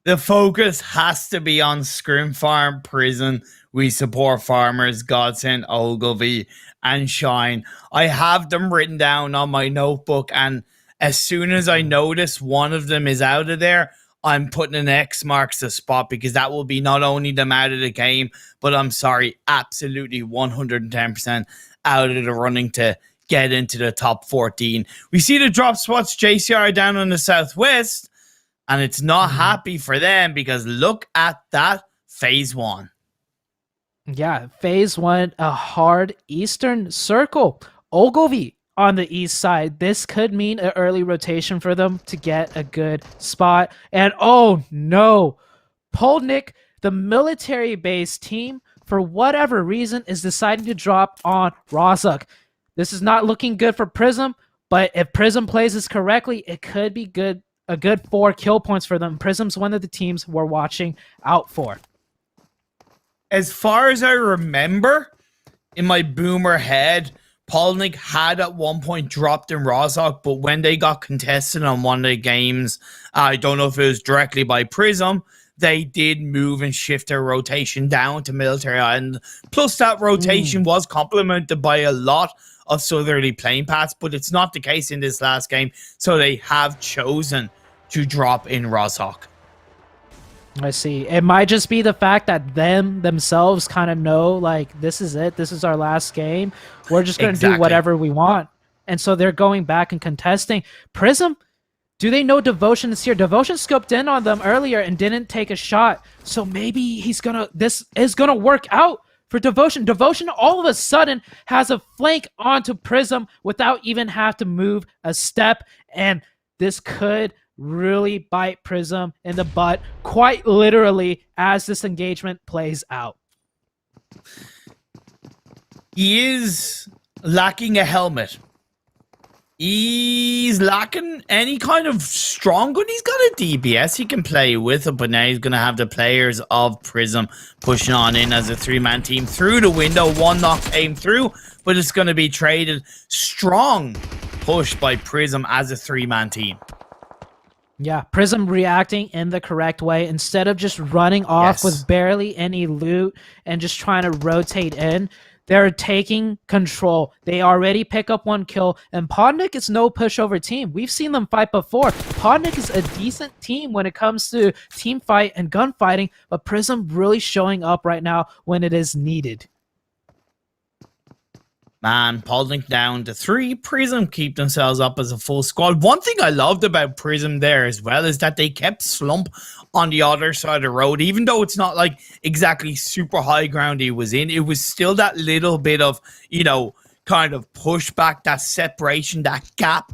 The focus has to be on Scrim Farm Prison. We support farmers, Godsend, Ogilvy, and Shine. I have them written down on my notebook, and as soon as I notice one of them is out of there, I'm putting an X marks the spot, because that will be not only them out of the game, but I'm sorry, absolutely 110% out of the running to get into the top 14. We see the drop spots, JCR down on the southwest, and it's not happy for them, because look at that phase 1. Yeah, phase 1, a hard eastern circle. Ogilvy on the east side. This could mean an early rotation for them to get a good spot. And oh no, Polnik, the military-based team, for whatever reason, is deciding to drop on Rozhok. This is not looking good for Prism, but if Prism plays this correctly, it could be good. A good 4 kill points for them. Prism's one of the teams we're watching out for. As far as I remember, in my boomer head, Polnik had at one point dropped in Rozhok, but when they got contested on one of the games, I don't know if it was directly by Prism, they did move and shift their rotation down to Military Island. Plus, that rotation was complemented by a lot of southerly plane paths, but it's not the case in this last game, so they have chosen to drop in Rozhok. I see. It might just be the fact that themselves kind of know, like, this is it. This is our last game. We're just going to do whatever we want. And so they're going back and contesting. Prism, do they know Devotion is here? Devotion scoped in on them earlier and didn't take a shot. So maybe this is going to work out for Devotion. Devotion all of a sudden has a flank onto Prism without even have to move a step. And this could really bite Prism in the butt, quite literally, as this engagement plays out. He is lacking a helmet. He's lacking any kind of strong gun. He's got a DBS he can play with it, but now he's going to have the players of Prism pushing on in as a 3-man team through the window. One knock came through, but it's going to be traded. Strong push by Prism as a 3-man team. Yeah, Prism reacting in the correct way. Instead of just running off with barely any loot and just trying to rotate in, they're taking control. They already pick up 1 kill, and Podnik is no pushover team. We've seen them fight before. Podnik is a decent team when it comes to team fight and gunfighting, but Prism really showing up right now when it is needed. Man, Podnik down to 3. Prism keep themselves up as a full squad. One thing I loved about Prism there as well is that they kept Slump on the other side of the road. Even though it's not like exactly super high ground he was in, it was still that little bit of, you know, kind of pushback, that separation, that gap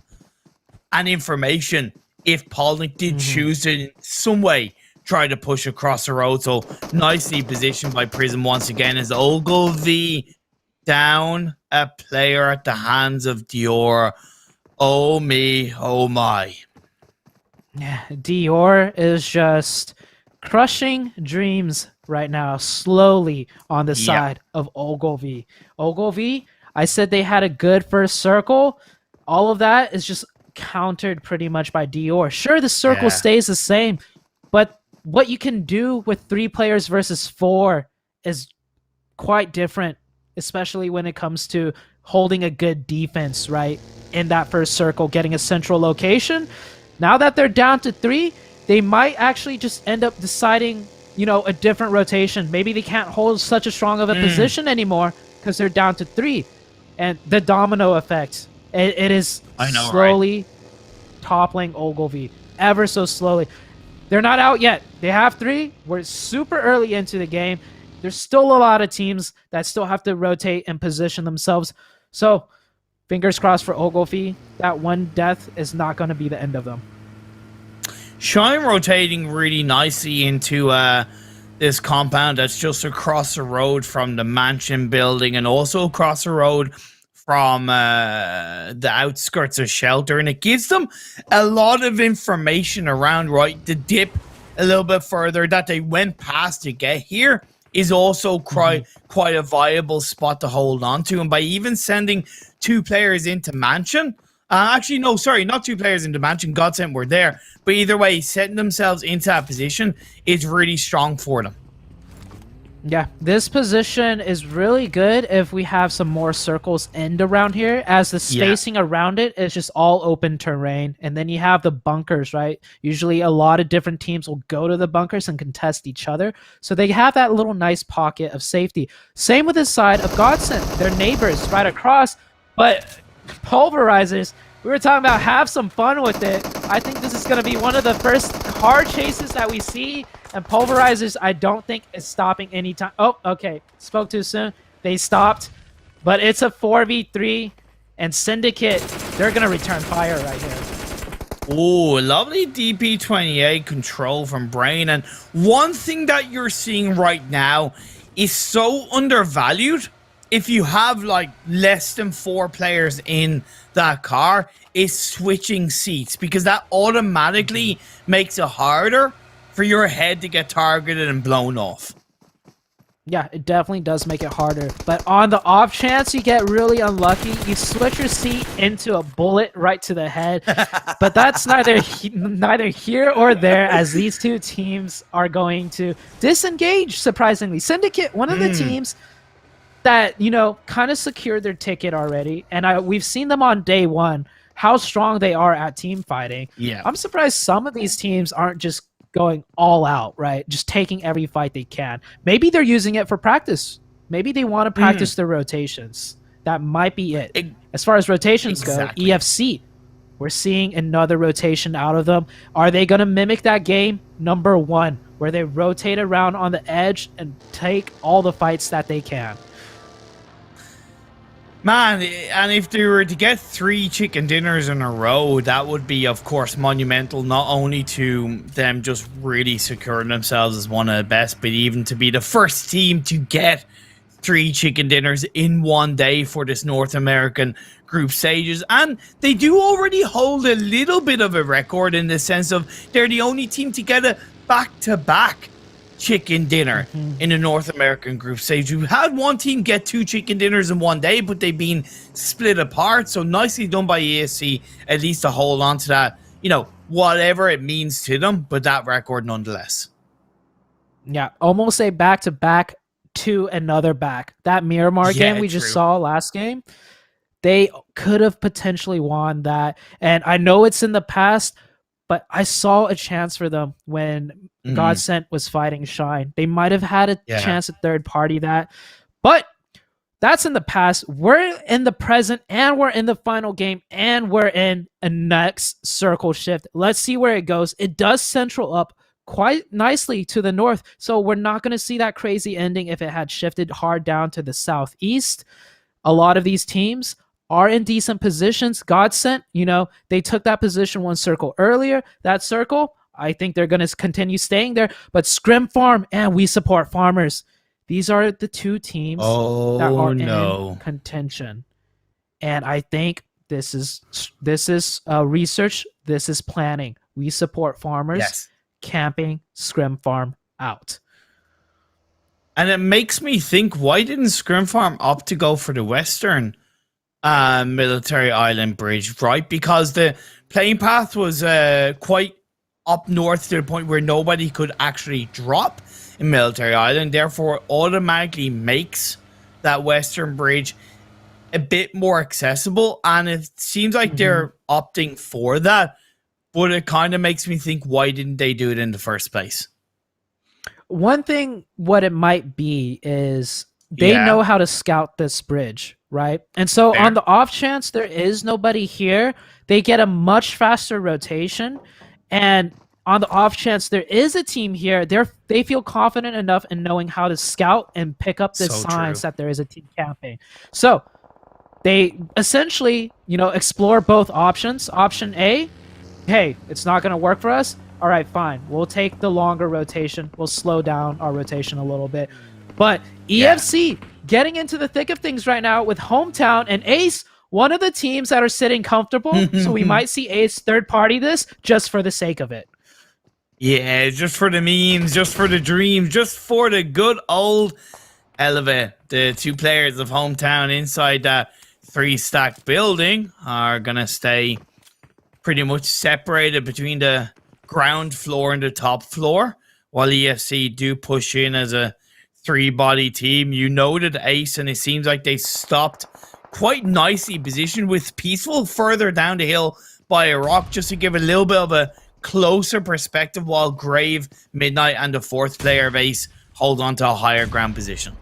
and information if Podnik did choose to in some way try to push across the road. So nicely positioned by Prism once again as Ogilvy down a player at the hands of Dior. Oh me, oh my. Yeah, Dior is just crushing dreams right now, slowly on the side of Ogilvy. Ogilvy, I said they had a good first circle. All of that is just countered pretty much by Dior. Sure, the circle stays the same, but what you can do with 3 players versus 4 is quite different, especially when it comes to holding a good defense, right? In that first circle, getting a central location. Now that they're down to 3, they might actually just end up deciding, a different rotation. Maybe they can't hold such a strong of a position anymore because they're down to 3. And the domino effect, it is slowly toppling Ogilvy, ever so slowly. They're not out yet. They have 3. We're super early into the game. There's still a lot of teams that still have to rotate and position themselves. So, fingers crossed for Ogilvy. That one death is not going to be the end of them. Shine rotating really nicely into this compound that's just across the road from the mansion building and also across the road from the outskirts of shelter, and it gives them a lot of information around, right? The dip a little bit further that they went past to get here is also quite a viable spot to hold on to. And by even sending 2 players into mansion, actually, no, sorry, not 2 players into mansion, Godsent were there, but either way, setting themselves into that position is really strong for them. Yeah, this position is really good if we have some more circles end around here, as the spacing around it is just all open terrain. And then you have the bunkers, right? Usually a lot of different teams will go to the bunkers and contest each other. So they have that little nice pocket of safety. Same with this side of Godsent. They're neighbors right across, but pulverizers, we were talking about have some fun with it. I think this is going to be one of the first car chases that we see. And pulverizers, I don't think is stopping anytime. Oh, okay. Spoke too soon. They stopped. But it's a 4v3. And Syndicate, they're going to return fire right here. Oh, lovely DP28 control from Brain. And one thing that you're seeing right now is so undervalued. If you have like less than 4 players in that car, is switching seats, because that automatically makes it harder for your head to get targeted and blown off. Yeah, it definitely does make it harder. But on the off chance you get really unlucky, you switch your seat into a bullet right to the head. But that's neither here or there, as these 2 teams are going to disengage, surprisingly. Syndicate, one of the teams that, kind of secured their ticket already. And we've seen them on day 1, how strong they are at team fighting. Yeah. I'm surprised some of these teams aren't just going all out, right? Just taking every fight they can. Maybe they're using it for practice. Maybe they want to practice their rotations. That might be it. As far as rotations go, EFC, we're seeing another rotation out of them. Are they going to mimic that game? Number 1, where they rotate around on the edge and take all the fights that they can. Man, and if they were to get 3 chicken dinners in a row, that would be, of course, monumental, not only to them just really securing themselves as one of the best, but even to be the first team to get 3 chicken dinners in one day for this North American group stages. And they do already hold a little bit of a record in the sense of they're the only team to get a back-to-back chicken dinner in the North American group stage. We've had one team get 2 chicken dinners in one day, but they've been split apart. So nicely done by ESC, at least to hold on to that, whatever it means to them, but that record nonetheless. Yeah, almost a back-to-back to another back. That Miramar game we just saw last game, they could have potentially won that. And I know it's in the past, but I saw a chance for them when Godsent was fighting Shine. They might have had a chance at third party that, but that's in the past. We're in the present, and we're in the final game, and we're in a next circle shift. Let's see where it goes. It does central up quite nicely to the north, so we're not going to see that crazy ending if it had shifted hard down to the southeast. A lot of these teams are in decent positions. Godsent, they took that position 1 circle earlier. That circle, I think they're going to continue staying there. But Scrim Farm and We Support Farmers, these are the 2 teams that are in contention. And I think this is research. This is planning. We Support Farmers, camping Scrim Farm out. And it makes me think, why didn't Scrim Farm opt to go for the Western military island bridge, right? Because the plane path was quite up north to the point where nobody could actually drop. in Military Island, therefore automatically makes that western bridge a bit more accessible, and it seems like they're opting for that, but it kind of makes me think, why didn't they do it in the first place? One thing, what it might be is they know how to scout this bridge, right? And so on the off chance there is nobody here, they get a much faster rotation, and on the off chance there is a team here, they feel confident enough in knowing how to scout and pick up the signs that there is a team camping. So they essentially, explore both options. Option A, hey, it's not going to work for us. All right, fine. We'll take the longer rotation. We'll slow down our rotation a little bit. But EFC getting into the thick of things right now with Hometown and Ace, one of the teams that are sitting comfortable. So we might see Ace third party this just for the sake of it. Yeah, just for the memes, just for the dreams, just for the good old Elevate. The two players of Hometown inside that 3-stack building are going to stay pretty much separated between the ground floor and the top floor, while EFC do push in as a 3-body team. You noted Ace, and it seems like they stopped quite nicely positioned with Peaceful further down the hill by a rock, just to give a little bit of a closer perspective, while Grave, Midnight, and the 4th player of Ace hold on to a higher ground position.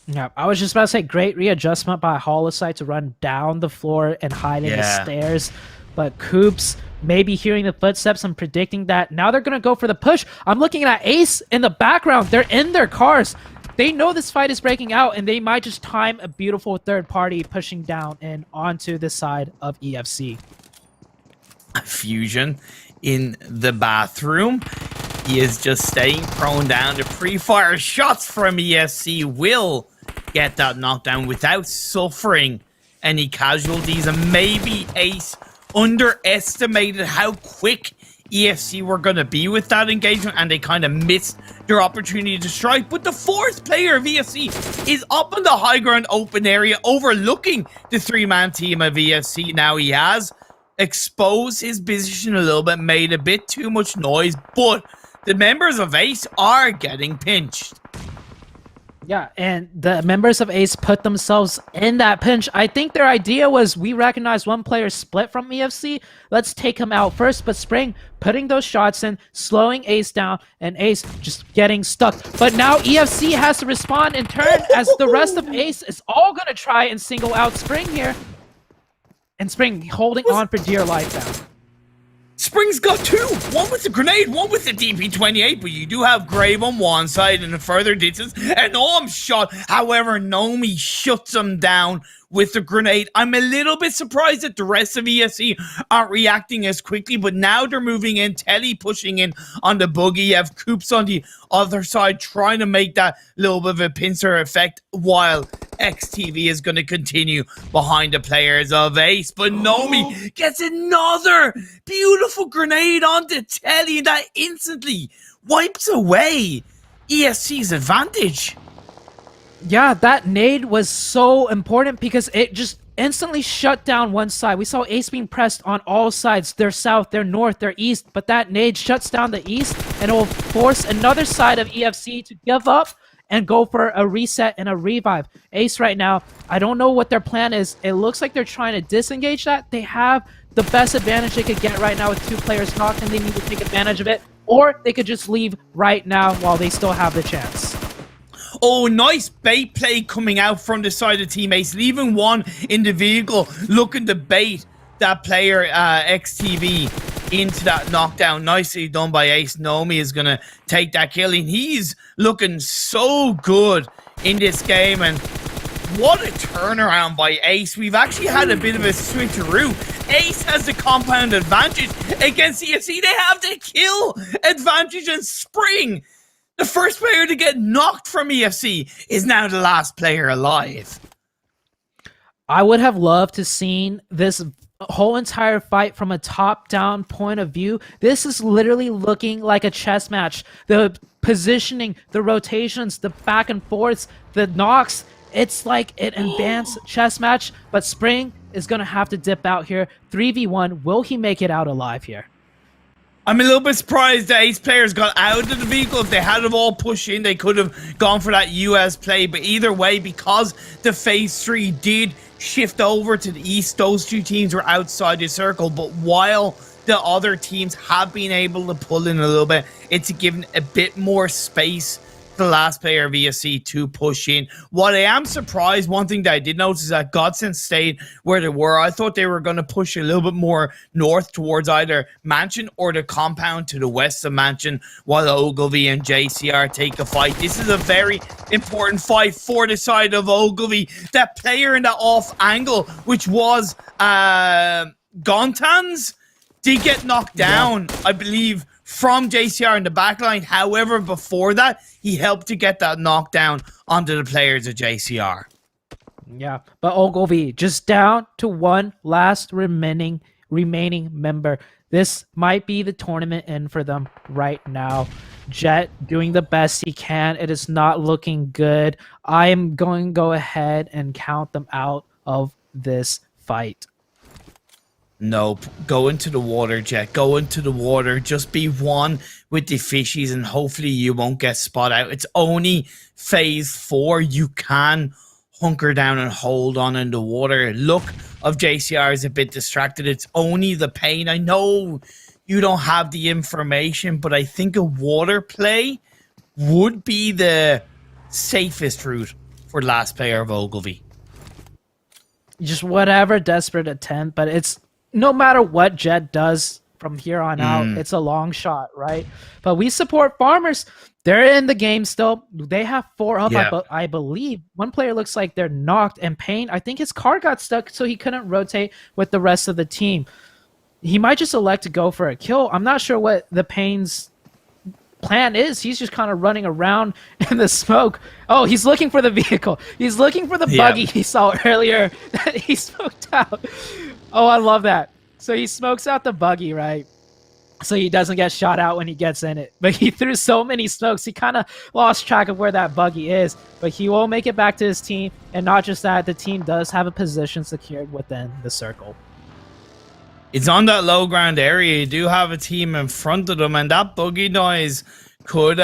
Yeah, I was just about to say, great readjustment by Holosight to run down the floor and hide in the stairs. But Coops maybe hearing the footsteps and predicting that. Now they're going to go for the push. I'm looking at Ace in the background. They're in their cars. They know this fight is breaking out, and they might just time a beautiful third party pushing down and onto the side of EFC. Fusion in the bathroom. He is just staying prone down. The pre-fire shots from EFC will get that knockdown without suffering any casualties, and maybe Ace underestimated how quick EFC were going to be with that engagement, and they kind of missed their opportunity to strike. But the 4th player of EFC is up in the high ground open area overlooking the 3-man team of EFC. Now he has exposed his position a little bit, made a bit too much noise, but the members of Ace are getting pinched. Yeah, and the members of Ace put themselves in that pinch. I think their idea was, we recognize one player split from EFC. Let's take him out first. But Spring putting those shots in, slowing Ace down, and Ace just getting stuck. But now EFC has to respond in turn, as the rest of Ace is all going to try and single out Spring here. And Spring holding on for dear life now. Spring's got 2. One with the grenade, one with the DP-28, but you do have Grave on one side and a further distance. An arm shot. However, Nomi shuts him down with the grenade. I'm a little bit surprised that the rest of ESC aren't reacting as quickly, but now they're moving in. Telly pushing in on the buggy. You have Coops on the other side trying to make that little bit of a pincer effect, while XTV is going to continue behind the players of Ace. But Nomi gets another beautiful grenade onto Telly, and that instantly wipes away ESC's advantage. Yeah, that nade was so important because it just instantly shut down one side. We saw Ace being pressed on all sides. Their south, their north, their east. But that nade shuts down the east, and it will force another side of EFC to give up and go for a reset and a revive. Ace right now, I don't know what their plan is. It looks like they're trying to disengage that. They have the best advantage they could get right now with 2 players knocked, and they need to take advantage of it. Or they could just leave right now while they still have the chance. Oh, nice bait play coming out from the side of Team Ace, leaving one in the vehicle, looking to bait that player, XTV, into that knockdown. Nicely done by Ace. Nomi is going to take that kill, and he's looking so good in this game. And what a turnaround by Ace. We've actually had a bit of a switcheroo. Ace has the compound advantage against EFC. They have the kill advantage, and Spring, the first player to get knocked from EFC, is now the last player alive. I would have loved to seen this whole entire fight from a top-down point of view. This is literally looking like a chess match. The positioning, the rotations, the back and forths, the knocks. It's like an advanced chess match, but Spring is going to have to dip out here. 3v1. Will he make it out alive here? I'm a little bit surprised the Ace players got out of the vehicle. If they had them all pushed in, they could have gone for that US play. But either way, because the phase 3 did shift over to the east, those two teams were outside the circle. But while the other teams have been able to pull in a little bit, it's given a bit more space to the last player of ESC to push in. What I am surprised, one thing that I did notice is that Godsend stayed where they were. I thought they were going to push a little bit more north towards either Mansion or the compound to the west of Mansion, while Ogilvy and JCR take a fight. This is a very important fight for the side of Ogilvy. That player in that off angle, which was Gontans, did get knocked down, I believe, from JCR in the backline. However, before that, he helped to get that knockdown onto the players of JCR. Yeah, but Ogilvy just down to one last remaining member. This might be the tournament end for them right now. Jet doing the best he can. It is not looking good. I am going to go ahead and count them out of this fight. Nope. Go into the water, Jet. Go into the water. Just be one with the fishies and hopefully you won't get spot out. It's only phase 4. You can hunker down and hold on in the water. Look of JCR is a bit distracted. It's only the pain. I know you don't have the information, but I think a water play would be the safest route for the last player of Ogilvy. Just whatever desperate attempt, but it's no matter what Jet does from here on out, it's a long shot, right? But we support farmers. They're in the game still. They have 4 up, Yeah. I believe. One player looks like they're knocked, and Payne, I think his car got stuck, so he couldn't rotate with the rest of the team. He might just elect to go for a kill. I'm not sure what the Payne's plan is. He's just kind of running around in the smoke. Oh, he's looking for the vehicle. He's looking for the buggy he saw earlier that he smoked out. Oh, I love that. So he smokes out the buggy, right? So he doesn't get shot out when he gets in it. But he threw so many smokes, he kind of lost track of where that buggy is. But he will make it back to his team. And not just that, the team does have a position secured within the circle. It's on that low ground area. You do have a team in front of them, and that buggy noise could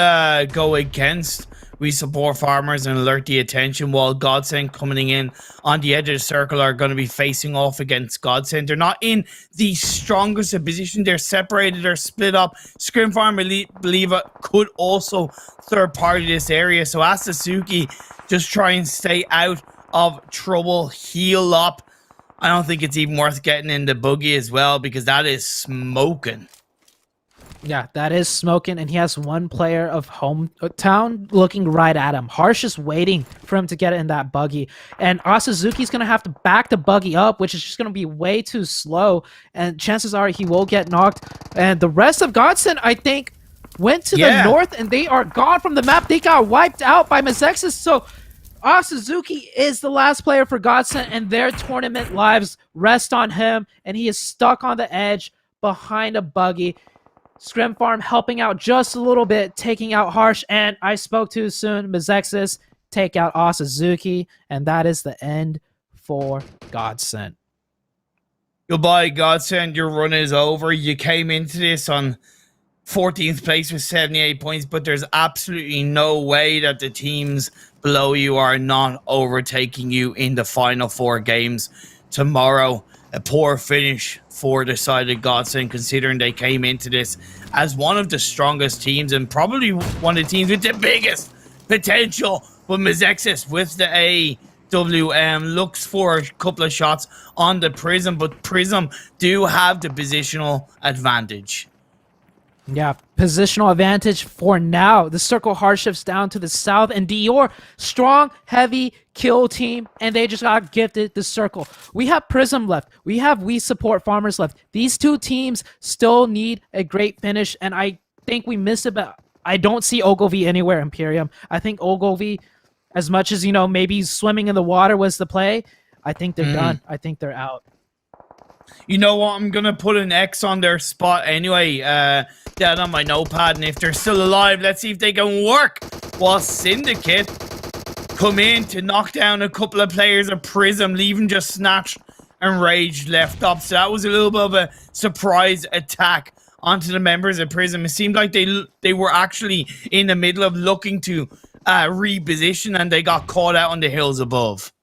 go against We Support Farmers and alert the attention, while Godsend coming in on the edge of the circle are going to be facing off against Godsend. They're not in the strongest of position. They're separated, they're split up. Scrim Farm, I believe, could also third party this area. So Asasuki, just try and stay out of trouble, heal up. I don't think it's even worth getting in the buggy as well, because that is smoking. Yeah, that is smoking, and he has one player of hometown looking right at him. Harsh is waiting for him to get in that buggy, and Asazuki's going to have to back the buggy up, which is just going to be way too slow, and chances are he will get knocked. And the rest of Godsend, I think, went to the north, and they are gone from the map. They got wiped out by Mazexis, so Asazuki is the last player for Godsend, and their tournament lives rest on him, and he is stuck on the edge behind a buggy. Scrim Farm helping out just a little bit, taking out Harsh, and I spoke too soon. Mazexis take out Asazuki, and that is the end for Godsend. Goodbye, Godsend. Your run is over. You came into this on 14th place with 78 points, but there's absolutely no way that the teams below you are not overtaking you in the final 4 games tomorrow. A poor finish for the side of Godsend, considering they came into this as one of the strongest teams and probably one of the teams with the biggest potential. But Mazexis with the AWM looks for a couple of shots on the Prism, but Prism do have the positional advantage. Yeah, positional advantage for now. The circle hard shifts down to the south, and Dior, strong, heavy kill team, and they just got gifted the circle. We have Prism left. We Support Farmers left. These two teams still need a great finish, and I think we missed about. I don't see Ogilvy anywhere, Imperium. I think Ogilvy, as much as, maybe swimming in the water was the play, I think they're done. I think they're out. You know what? I'm going to put an X on their spot anyway, down on my notepad. And if they're still alive, let's see if they can work. While Syndicate come in to knock down a couple of players of Prism, leaving just Snatch and Rage left up. So that was a little bit of a surprise attack onto the members of Prism. It seemed like they were actually in the middle of looking to reposition, and they got caught out on the hills above.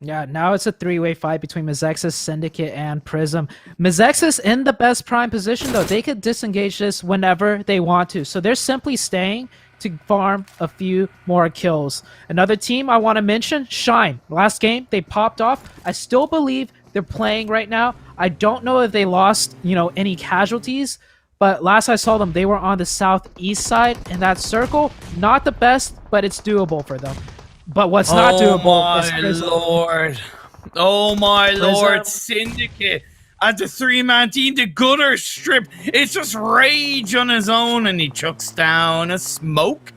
Yeah, now it's a three-way fight between Mizexis, Syndicate, and Prism. Mizexis in the best prime position, though. They could disengage this whenever they want to. So they're simply staying to farm a few more kills. Another team I want to mention, Shine. Last game, they popped off. I still believe they're playing right now. I don't know if they lost, any casualties, but last I saw them, they were on the southeast side in that circle. Not the best, but it's doable for them. But what's not doable is Prism. Oh my Prism. lord, Syndicate as the three-man team, the gunner strip. It's just rage on his own, and he chucks down a smoke,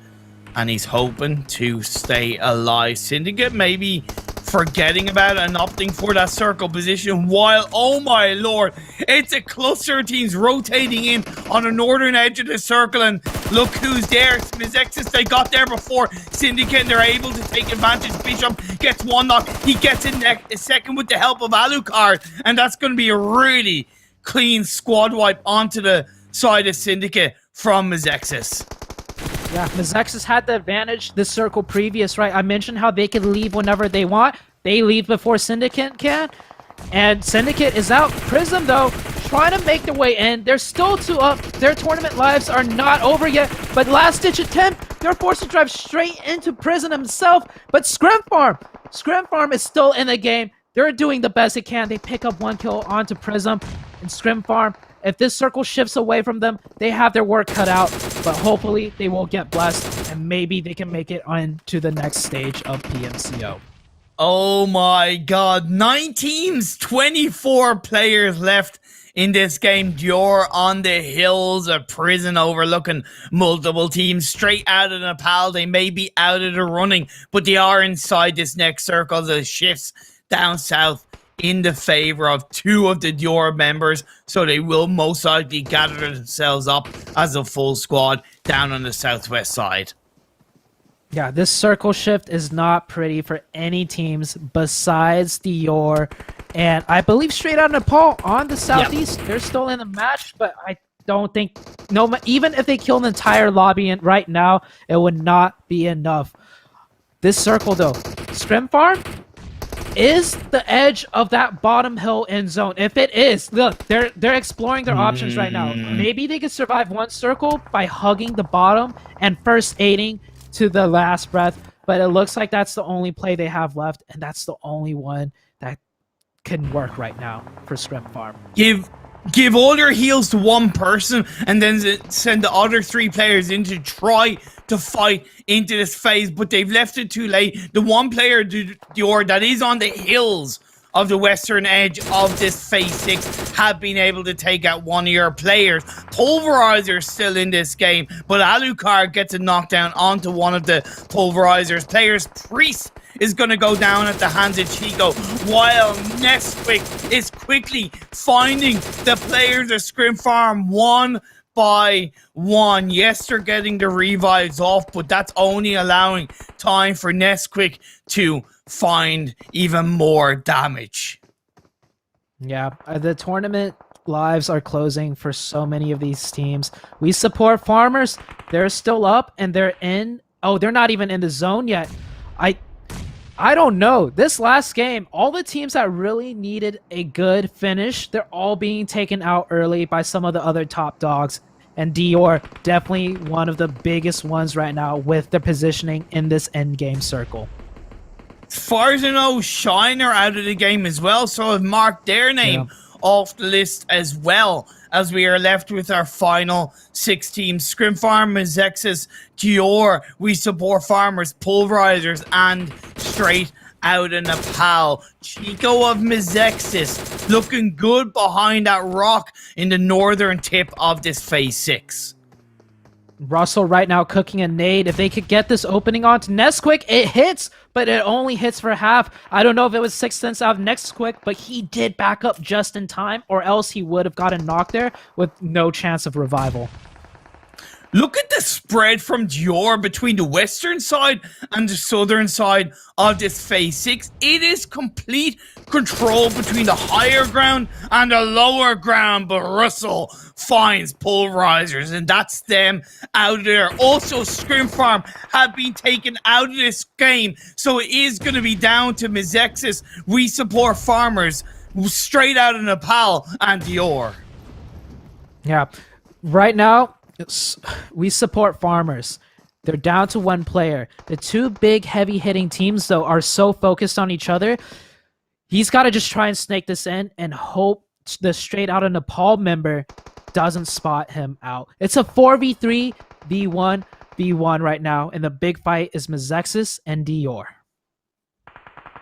and he's hoping to stay alive. Syndicate maybe forgetting about it and opting for that circle position, while, oh my lord, it's a cluster of teams rotating in on the northern edge of the circle, and look who's there. Mizexis, they got there before Syndicate, and they're able to take advantage. Bishop gets one knock, he gets in a second with the help of Alucard, and that's going to be a really clean squad wipe onto the side of Syndicate from Mizexis. Yeah, Mizexis had the advantage this circle previous, right? I mentioned how they can leave whenever they want. They leave before Syndicate can. And Syndicate is out. Prism, though, trying to make their way in. They're still 2 up. Their tournament lives are not over yet. But last-ditch attempt, they're forced to drive straight into Prism himself. But Scrim Farm is still in the game. They're doing the best they can. They pick up 1 kill onto Prism. And Scrim Farm, if this circle shifts away from them, they have their work cut out. But hopefully, they will get blessed. And maybe they can make it on to the next stage of PMCO. Oh my god, 9 teams, 24 players left in this game. Dior on the hills of Prison overlooking multiple teams straight out of Nepal. They may be out of the running, but they are inside this next circle that shifts down south in the favor of 2 of the Dior members, so they will most likely gather themselves up as a full squad down on the southwest side. Yeah, this circle shift is not pretty for any teams besides Dior. And I believe straight out of Nepal on the southeast, they're still in the match, but I don't think, even if they kill an entire lobby right now, it would not be enough. This circle, though, Scrim Farm is the edge of that bottom hill end zone. If it is, look, they're exploring their options right now. Maybe they could survive 1 circle by hugging the bottom and first aiding to the last breath, but it looks like that's the only play they have left, and that's the only one that can work right now for Scrim Farm. Give all your heals to 1 person, and then send the other 3 players in to try to fight into this phase, but they've left it too late. The 1 player, Dior, that is on the hills of the western edge of this phase 6 have been able to take out 1 of your players. Pulverizer's still in this game, but Alucard gets a knockdown onto 1 of the Pulverizers. Players Priest is going to go down at the hands of Chico, while Nesquik is quickly finding the players of Scrim Farm 1 by 1. Yes, they're getting the revives off, but that's only allowing time for Nesquik to find even more damage. Yeah, the tournament lives are closing for so many of these teams. We support farmers. They're still up and they're in. Oh, they're not even in the zone yet. I don't know. This last game, all the teams that really needed a good finish, they're all being taken out early by some of the other top dogs. And Dior, definitely one of the biggest ones right now with their positioning in this endgame circle. As far as I know, Shine are out of the game as well, so I've marked their name off the list as well, as we are left with our final 6 teams. Scrim Farm, Mizexis, Dior, We Support Farmers, Pulverizers, and straight out of Nepal. Chico of Mizexis looking good behind that rock in the northern tip of this phase 6. Russell right now cooking a nade. If they could get this opening onto Nesquik, it hits, but it only hits for half. I don't know if it was 6 cents out of Nesquik, but he did back up just in time, or else he would have gotten knocked there with no chance of revival. Look at the spread from Dior between the western side and the southern side of this phase 6. It is complete control between the higher ground and the lower ground, but Russell finds pulverizers, and that's them out of there. Also, Scrim Farm have been taken out of this game, so it is going to be down to Mizexis. We support farmers straight out of Nepal and Dior. Yeah. Right now, we support farmers. They're down to one player. The two big heavy-hitting teams, though, are so focused on each other. He's got to just try and snake this in and hope the straight out of Nepal member doesn't spot him out. It's a 4v3, v1 right now, and the big fight is Mizexis and Dior.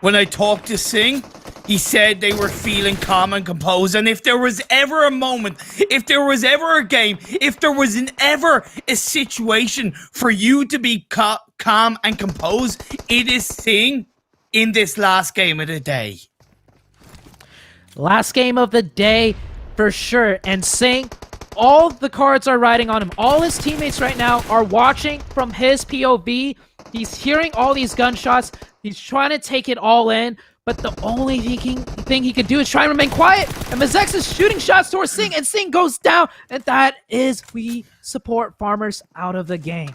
When I talked to Singh, he said they were feeling calm and composed, and if there was ever a moment, if there was ever a game, if there was ever a situation for you to be calm and composed, it is Singh in this last game of the day. Last game of the day, for sure, and Singh, all the cards are riding on him. All his teammates right now are watching from his POV. He's hearing all these gunshots. He's trying to take it all in, but the only thing he could do is try and remain quiet. And Mizexis is shooting shots towards Singh, and Singh goes down. And that is, we support farmers out of the game.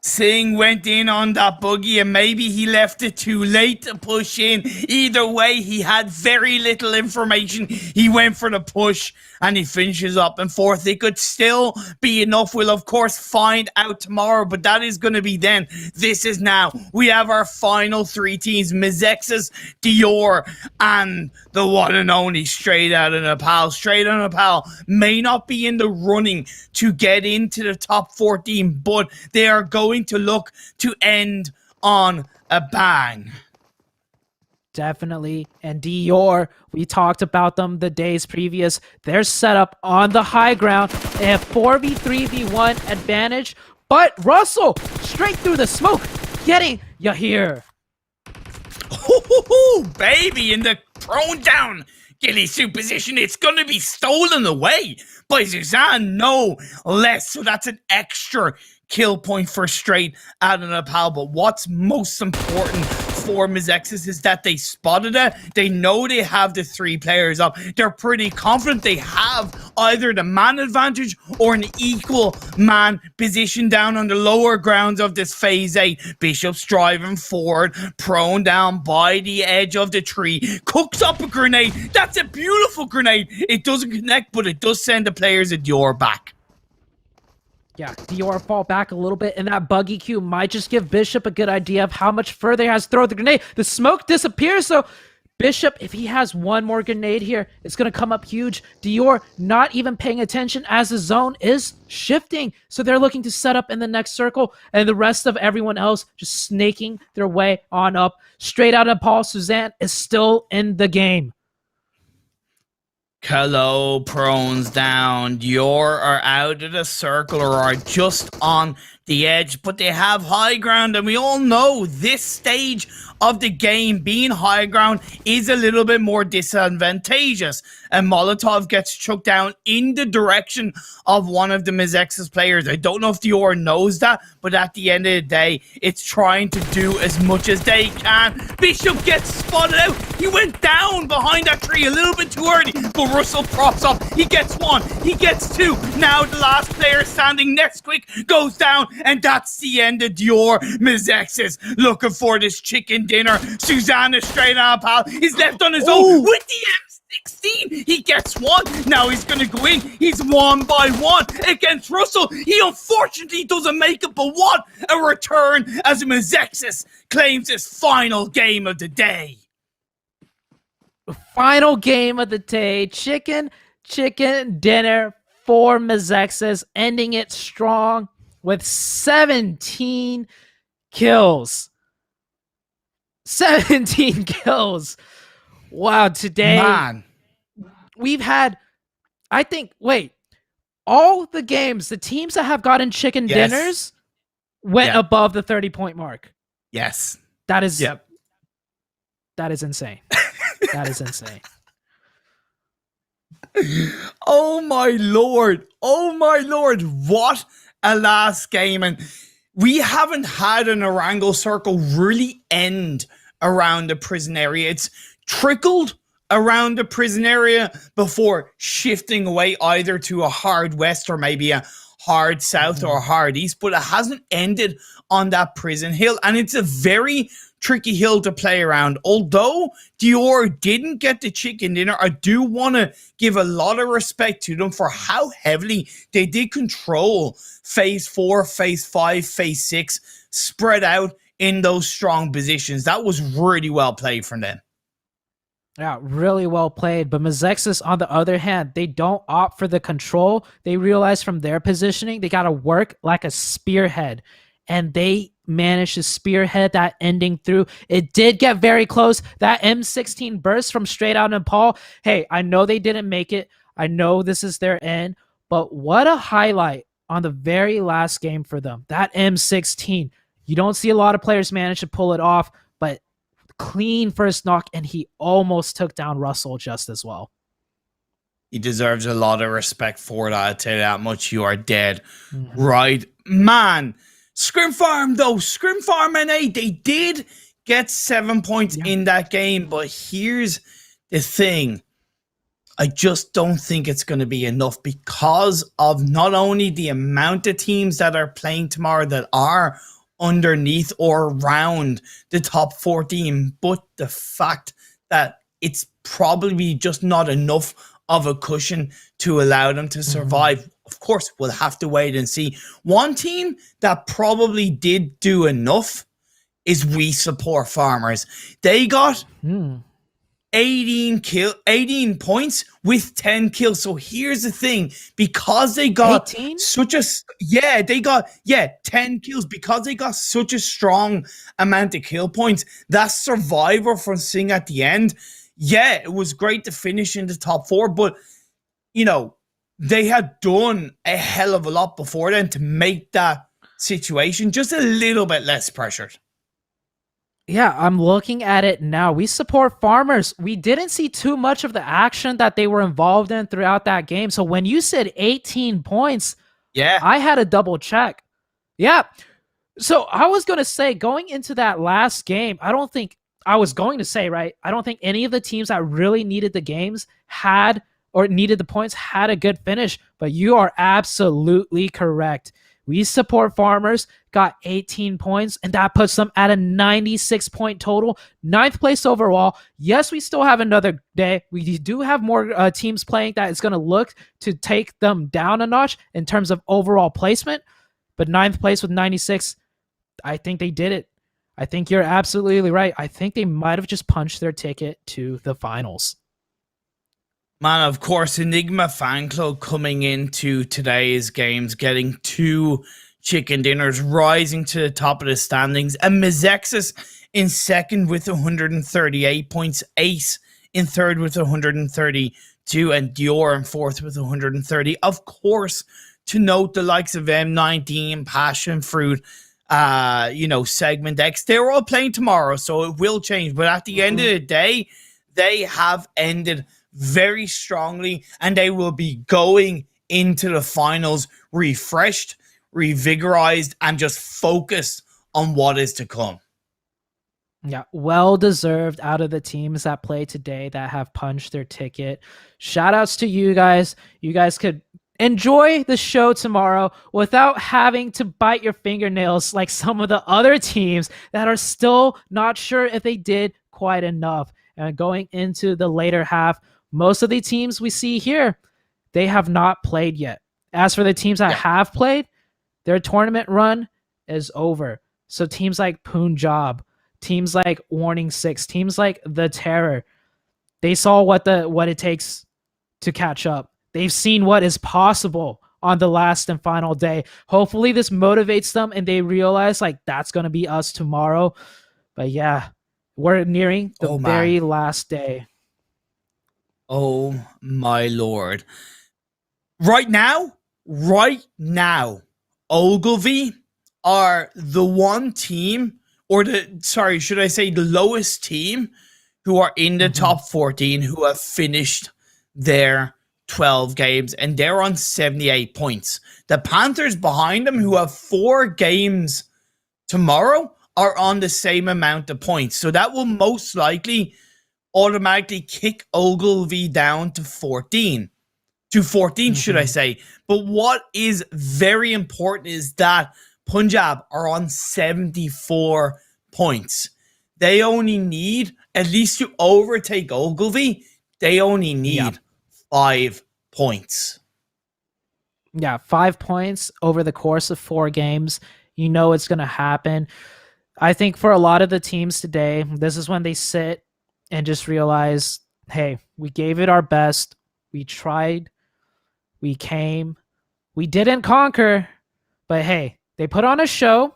Singh went in on that buggy, and maybe he left it too late to push in. Either way, he had very little information. He went for the push, and he finishes up in fourth. It could still be enough. We'll, of course, find out tomorrow, but that is going to be then. This is now. We have our final three teams, Mizexis, Dior, and the one and only straight out of Nepal. Straight out of Nepal may not be in the running to get into the top 14, but they are going to look to end on a bang. Definitely. And Dior, we talked about them the days previous. They're set up on the high ground. They have 4v3, v1 advantage. But Russell, straight through the smoke, getting Yahir. Ooh, baby, in the prone down ghillie suit position. It's going to be stolen away by Suzanne, no less. So that's an extra kill point for straight out of Nepal. But what's most important for Mizexis is that they spotted it. They know they have the three players up. They're pretty confident they have either the man advantage or an equal man position down on the lower grounds of this phase 8. Bishop's driving forward, prone down by the edge of the tree, cooks up a grenade. That's a beautiful grenade. It doesn't connect, but it does send the players of Dior back. Yeah, Dior fall back a little bit, and that buggy Q might just give Bishop a good idea of how much further he has to throw the grenade. The smoke disappears, so Bishop, if he has one more grenade here, it's going to come up huge. Dior not even paying attention as the zone is shifting, so they're looking to set up in the next circle, and the rest of everyone else just snaking their way on up. Straight out of Paul, Suzanne is still in the game. Hello, prones down. Dior are out of the circle or are just on the edge, but they have high ground, and we all know this stage of the game being high ground is a little bit more disadvantageous. And Molotov gets chucked down in the direction of one of the Mizexis players. I don't know if Dior knows that, but at the end of the day, it's trying to do as much as they can. Bishop gets spotted out. He went down behind that tree a little bit too early, but Russell props up. He gets one. He gets two. Now the last player standing next quick goes down, and that's the end of Dior. Mizexis looking for this chicken dinner. Susanna straight on pal. He's left on his own with the M16. He gets one. Now he's going to go in. He's 1 by 1 against Russell. He unfortunately doesn't make it, but what a return as Mizexis claims his final game of the day. Final game of the day. Chicken dinner for Mizexis, ending it strong with 17 kills. 17 kills. Wow, today Man. we've had, I think, all the games, the teams that have gotten chicken dinners went above the 30-point mark. Yes. That is, that is insane. That is insane. Oh my lord. Oh my lord. What a last game, and we haven't had an Erangel circle really end around the prison area. It's trickled around the prison area before shifting away either to a hard west or maybe a hard south or a hard east, but it hasn't ended on that prison hill, and it's a very tricky hill to play around. Although Dior didn't get the chicken dinner, I do want to give a lot of respect to them for how heavily they did control phase 4, phase 5, phase 6, spread out in those strong positions. That was really well played from them. Yeah, really well played. But Mazexis, on the other hand, they don't opt for the control. They realize from their positioning, they got to work like a spearhead. And they managed to spearhead that ending through. It did get very close. That M16 burst from straight out Nepal. Hey, I know they didn't make it. I know this is their end. But what a highlight on the very last game for them. That M16. You don't see a lot of players manage to pull it off, but clean first knock, and he almost took down Russell just as well. He deserves a lot of respect for that. I'll tell you that much. You are dead. Right, man. Scrim Farm, though. Scrim Farm NA, they did get 7 points in that game, but here's the thing. I just don't think it's going to be enough because of not only the amount of teams that are playing tomorrow that are underneath or around the top 14, but the fact that it's probably just not enough of a cushion to allow them to survive. Of course, we'll have to wait and see. One team that probably did do enough is We Support Farmers. They got 18 points with 10 kills. So here's the thing, because they got 18? they got 10 kills, because they got such a strong amount of kill points. That survivor from Sing at the end, it was great to finish in the top 4, but you know, they had done a hell of a lot before then to make that situation just a little bit less pressured. Yeah, I'm looking at it now. We Support Farmers. We didn't see too much of the action that they were involved in throughout that game. So when you said 18 points, I had to double check. Yeah. So I was going to say, going into that last game, I don't think any of the teams that really needed the games needed the points had a good finish, but you are absolutely correct. We Support Farmers got 18 points, and that puts them at a 96 point total, 9th place overall. Yes, we still have another day. We do have more teams playing that is going to look to take them down a notch in terms of overall placement, but 9th place with 96, I think they did it. I think you're absolutely right. I think they might have just punched their ticket to the finals. Man, of course, Enigma Fan Club coming into today's games, getting 2 chicken dinners, rising to the top of the standings. And Mazexis in second with 138 points. Ace in third with 132. And Dior in fourth with 130. Of course, to note the likes of M19, Passion Fruit, Segment X, they're all playing tomorrow, so it will change. But at the end of the day, they have ended very strongly, and they will be going into the finals refreshed, revigorized, and just focused on what is to come. Yeah, well deserved out of the teams that play today that have punched their ticket. Shout outs to you guys. You guys could enjoy the show tomorrow without having to bite your fingernails like some of the other teams that are still not sure if they did quite enough. And going into the later half, most of the teams we see here, they have not played yet. As for the teams that have played, their tournament run is over. So teams like Punjab, teams like Warning 6, teams like The Terror, they saw what it takes to catch up. They've seen what is possible on the last and final day. Hopefully this motivates them and they realize that's going to be us tomorrow. But yeah, we're nearing the very last day. Oh my lord. Right now, Ogilvy are the one team, the lowest team who are in the top 14 who have finished their 12 games, and they're on 78 points. The Panthers behind them, who have 4 games tomorrow, are on the same amount of points. So that will most likely automatically kick Ogilvy down to 14. Should I say. But what is very important is that Punjab are on 74 points. They only need, at least to overtake Ogilvy, they only need 5 points. Yeah, 5 points over the course of 4 games. You know it's going to happen. I think for a lot of the teams today, this is when they sit and just realize, hey, we gave it our best. We tried. We came. We didn't conquer. But hey, they put on a show.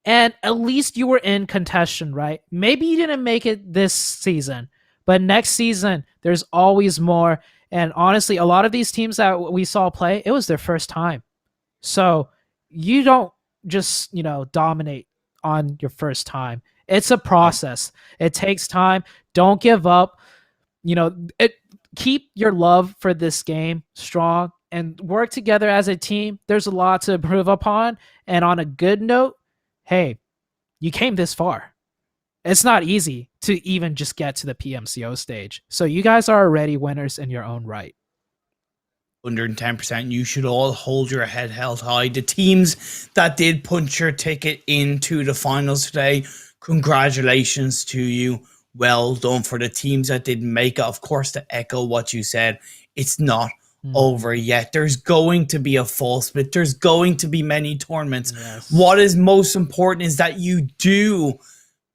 And at least you were in contention, right? Maybe you didn't make it this season, but next season, there's always more. And honestly, a lot of these teams that we saw play, it was their first time. So you don't just, dominate on your first time. It's a process. It takes time. Don't give up. Keep your love for this game strong and work together as a team. There's a lot to improve upon. And on a good note, hey, you came this far. It's not easy to even just get to the PMCO stage. So you guys are already winners in your own right. 110%. You should all hold your head held high. The teams that did punch your ticket into the finals today, congratulations to you. Well done. For the teams that didn't make it, of course, to echo what you said, it's not over yet. There's going to be a fall split. There's going to be many tournaments. Yes. What is most important is that you do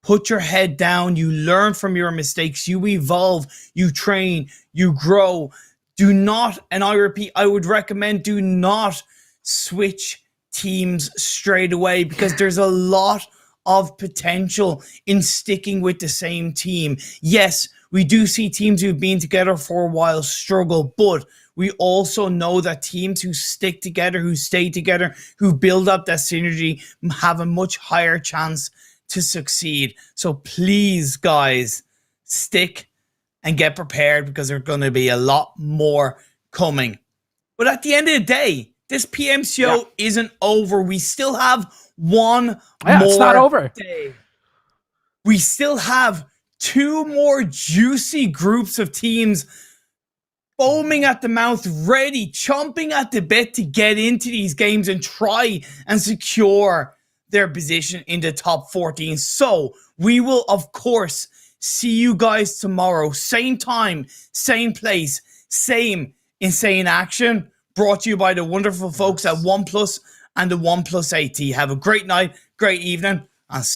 put your head down, you learn from your mistakes, you evolve, you train, you grow. Do not, and I repeat, I would recommend do not switch teams straight away, because there's a lot of potential in sticking with the same team. Yes, we do see teams who've been together for a while struggle, but we also know that teams who stick together, who stay together, who build up that synergy have a much higher chance to succeed. So please, guys, stick and get prepared, because there's going to be a lot more coming. But at the end of the day, this PMCO isn't over. We still have one more it's not over. day. We still have 2 more juicy groups of teams foaming at the mouth, ready, chomping at the bit to get into these games and try and secure their position in the top 14. So we will, of course, see you guys tomorrow. Same time, same place, same insane action. Brought to you by the wonderful folks at OnePlus and the OnePlus AT. Have a great night, great evening, and see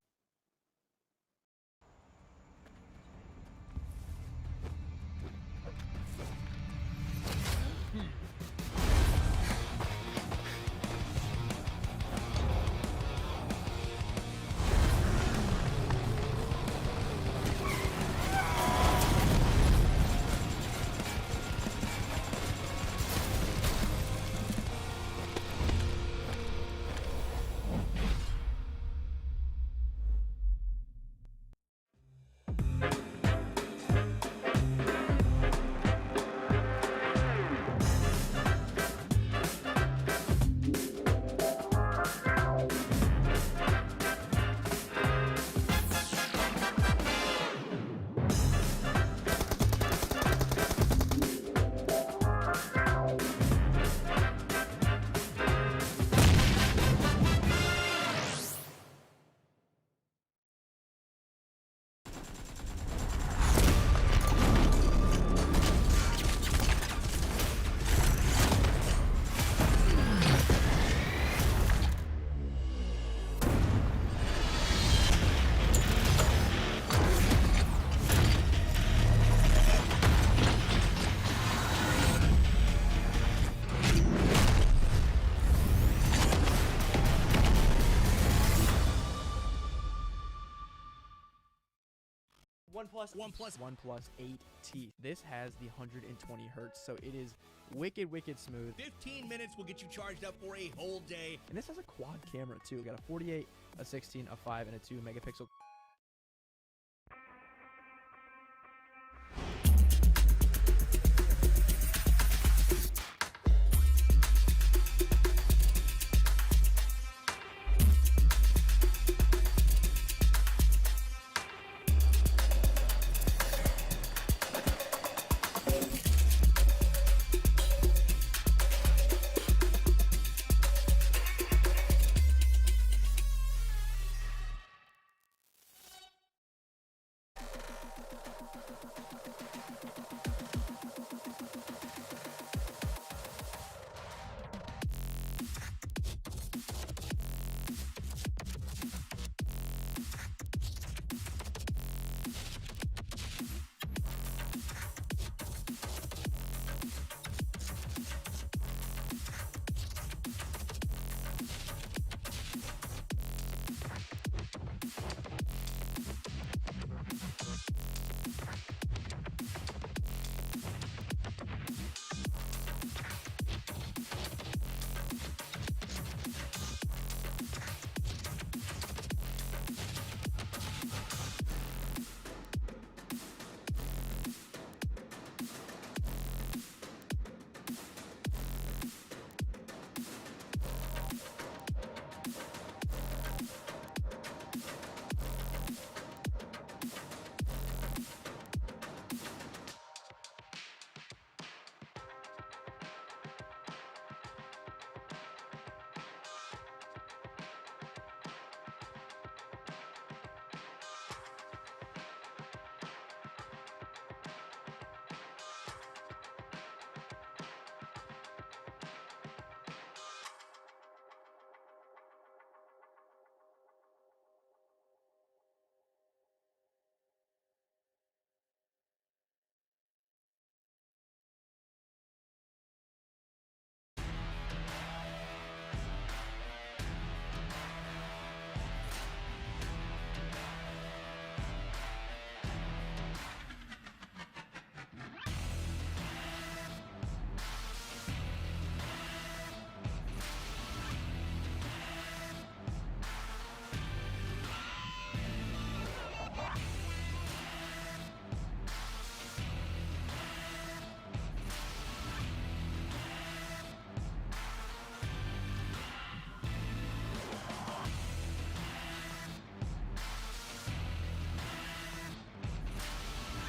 OnePlus 8T. This has the 120 hertz, so it is wicked smooth. 15 minutes will get you charged up for a whole day. And this has a quad camera too. We got a 48, a 16, a 5, and a 2 megapixel.